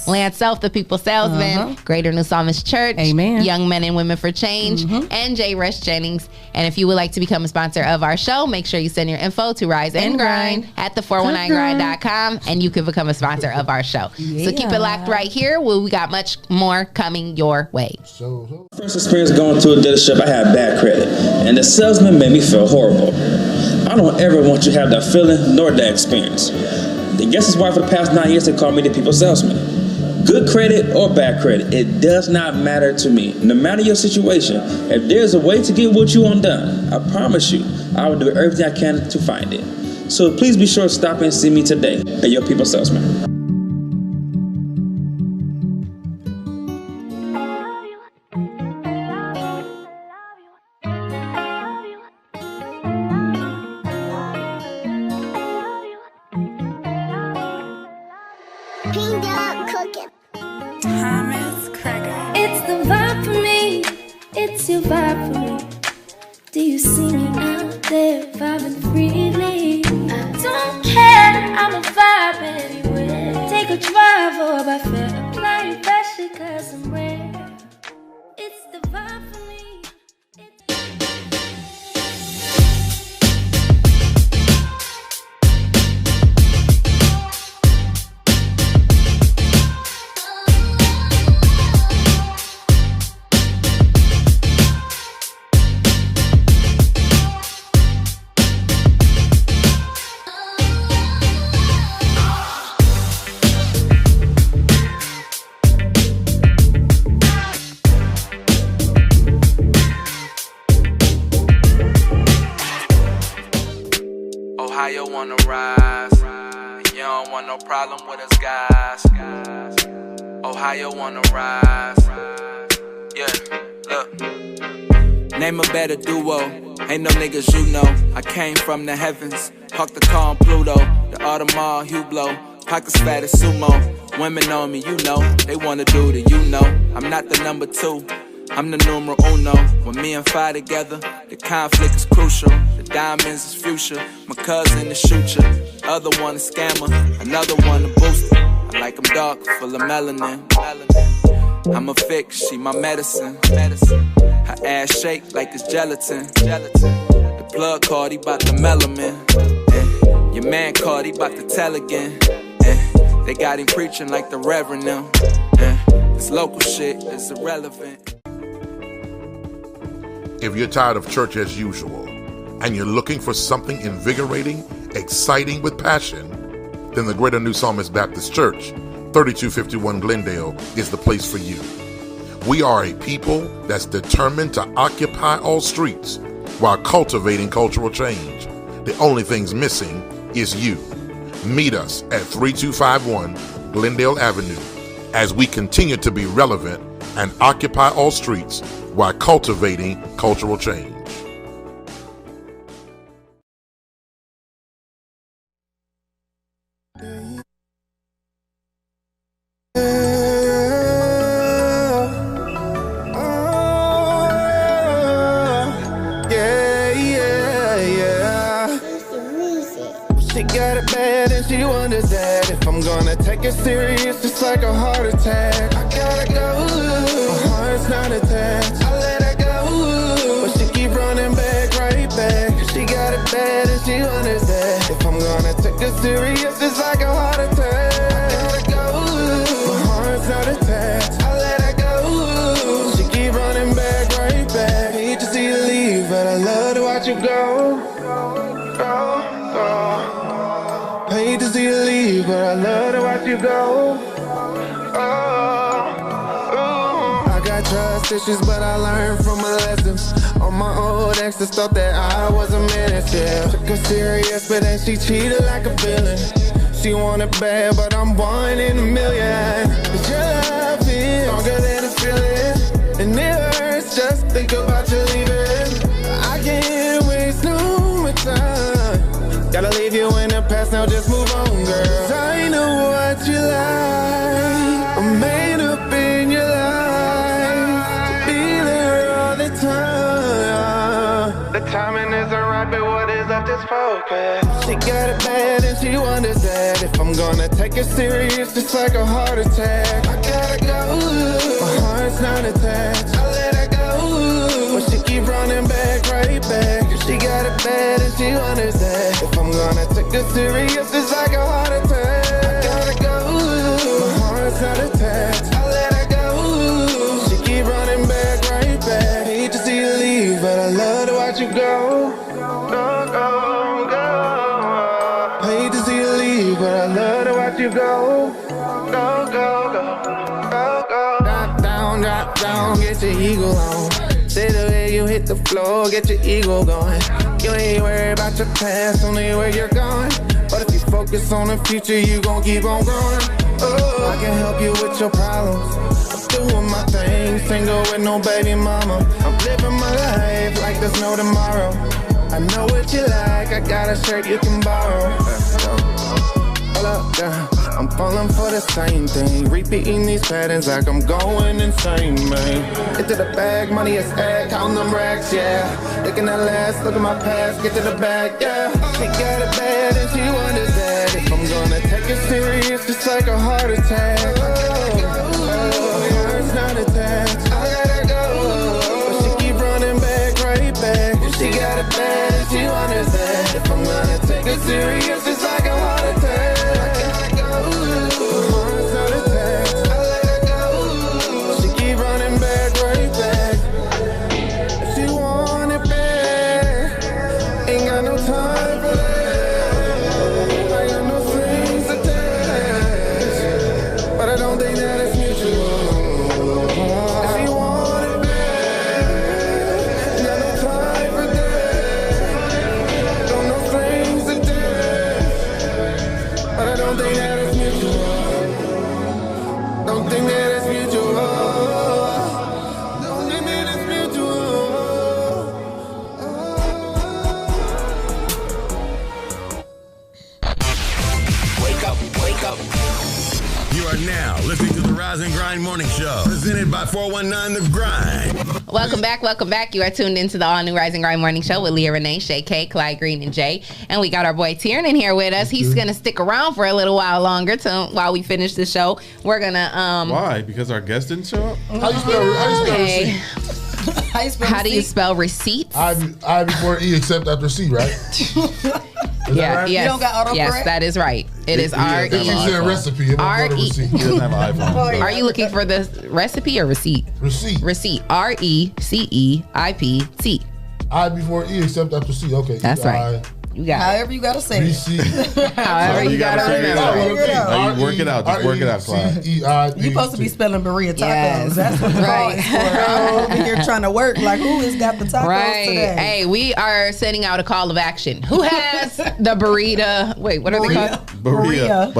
Land Self, the People Salesman, Greater New Psalmist Church, Young Men and Women for Change, and J. Rush Jennings. And if you would like to become a sponsor of our show, make sure you send your info to Rise and Grind at the419grind.com and you can become a sponsor of our show. So keep it locked right here. We got much more coming your way. First experience going to a dealership, I had bad credit, and the salesman made me feel horrible. I don't ever want you to have that feeling nor that experience. I guess that's why for the past 9 years they call me the people salesman. Good credit or bad credit, it does not matter to me. No matter your situation, if there's a way to get what you want done, I promise you, I will do everything I can to find it. So please be sure to stop and see me today at your people salesman. It's the vibe for me, it's your vibe for me. Do you see me out there vibing freely? I don't care, I'm a vibe anywhere. Take a drive or by fair, apply your pressure cause I'm rare. It's the vibe for me. Ohio wanna rise, and you don't want no problem with us guys. Ohio wanna rise, yeah, look. Name a better duo, ain't no niggas you know. I came from the heavens, parked the car on Pluto, the Audemars Hublot, pockets fat as sumo. Women on me, you know, they wanna do the you know. I'm not the number 2, I'm the numero uno. When me and Fi together, the conflict is crucial. The diamonds is future. My cousin is shooter. Other one a scammer, another one a booster. I like them dark, full of melanin. I'm a fix, she my medicine. Her ass shake like it's gelatin. The plug card, he bout the melanin. Your man called, he bout to tell again. They got him preaching like the reverend now. This local shit is irrelevant. If you're tired of church as usual and you're looking for something invigorating, exciting with passion, then the Greater New Psalmist Baptist Church, 3251 Glendale, is the place for you. We are a people that's determined to occupy all streets while cultivating cultural change. The only thing's missing is you. Meet us at 3251 Glendale Avenue as we continue to be relevant and occupy all streets while cultivating cultural change. She wonders that if I'm gonna take it serious, it's like a heart attack. I gotta go, my heart's not attached. I let her go, but she keep running back, right back. She got it bad and she wonders that if I'm gonna take it serious, it's like a heart attack. I gotta go, my heart's not attached. I let her go, she keep running back, right back. Hate to see you leave, but I love to watch you go. Hate to see you leave, but I love to watch you go. I got trust issues, but I learned from my lessons. All my old exes thought that I was a menace, yeah. Took her serious, but then she cheated like a villain. She wanted bad, but I'm one in a million. Cause your love is stronger than a feeling, and it hurts just think about you leaving. I can't waste no more time. Gotta leave you in the past, now just move on, girl. 'Cause I know what you like. I'm made up in your life to be there all the time. The timing isn't right, but what is up, just focus. She got it bad and she wonders that if I'm gonna take it serious, it's like a heart attack. I gotta go, my heart's not attached. I let her go, but she keep running back, right back. She got it bad and she wonders that if I'm gonna take it serious, it's like a heart attack. I gotta go, my heart's not attached. I let her go, she keep running back, right back. Hate to see you leave, but I love to watch you go. Go, go, go. Hate to see you leave, but I love to watch you go. Go, go, go, go, go. Drop down, get your ego on. Say the way you hit the floor, get your ego going. You ain't worried about your past, only where you're going. But if you focus on the future, you gon' keep on growing. Oh, I can help you with your problems. I'm doing my thing, single with no baby mama. I'm living my life like there's no tomorrow. I know what you like, I got a shirt you can borrow. Hold up, girl. I'm falling for the same thing, repeating these patterns like I'm going insane, man. Get to the bag, money is ag, count them racks, yeah. Looking at last, look at my past, get to the bag, yeah. She got it bad and she wonders that if I'm gonna take it serious, it's like a heart attack. Oh, your heart's not attached. I gotta go, but she keep running back, right back. She got it bad and she wonders that if I'm gonna take it serious, it's like a heart attack. Rise and Grind Morning Show, presented by 419 The Grind. Welcome back. You are tuned into the all new Rise and Grind Morning Show with Leah, Renee, Shae, K, Clyde, Green, and Jay. And we got our boy Tierman here with us. He's gonna stick around for a little while longer while we finish the show. We're gonna Why? Because our guest didn't show up? How you spell receipt? How do you spell receipts? I before E except after C, right? Yeah, right? yes, You don't got autocorrect? yes, that is right. It is R-E. If you said recipe, it won't go to receipt. He doesn't have an iPhone. So. Are you looking for the recipe or receipt? Receipt. R-E-C-E-I-P-T. I before E except after C. Okay. That's right. You got however you gotta say it. However you gotta remember. You work it out. Just work it out, Clyde. You supposed to be spelling burrito tacos. Yes. That's what the call is for. I'm over here trying to work. Like, who has got the tacos today? Hey, we are sending out a call of action. Who has the burrito? Wait, what are they called? Barilla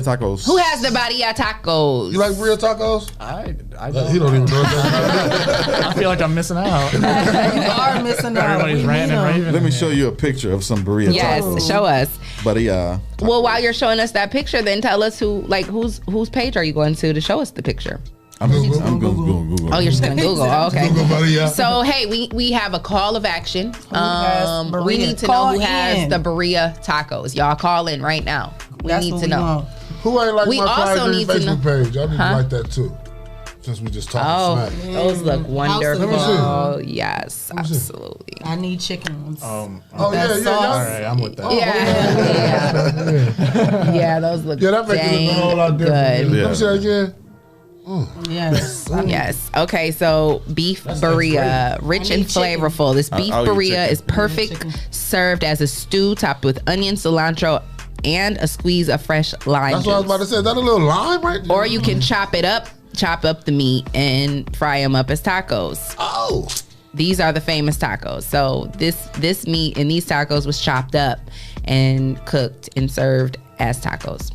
tacos. Who has the barilla tacos? You like burrito tacos? I don't. He don't even know that. I feel like I'm missing out. You are missing out. Everybody's ranting and raving. Let me show you a picture of some burrito tacos. Yes, show us. Barilla. Well, while you're showing us that picture, then tell us whose page are you going to show us the picture? I'm Google. Oh, you're just gonna Google. Oh, okay. Google Barilla. So hey, we have a call of action. We need to know who has the burrilla tacos. Y'all call in right now. We need to know. Who ain't like We my also Clyde need Green to know. Facebook page? I need to like that too. Since we just talked smack. Those look wonderful. Let me see. Yes, absolutely. I need chicken ones. Oh yeah. All right, I'm with that. Yeah, those look that makes it look a whole lot different. good. Let me see that again. Yes. Yes. Okay, so beef burrilla, rich and flavorful. This beef burrilla is perfect served as a stew topped with onion, cilantro, and a squeeze of fresh lime That's what I was about to say. Is that a little lime right there? Or you can chop up the meat and fry them up as tacos. Oh. These are the famous tacos. So this meat in these tacos was chopped up and cooked and served as tacos.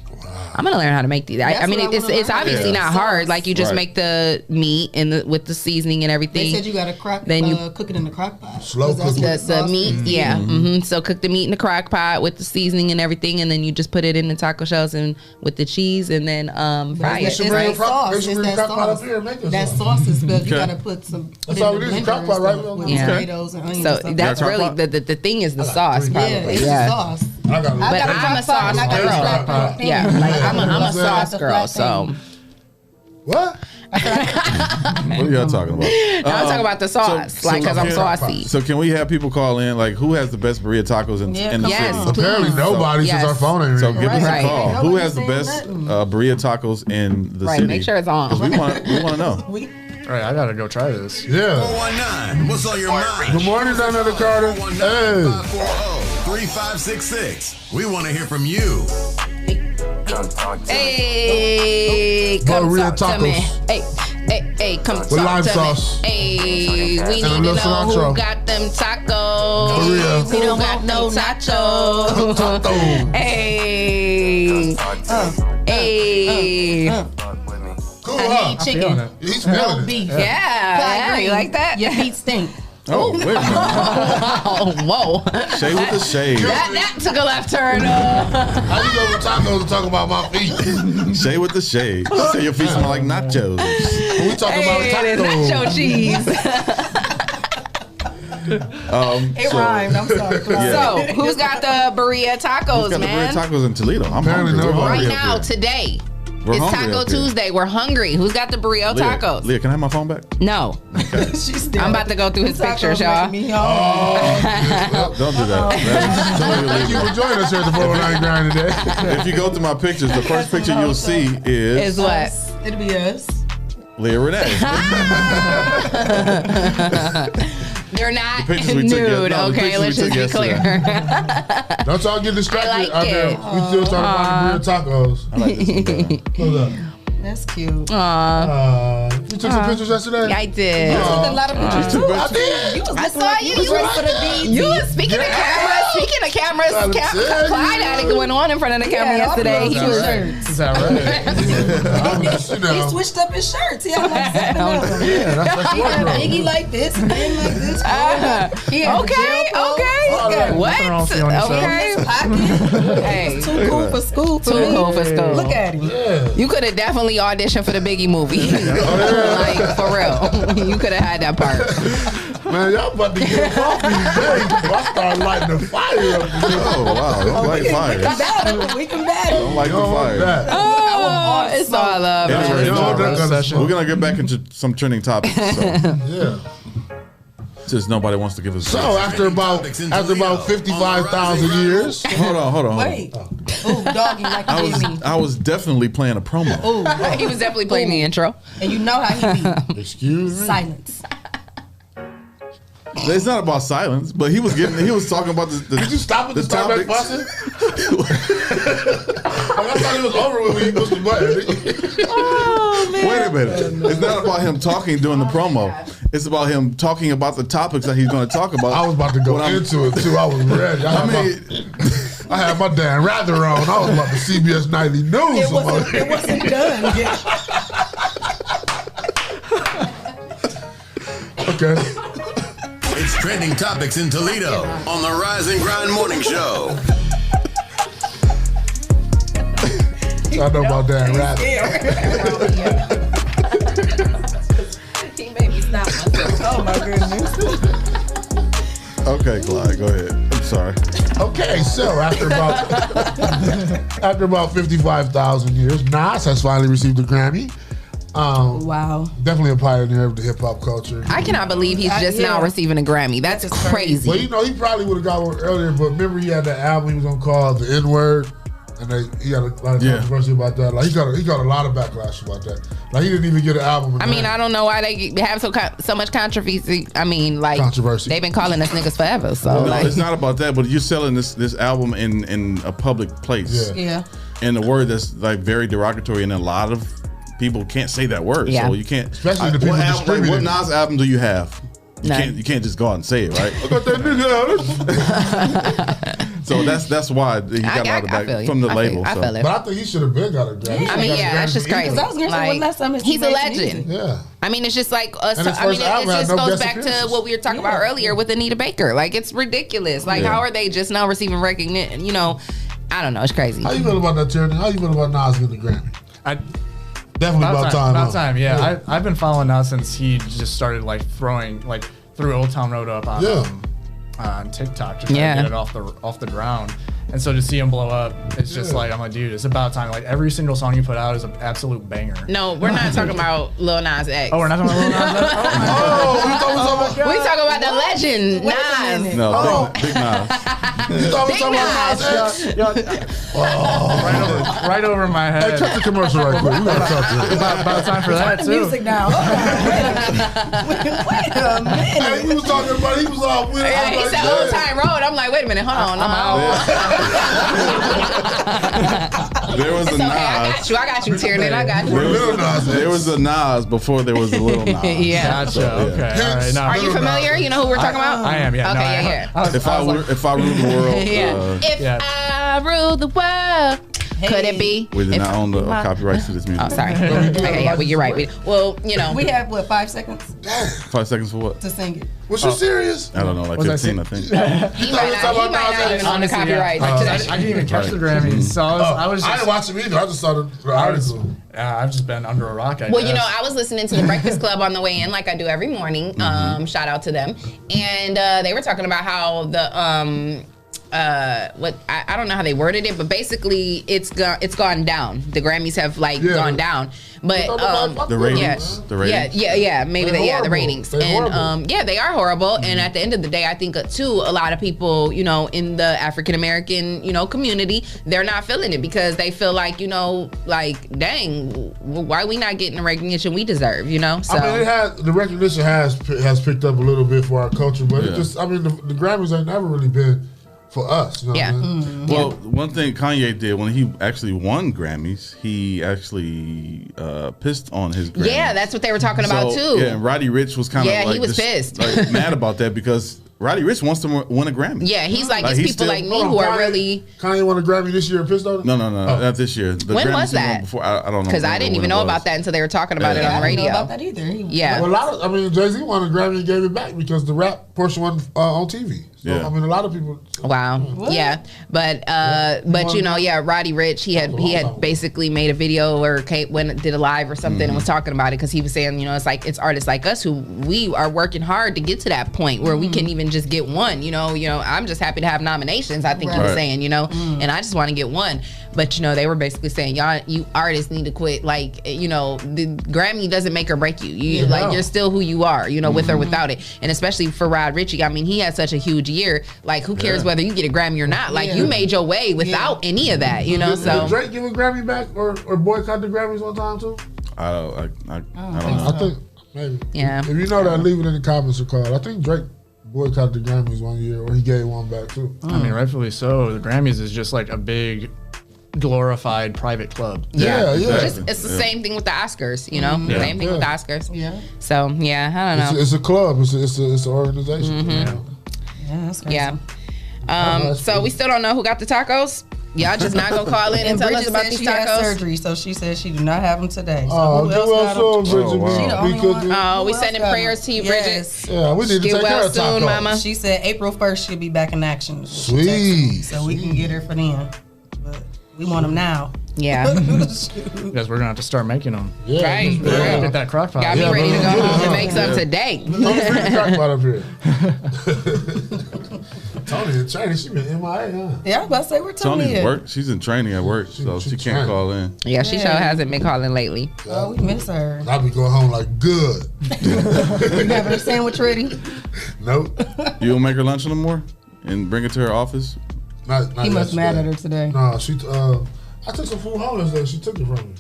I'm gonna learn how to make these. I mean, it's obviously not hard. Like you just make the meat with the seasoning and everything. They said you gotta cook it in the crock pot. Slow cook the meat. So cook the meat in the crock pot with the seasoning and everything, and then you just put it in the taco shells and with the cheese, and then fry it. That sauce is good. You gotta put some. That's all it is. Crock pot, right? With tomatoes and onions. So that's really the thing is the sauce, probably. Yeah, sauce. But I'm a sauce girl. Yeah, like I'm a sauce girl. So what? What are y'all talking about? I'm talking about the sauce, because I'm saucy. So can we have people call in? Like, who has the best burrito tacos in the city? Apparently nobody since our phone ain't So give us a call. Who has the best burrito tacos in the city? Make sure it's on. 'Cause we want to know. All right, I gotta go try this. Yeah. 419. What's on your mind? Good morning, Donna Carter. Hey. 3566. We want to hear from you. Hey, come talk to me. Hey, come with talk lime to sauce. me. Hey, we need to know cilantro. who got them tacos. We don't got no nachos. Hey, Cool, I need chicken. He's feeling it. Beef. Yeah, you like that? Your feet stink. Oh, wait a minute. Oh, whoa. Shae with the shade. That took a left turn. How you go with tacos and talk about my feet? Shae with the shade. She said your feet smell like nachos. We talking about tacos. Nacho cheese. It rhymed. I'm sorry. So, who's got the burrilla tacos, Who's got man? the burrito tacos in Toledo? I'm hungry. Right now, today. It's Taco Tuesday. We're hungry. Who's got the burrito tacos? Leah, can I have my phone back? No. I'm about to go through his pictures, y'all. Don't do that. Thank you for joining us here at the 419 Grind today. If you go through my pictures, the first picture you'll see is what? It'll be us. Leah Renee. They're not nude, okay? Let's just be clear. Don't y'all get distracted I like out there. it. We still talking about the tacos. I like this one. Hold up. That's cute. You took some pictures yesterday? I did. You took a lot of pictures too. I did. You was I saw you. You was ready for the BET. You was speaking of cameras. Speaking of cameras, Clyde had it going on in front of the camera yesterday. He was Is that right? He switched up his shirts. He had like 7 of them. Yeah, that's He had what Biggie like this, Ben like this. He had okay. What? Okay. Hey. Too cool for school. Too cool for school. Look at him. Yeah. You could have definitely auditioned for the Biggie movie. Like, for real. You could have had that part. Man, y'all about to get off these days. I started lighting the fire up. Oh, wow. Don't like fire. We can battle. Don't like the fire. Oh, it's all love. We're going to get back into some trending topics. So. Yeah. Since nobody wants to give us. So after about 55,000 years. Hold on. Wait. Ooh, doggy like you did me. I was definitely playing a promo. Ooh. He was definitely playing the intro. And you know how he be. Excuse me. Silence. It's not about silence, but he was talking about the Did you stop at the Starbucks busting? I thought it was over when he pushed the button. Oh, man. Wait a minute. It's not about him talking during the promo. It's about him talking about the topics that he's going to talk about. I was about to go into it too. I was ready. I had my damn rather on. I was about the CBS Nightly News. It wasn't done yet. Okay. It's trending topics in Toledo on the Rise and Grind Morning Show. I know about Dan Rather. He made me stop myself. Oh my goodness. Okay, Clyde, go ahead. I'm sorry. Okay, so after about 55,000 years, Nas has finally received a Grammy. Wow. Definitely a pioneer of the hip hop culture. I cannot believe he's just now receiving a Grammy. That's crazy. Well, he probably would have got one earlier, but remember he had that album he was gonna call The N-Word, and he had a lot of controversy about that. Like he got a lot of backlash about that. Like he didn't even get an album. I mean, I don't know why they have so much controversy. I mean, like controversy. They've been calling us niggas forever. So no, it's not about that. But you're selling this album in a public place. Yeah. And the word that's like very derogatory, and a lot of people can't say that word. Yeah. So you can't. Especially the people distributing. What Nas album do you have? You can't just go out and say it, right? I got that nigga. So that's why he got a lot of back from the label. I feel it. But I think he should have been got a Grammy. I mean, that's just crazy. I was gonna say, when last time he's a legend. Yeah. I mean, it's just like us. And his first album it had just no goes guest back to appearances. what we were talking about earlier with Anita Baker. Like, it's ridiculous. Like, how are they just now receiving recognition? You know, I don't know. It's crazy. How you feel about that, Tierman? How you feel about Nas getting the Grammy? Definitely about time. About time, yeah. I've been following Nas since he just started threw Old Town Road up on TikTok to try to get it off the ground. And so to see him blow up, it's just like, I'm like, dude, it's about time. Like, every single song you put out is an absolute banger. No, we're not talking about Lil Nas X. Oh, we're not talking about Lil Nas X? We talking about the legend, Nas. No, Big Nas. You thought we were talking about Nas X? Right over my head. Hey, cut the commercial right quick. We gotta talk to you. About time for that, too. Music now. Wait a minute. Hey, we was talking about, he was all with Yeah, he said Old Time Road. I'm like, wait a minute, hold on. I'm out. There was a Nas. I got you, Tiernan. I got you. There was a Nas before there was a Little Nas. Yeah. Gotcha. Okay. All right. No, Are you familiar? You know who we're talking about? I am. Yeah. Okay. No, If I rule the world, If I rule the world. Could it be? we did not own the copyrights to this music. Oh, sorry. Okay, yeah, well, you're right. Well, you know. We have, 5 seconds 5 seconds for what? to sing it. Was you serious? I don't know, like 15, I think. He might not even own the copyright. I didn't even catch the Grammys, so I didn't watch them either. I just saw the article. I've just been under a rock. I Well, guess. you know, I was listening to the Breakfast Club on the way in, like I do every morning. Shout out to them, and they were talking about how the I don't know how they worded it, but basically it's gone down. The Grammys have gone down, but the ratings, the ratings, maybe the ratings, and they are horrible. And at the end of the day, I think too, a lot of people, you know, in the African American, you know, community, they're not feeling it because they feel like, you know, like, dang, why are we not getting the recognition we deserve, you know? So I mean, the recognition has picked up a little bit for our culture, but it just, I mean, the Grammys ain't never really been for us, you know what I mean? Well, one thing Kanye did when he actually won Grammys, he actually pissed on his Grammys. Yeah, that's what they were talking about too. Yeah, and Roddy Ricch was kind of he was pissed, like mad about that because Roddy Ricch wants to win a Grammy. Yeah, he's like, it's people like me who are really. Kanye won a Grammy this year and pissed on it? No, not this year. The When Grammys was that? Before, I don't know. Because I didn't even know about that until they were talking about it on the radio. I didn't know about that either. Yeah. Well, Jay-Z won a Grammy and gave it back because the rap portion wasn't on TV. So, I mean, a lot of people. Wow. What? Yeah, but you know, Roddy Ricch, he had basically made a video or did a live or something and was talking about it because he was saying, you know, it's artists like us who we are working hard to get to that point where we can even just get one. You know, I'm just happy to have nominations. I think he was saying, you know, and I just want to get one. But you know, they were basically saying, y'all, you artists need to quit. Like, you know, the Grammy doesn't make or break you. You're still who you are. You know, with or without it. And especially for Rod Ritchie, I mean, he had such a huge year. Like, who cares whether you get a Grammy or not? Like, you made your way without any of that. You know, Did Drake give a Grammy back or boycott the Grammys one time too? I don't know. I think maybe. Yeah. If you know that, leave it in the comments or call. I think Drake boycotted the Grammys one year, or he gave one back too. I mean, rightfully so. The Grammys is just like a big glorified private club. Yeah. It's the same thing with the Oscars, you know? Same thing with the Oscars. Yeah. So, yeah, I don't know. It's a club. It's an organization. Mm-hmm. Yeah, that's crazy. Yeah. So we still don't know who got the tacos. Y'all just not gonna call in and tell us about these she had tacos? surgery, so she said she did not have them today. So Oh, who else got them? Bridget. She the only one. Oh, we Who sending else got prayers them? to you, Yes. Bridget. Yeah, we need to Get take well care of soon, tacos. mama. She said April 1st she'll be back in action. Sweet. So we can get her for then. But we want them now. Yeah. Because we're gonna have to start making them. Yeah, Right. Get that crock pot. Got me ready to go home and make some today. Don't bring the crock pot up here. Tony in training, she been MIA, huh? Yeah, I was about to say where Tony Tony's is. work. She's in training at work, so she can't call in. Yeah, she sure hasn't been calling lately. Oh, we miss her. I be going home like good. You have her sandwich ready? Nope. You don't make her lunch no more and bring it to her office? Not He must yesterday. mad at her today. No, she. I took some food home yesterday. She took it from me.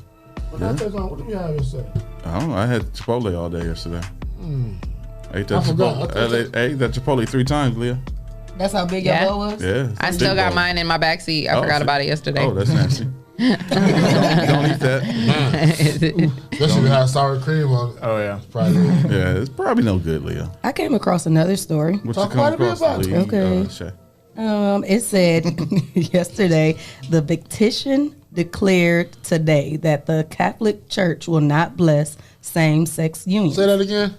What did I take home? What did we have yesterday? I don't know. I had Chipotle all day yesterday. I ate that I forgot. Chipotle. I ate that Chipotle 3 times, Leah. That's how big your bowl was? Yeah. I still got mine in my backseat. I forgot about it yesterday. Oh, that's nasty. Don't eat that. That should have sour cream on it. Oh, yeah. Probably. Yeah, it's probably no good, Leah. I came across another story. What you come across, Leah? Okay. Shae? It said yesterday, the petition declared today that the Catholic Church will not bless same-sex unions. Say that again.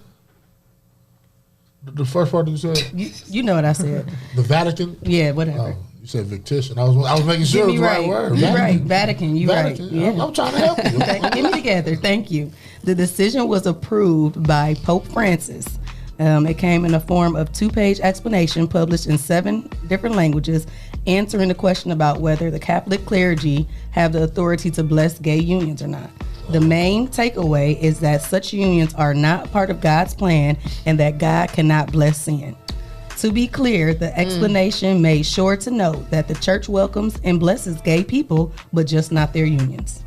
The first part that you said. You know what I said. The Vatican. Yeah, whatever. Oh, you said fictitious. I was making sure it was the right word. You're right. Vatican. You're right. Vatican. Yeah. I'm trying to help you. Get me together. Thank you. The decision was approved by Pope Francis. It came in the form of 2-page explanation published in 7 different languages, answering the question about whether the Catholic clergy have the authority to bless gay unions or not. The main takeaway is that such unions are not part of God's plan and that God cannot bless sin. To be clear, the explanation made sure to note that the church welcomes and blesses gay people, but just not their unions.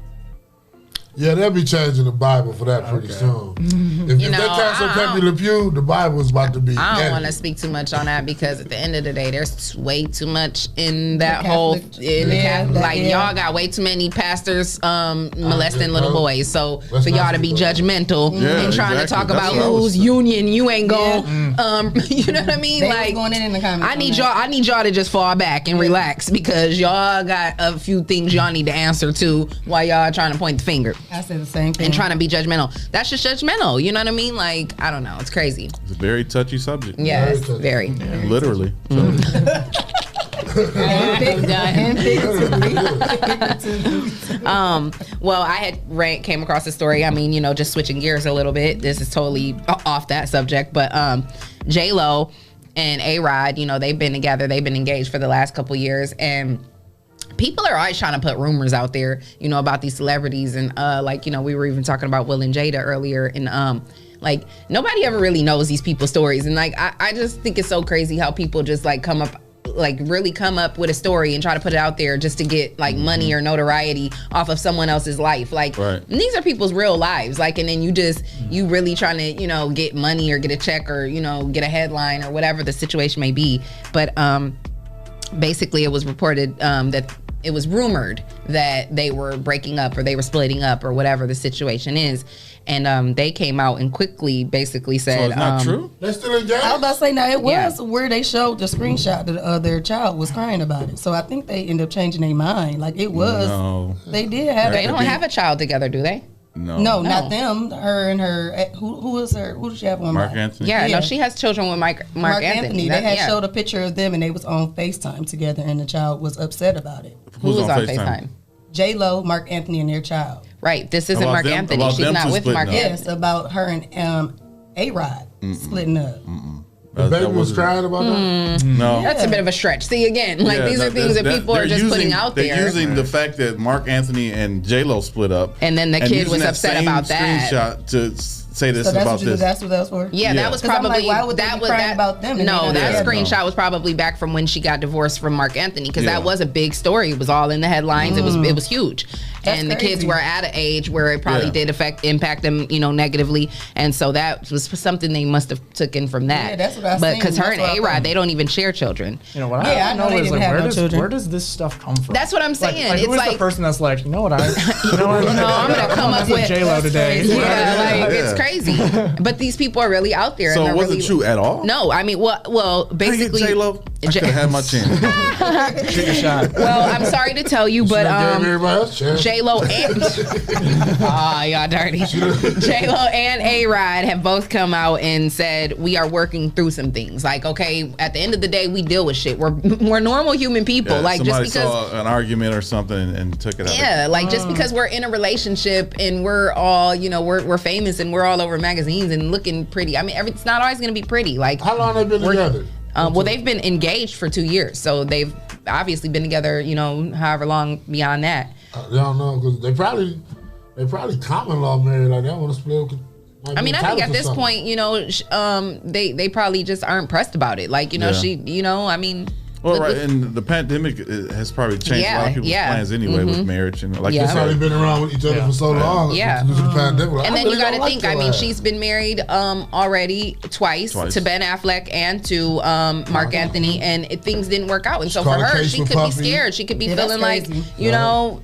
Yeah, they'll be changing the Bible for that pretty soon. If they cancel Pepe Le Pew, the Bible is about to be. I don't want to speak too much on that because at the end of the day, there's way too much in that whole. Y'all got way too many pastors molesting little boys. So for y'all to be judgmental and trying to talk about whose union you ain't going, you know what I mean? They like going in the comments. I need y'all to just fall back and relax because y'all got a few things y'all need to answer to while y'all trying to point the finger. I said the same thing. And trying to be judgmental. That's just judgmental. You know what I mean? Like, I don't know. It's crazy. It's a very touchy subject. Yes, very. Yeah, literally. Well, I had came across a story. I mean, you know, just switching gears a little bit. This is totally off that subject, but J-Lo and A-Rod, you know, they've been together. They've been engaged for the last couple years, and people are always trying to put rumors out there, you know, about these celebrities. And like, you know, we were even talking about Will and Jada earlier. And like, nobody ever really knows these people's stories. And like, I just think it's so crazy how people just like come up with a story and try to put it out there just to get like money or notoriety off of someone else's life. Like, these are people's real lives. Like, and then you really trying to, you know, get money or get a check or, you know, get a headline or whatever the situation may be. But basically it was reported that it was rumored that they were breaking up or they were splitting up or whatever the situation is. And they came out and quickly basically said, so it's not true? They're still engaged? I was about to say, now it was where they showed the screenshot that their child was crying about it. So I think they ended up changing their mind. Like it was, they did have. They don't have a child together, do they? No, not them. Her and her. Who is her? Who does she have one? Mark Anthony. Yeah, no, she has children with Mark Anthony. They had showed a picture of them, and they was on FaceTime together, and the child was upset about it. Who was on FaceTime? J-Lo, Mark Anthony, and their child. Right. This isn't Mark Anthony. She's not with Mark Anthony. Yes, about her and A-Rod splitting up. The baby was crying about that? No. That's a bit of a stretch. See, again, like these are things that people are just putting out there. They're using the fact that Mark Anthony and J-Lo split up. And then the kid was upset about that. Screenshot to say this about this. That's what that was for? Yeah, that was probably. Like, why would they be crying about them? No, that screenshot was probably back from when she got divorced from Mark Anthony because that was a big story. It was all in the headlines. It was huge. and the kids were at an age where it probably did impact them, negatively, and so that was something they must have taken from that. Yeah, that's what I was But because her That's and what I A-Rod, they don't even share children. What I know is where does this stuff come from? That's what I'm saying. Like, who is the person that's like, I'm gonna come up with J-Lo today. It's crazy. But these people are really out there. So and it wasn't really, true at all? No, I mean, well, basically, J-Lo, I could have had my chance. Take a shot. Well, I'm sorry to tell you, but J-Lo and y'all dirty. J-Lo and A-Rod have both come out and said we are working through some things. Like, okay, at the end of the day, we deal with shit. We're normal human people. Yeah, like somebody just because saw an argument or something and took it out. Yeah, like just because we're in a relationship and we're all, we're famous and we're all over magazines and looking pretty. I mean, it's not always going to be pretty. Like, how long have they been together? Well, they've been engaged for 2 years, so they've obviously been together, however long beyond that. I don't know, because they probably common law married. Like, they don't want to split. I mean, I think at this point, they probably just aren't pressed about it. Like, I mean. Well, right, and the pandemic has probably changed a lot of people's plans anyway with marriage. And like you said, they've been around with each other for so long. Yeah. Due to the pandemic. Like, and then you got to think, I mean, she's been married already twice to Ben Affleck and to Mark Anthony, and things didn't work out. And so for her, she could be scared. She could be feeling like,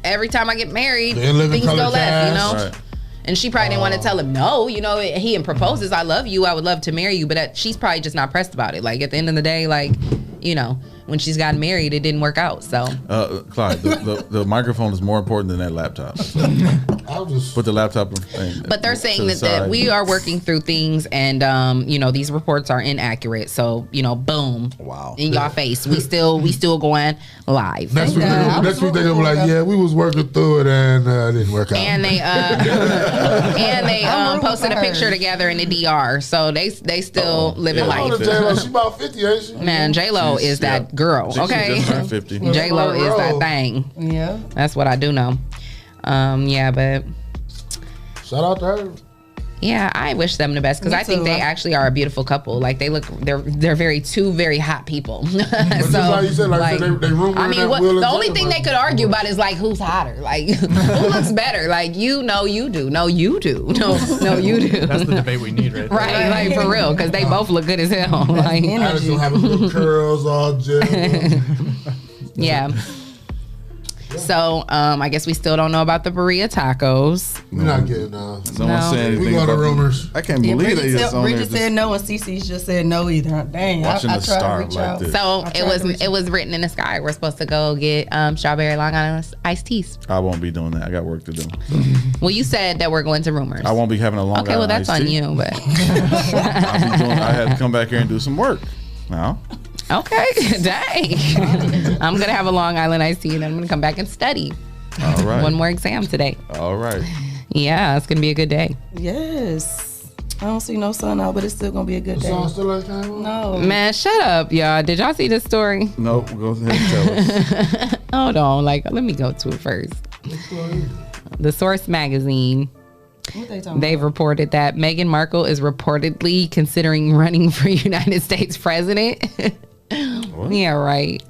every time I get married, things go left, Right. And she probably didn't want to tell him no. He proposes, I love you, I would love to marry you, but she's probably just not pressed about it. Like, at the end of the day, like, when she's gotten married, it didn't work out. So, Clyde, the microphone is more important than that laptop. So I'll just put the laptop in. But they're saying that we are working through things, and these reports are inaccurate. So boom, wow, in your face. We still going live. Next week they're gonna be like, yeah, we was working through it and it didn't work out. And they posted a picture together in the DR. So they still living life. J-Lo, she about 50, ain't she? Man, J-Lo is that girl. Okay, J-Lo is that thing. Yeah, that's what I do know. But shout out to her. Yeah, I wish them the best because I think they actually are a beautiful couple. Like they're two very hot people. So like you said, like they I mean, the only thing they could argue about is like who's hotter, like who looks better. Like you do, no you do, no you do. That's the debate we need, right? Right, like for real, because they both look good as hell. Like I just don't have little curls all gel. Yeah. So, I guess we still don't know about the burrito tacos. We're not getting Someone said anything. We go to rumors. I can't believe they just on there. Bridget said no, and Cece just said no either. Dang, I tried to reach out. So it was written in the sky. We're supposed to go get strawberry Long Island iced teas. I won't be doing that. I got work to do. Well, you said that we're going to rumors. I won't be having a Long Island. Okay, well that's on you, but I had to come back here and do some work now. Okay, dang. I'm going to have a Long Island iced tea and then I'm going to come back and study. All right. One more exam today. All right. Yeah, it's going to be a good day. Yes. I don't see no sun out, but it's still going to be a good day. Sun still ain't came on? No. Man, shut up, y'all. Did y'all see this story? No, go ahead and tell us. Hold on. Let me go to it first. The Source magazine. They've reported that Meghan Markle is reportedly considering running for United States president. What? Yeah, right.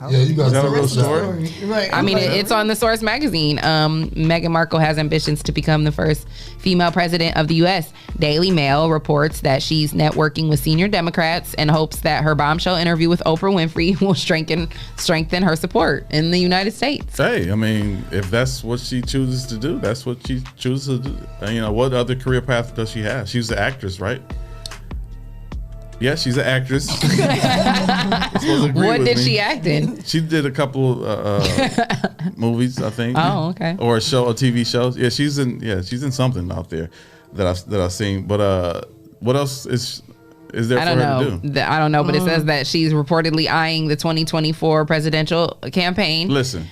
Yeah, you got a real story. Right. I mean, it's on the Source magazine. Meghan Markle has ambitions to become the first female president of the U.S. Daily Mail reports that she's networking with senior Democrats and hopes that her bombshell interview with Oprah Winfrey will strengthen her support in the United States. Hey, I mean, if that's what she chooses to do, that's what she chooses to do. What other career path does she have? She's an actress, right? Yeah, she's an actress. What did she act in? She did a couple movies, I think. Oh, okay. Or a TV shows. Yeah, she's in something out there that I've seen. But what else is there for her to do? I don't know, but it says that she's reportedly eyeing the 2024 presidential campaign. Listen.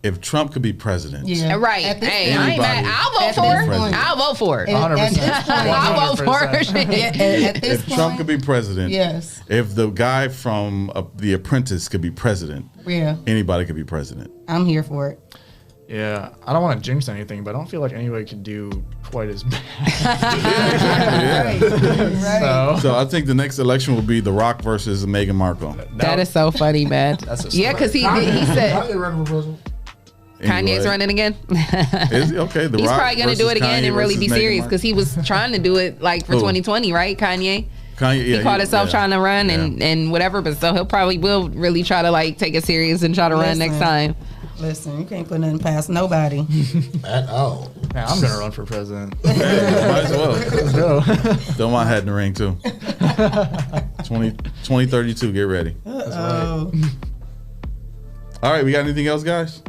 If Trump could be president, right? Hey, I ain't mad. I'll vote for it. I'll vote for it. 100%. I'll vote for it. If Trump could be president, yes. If the guy from The Apprentice could be president, anybody could be president. I'm here for it. Yeah, I don't want to jinx anything, but I don't feel like anybody could do quite as bad. Right. So I think the next election will be The Rock versus Meghan Markle. That is so funny, man. That's because he said. Kanye's running again. Is he? Okay. He's probably going to do it again and really be serious because he was trying to do it like for 2020, right? Kanye, yeah. He called himself trying to run and whatever, but so he'll probably will really try to like take it serious and try to run next time. Listen, you can't put nothing past nobody. At all. Man, I'm going to run for president. Hey, might as well. Let's go. Throw my hat in the ring, too. 2032, get ready. Uh-oh. All right, we got anything else, guys?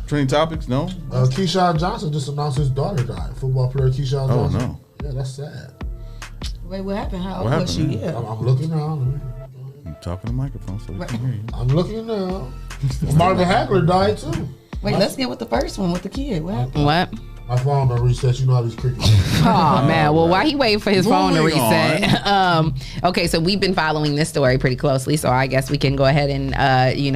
Trending topics? No? Keyshawn Johnson just announced his daughter died. Football player Keyshawn Johnson. Oh, no. Yeah, that's sad. Wait, what happened? How old was she? Yeah. I'm looking around. I'm talking to the microphone so we can hear you. I'm looking now. Marvin Hagler died too. Wait, let's get with the first one with the kid. What happened? What? My phone don't reset. You know how these crickets. Oh man, well why he waiting for his phone to reset? Okay, so we've been following this story pretty closely, so I guess we can go ahead and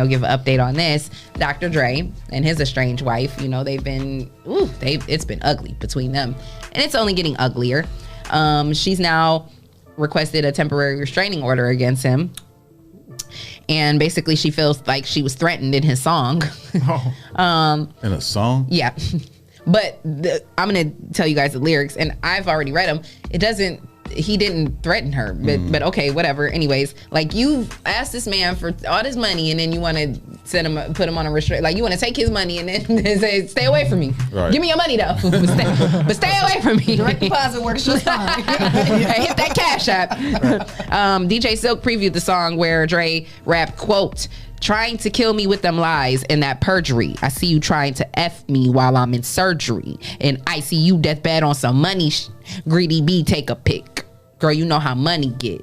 give an update on this. Dr. Dre and his estranged wife, they've been it's been ugly between them, and it's only getting uglier. She's now requested a temporary restraining order against him. And basically, she feels like she was threatened in his song. In a song? Yeah. But I'm going to tell you guys the lyrics, and I've already read them. He didn't threaten her, but okay, whatever. Anyways, like you asked this man for all this money, and then you want to put him on a restraint. Like you want to take his money and then say, "Stay away from me. Right. Give me your money though, but stay away from me." Direct deposit works just fine. Hey, hit that cash app. DJ Silk previewed the song where Dre rapped, quote, "Trying to kill me with them lies and that perjury. I see you trying to F me while I'm in surgery. And ICU deathbed on some money. Greedy B, take a pic. Girl, you know how money get."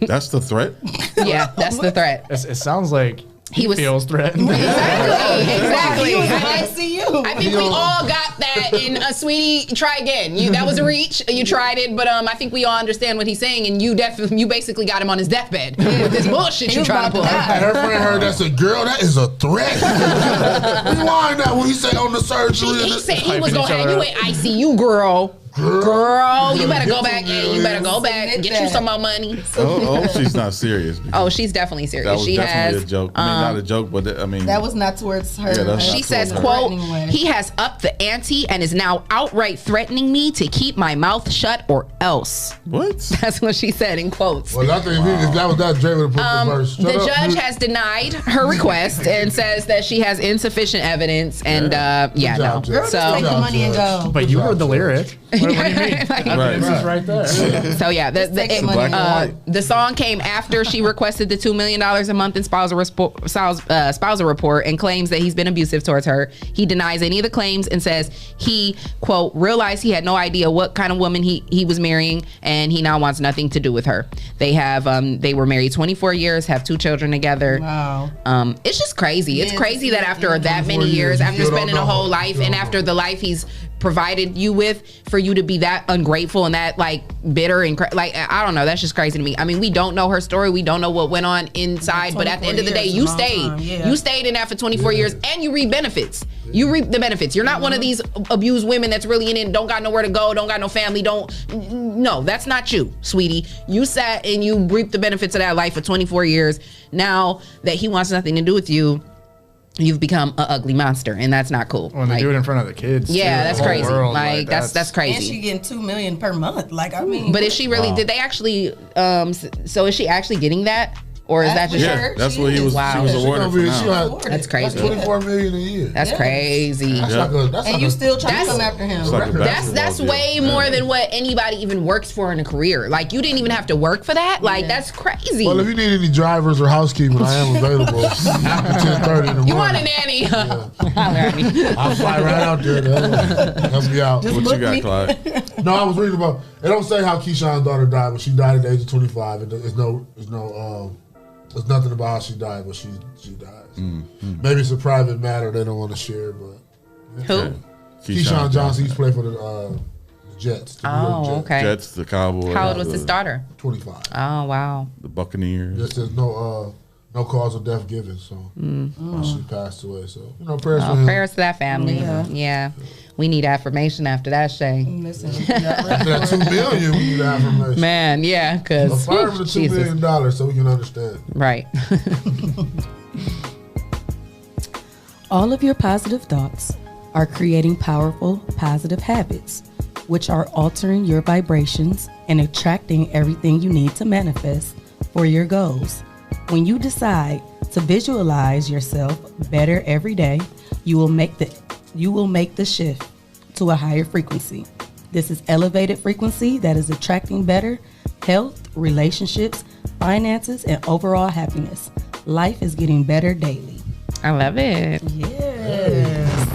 That's the threat? Yeah, that's the threat. It sounds like he feels threatened. Exactly. He was in ICU. I think we all got that in Sweetie, try again. That was a reach. You tried it, but I think we all understand what he's saying, and you basically got him on his deathbed with this bullshit you trying to pull. Her friend heard that said, "Girl, that is a threat." Rewind that when he said on the surgery. He said he was gonna have you in ICU, girl. Girl, you better go back. Hey, you better go back and get you some more money. Oh, she's not serious. Oh, she's definitely serious. That was definitely a joke. Not a joke, but that was not towards her. Yeah, she says, quote, "He has upped the ante and is now outright threatening me to keep my mouth shut or else." What? That's what she said in quotes. Well, I think if that was that, Dre would have put the verse. The judge has denied her request and says that she has insufficient evidence. And no. Girl, just take the money and go. But you heard the lyric. What do you mean? This is right there. So yeah, the song came after she requested the $2 million a month in spousal report and claims that he's been abusive towards her. He denies any of the claims and says he, quote, realized he had no idea what kind of woman he was marrying, and he now wants nothing to do with her. They were married 24 years, have 2 children together. Wow. It's just crazy. It's crazy that after that many years, after spending a whole life and after the life he's provided you with, for you to be that ungrateful and that like bitter and I don't know, that's just crazy to me. I mean, we don't know her story, we don't know what went on inside, but at the end of the day, you stayed in that for 24 years and you reap benefits. You reap the benefits. You're not one of these abused women that's really in it, don't got nowhere to go, don't got no family, no, that's not you, sweetie. You sat and you reaped the benefits of that life for 24 years. Now that he wants nothing to do with you, you've become an ugly monster, and that's not cool. When they do it in front of the kids, yeah, that's crazy. World, like that's crazy. And she getting $2 million per month. Like, I mean, but is she really? Wow. Did they actually? So is she actually getting that? Or is that just her? That's what he was. Wow. She was awarded for. That's crazy. That's $24 million a year. That's crazy. And you still trying to come after him. That's way more than what anybody even works for in a career. Like, you didn't even have to work for that. Like, that's crazy. Well, if you need any drivers or housekeeping, I am available after 10:30 in the morning. You want a nanny? I'll fly right out there to help you out. What you got, Clyde? No, I was reading about. It don't say how Keyshawn's daughter died, but she died at the age of 25. There's nothing about how she died, but she dies. Mm-hmm. Maybe it's a private matter they don't want to share, but who? Keyshawn Johnson. He's played for the Jets. The okay. Jets, the Cowboys. How old was his daughter? 25. Oh wow. The Buccaneers. Yes, there's no cause of death given, so she passed away. So prayers for him. Prayers to that family. Yeah. We need affirmation after that, Shae. Listen, after that $2 million, we need affirmation. Man, yeah, because fire for the $2 million so we can understand. Right. All of your positive thoughts are creating powerful, positive habits, which are altering your vibrations and attracting everything you need to manifest for your goals. When you decide to visualize yourself better every day, you will make the shift to a higher frequency. This is elevated frequency that is attracting better health, relationships, finances, and overall happiness. Life is getting better daily. I love it. Yes.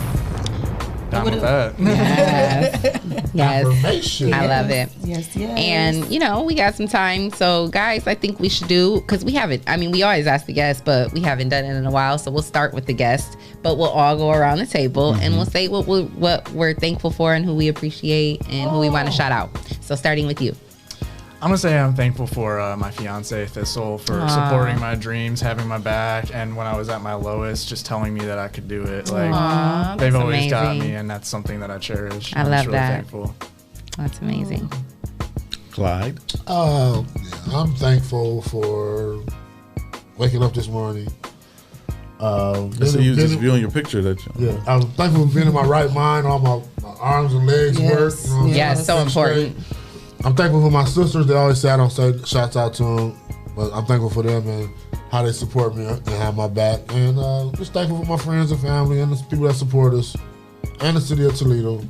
Down with that. Yes. Yes. Affirmation. I love it. Yes, yes. And, you know, we got some time. So, guys, I think we should do, because we haven't, I mean, we always ask the guests, but we haven't done it in a while. So we'll start with the guest, but we'll all go around the table and we'll say what we're thankful for and who we appreciate and who we want to shout out. So starting with you. I'm gonna say I'm thankful for my fiance Thistle for supporting my dreams, having my back, and when I was at my lowest, just telling me that I could do it. Like they've always got me, and that's something that I cherish. I love really that. Thankful. That's amazing. Clyde. I'm thankful for waking up this morning. So you just viewing your picture that you. Yeah, I'm thankful for being in my right mind. All my arms and legs work. You know what I'm saying? So important. I'm thankful for my sisters. They always say I don't say shouts out to them, but I'm thankful for them and how they support me and have my back. And just thankful for my friends and family and the people that support us and the city of Toledo.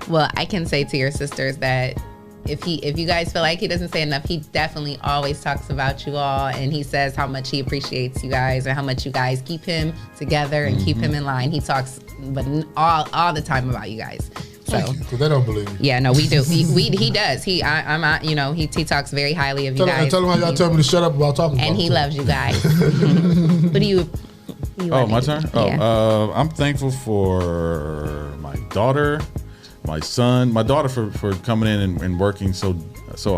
Well, I can say to your sisters that if you guys feel like he doesn't say enough, he definitely always talks about you all, and he says how much he appreciates you guys and how much you guys keep him together and keep him in line. He talks all the time about you guys. So, because they don't believe me. Yeah, no, we do. He does. He talks very highly of you guys. Tell him how y'all tell me to shut up about talking about and he loves you guys. What do you my turn? Yeah. I'm thankful for my daughter, my son, my daughter for coming in and working so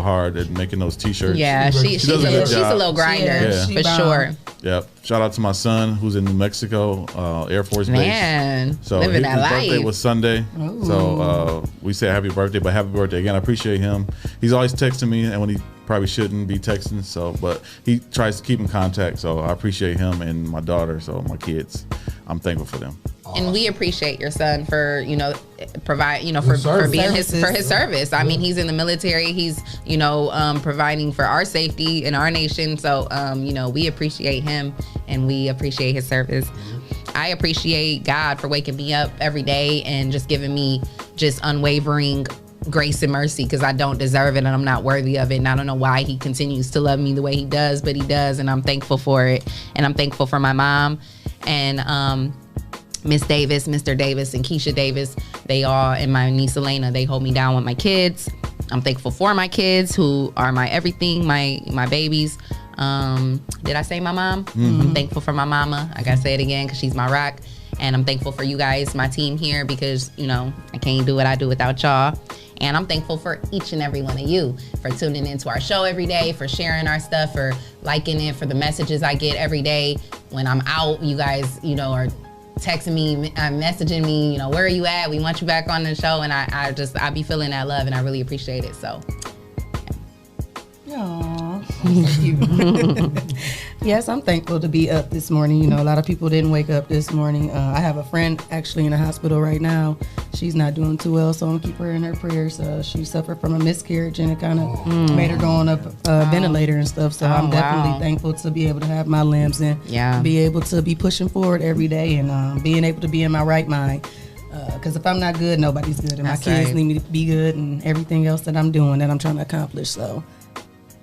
hard at making those t-shirts. Yeah, she's a little grinder for sure. Yep. Shout out to my son who's in New Mexico, Air Force Base. Man, so living his that life. birthday was Sunday. Ooh. So we say happy birthday, but happy birthday again. I appreciate him. He's always texting me, and when he probably shouldn't be texting, but he tries to keep in contact. So I appreciate him and my daughter, so my kids. I'm thankful for them. And we appreciate your son for for being his service. I mean, he's in the military. He's providing for our safety in our nation. So we appreciate him and we appreciate his service. I appreciate God for waking me up every day and just giving me just unwavering grace and mercy, because I don't deserve it and I'm not worthy of it, and I don't know why he continues to love me the way he does, but he does, and I'm thankful for it. And I'm thankful for my mom and Miss Davis, Mr. Davis, and Keisha Davis. They all, and my niece Elena, they hold me down with my kids. I'm thankful for my kids who are my everything, my babies. Did I say my mom? I'm thankful for my mama. I gotta say it again because she's my rock. And I'm thankful for you guys, my team here, because I can't do what I do without y'all. And I'm thankful for each and every one of you for tuning into our show every day, for sharing our stuff, for liking it, for the messages I get every day. When I'm out, you guys, are texting me, messaging me, where are you at? We want you back on the show. And I be feeling that love, and I really appreciate it. So. Aww. Thank you. Yes, I'm thankful to be up this morning. A lot of people didn't wake up this morning. I have a friend actually in the hospital right now. She's not doing too well, so I'm gonna keep her in her prayers. She suffered from a miscarriage, and it kind of made her go on a ventilator and stuff. So I'm definitely thankful to be able to have my limbs and be able to be pushing forward every day and being able to be in my right mind. Because if I'm not good, nobody's good, and my kids need me to be good, and everything else that I'm doing that I'm trying to accomplish. So.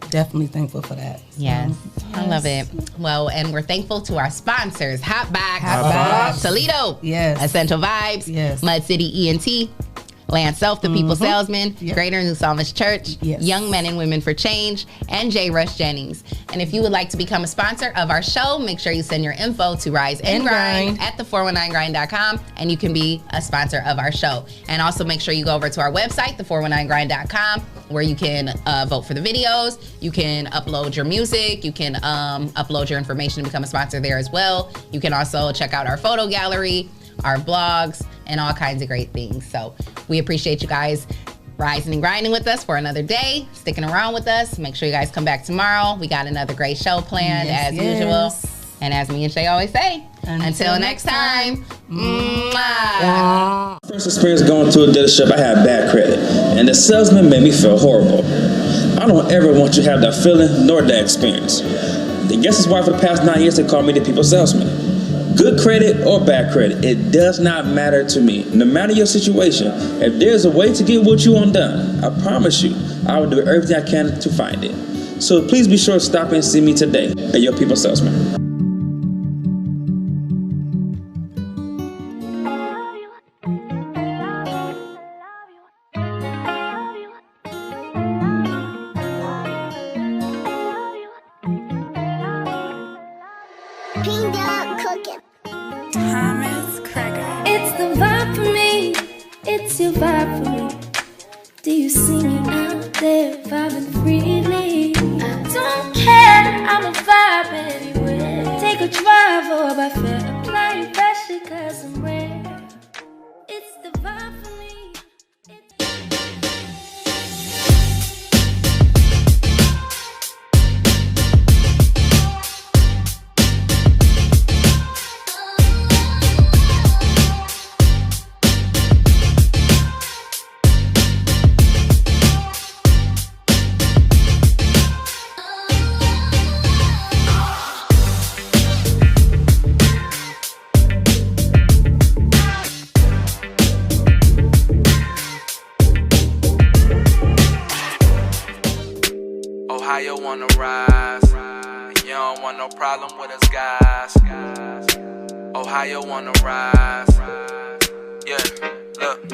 Definitely thankful for that. Yes. I love it. Well, and we're thankful to our sponsors, Hot Box, Toledo, Essential Vibes, Mud City ENT, Land Self, the People Salesman, Greater New Psalmist Church, Young Men and Women for Change, and J. Rush Jennings. And if you would like to become a sponsor of our show, make sure you send your info to Rise and Grind at the419grind.com, and you can be a sponsor of our show. And also make sure you go over to our website, the419grind.com, where you can vote for the videos, you can upload your music, you can upload your information to become a sponsor there as well. You can also check out our photo gallery, our blogs, and all kinds of great things. So we appreciate you guys rising and grinding with us for another day, sticking around with us. Make sure you guys come back tomorrow. We got another great show planned as usual. And as me and Shae always say, Until next time. Mwah. First experience going to a dealership, I had bad credit, and the salesman made me feel horrible. I don't ever want you to have that feeling nor that experience. I guess that's why for the past 9 years they call me the people salesman. Good credit or bad credit, it does not matter to me. No matter your situation, if there's a way to get what you want done, I promise you, I will do everything I can to find it. So please be sure to stop and see me today at your people salesman. It's the vibe for me, it's your vibe for me. Do you see me out there vibing freely? I don't care, I'm a vibe anywhere. Take a drive or by fair, applying pressure cause I'm rare. It's the vibe for me. Ohio wanna rise, and you don't want no problem with us guys. Ohio wanna rise, yeah, look.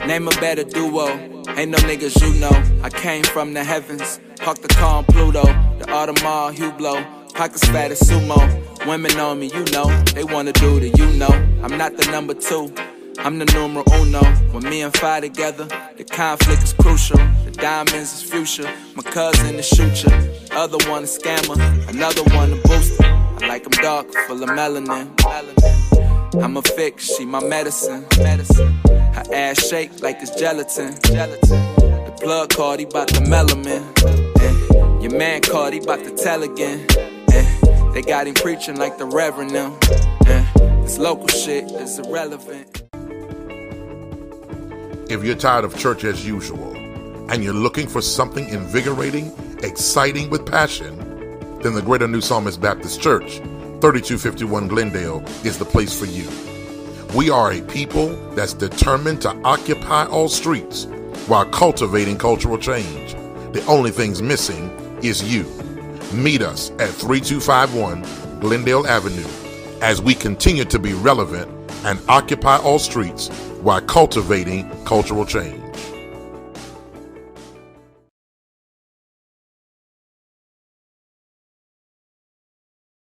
Name a better duo, ain't no niggas you know. I came from the heavens, parked the car on Pluto. The Audemars Hublot, pockets fat as sumo. Women on me, you know, they wanna do the you know. I'm not the number 2, I'm the numero uno. When me and Fi together, the conflict is crucial. The diamonds is future. My cousin is shooter. Other one a scammer. Another one a booster. I like them dark, full of melanin. I'm a fix, she my medicine. Her ass shake like it's gelatin. The plug called, he bout the melanin. Your man called, he bout to tell again. They got him preaching like the reverend now. This local shit is irrelevant. If you're tired of church as usual and you're looking for something invigorating, exciting with passion, then the Greater New Psalmist Baptist Church, 3251 Glendale, is the place for you. We are a people that's determined to occupy all streets while cultivating cultural change. The only thing's missing is you. Meet us at 3251 Glendale Avenue as we continue to be relevant and occupy all streets while cultivating cultural change.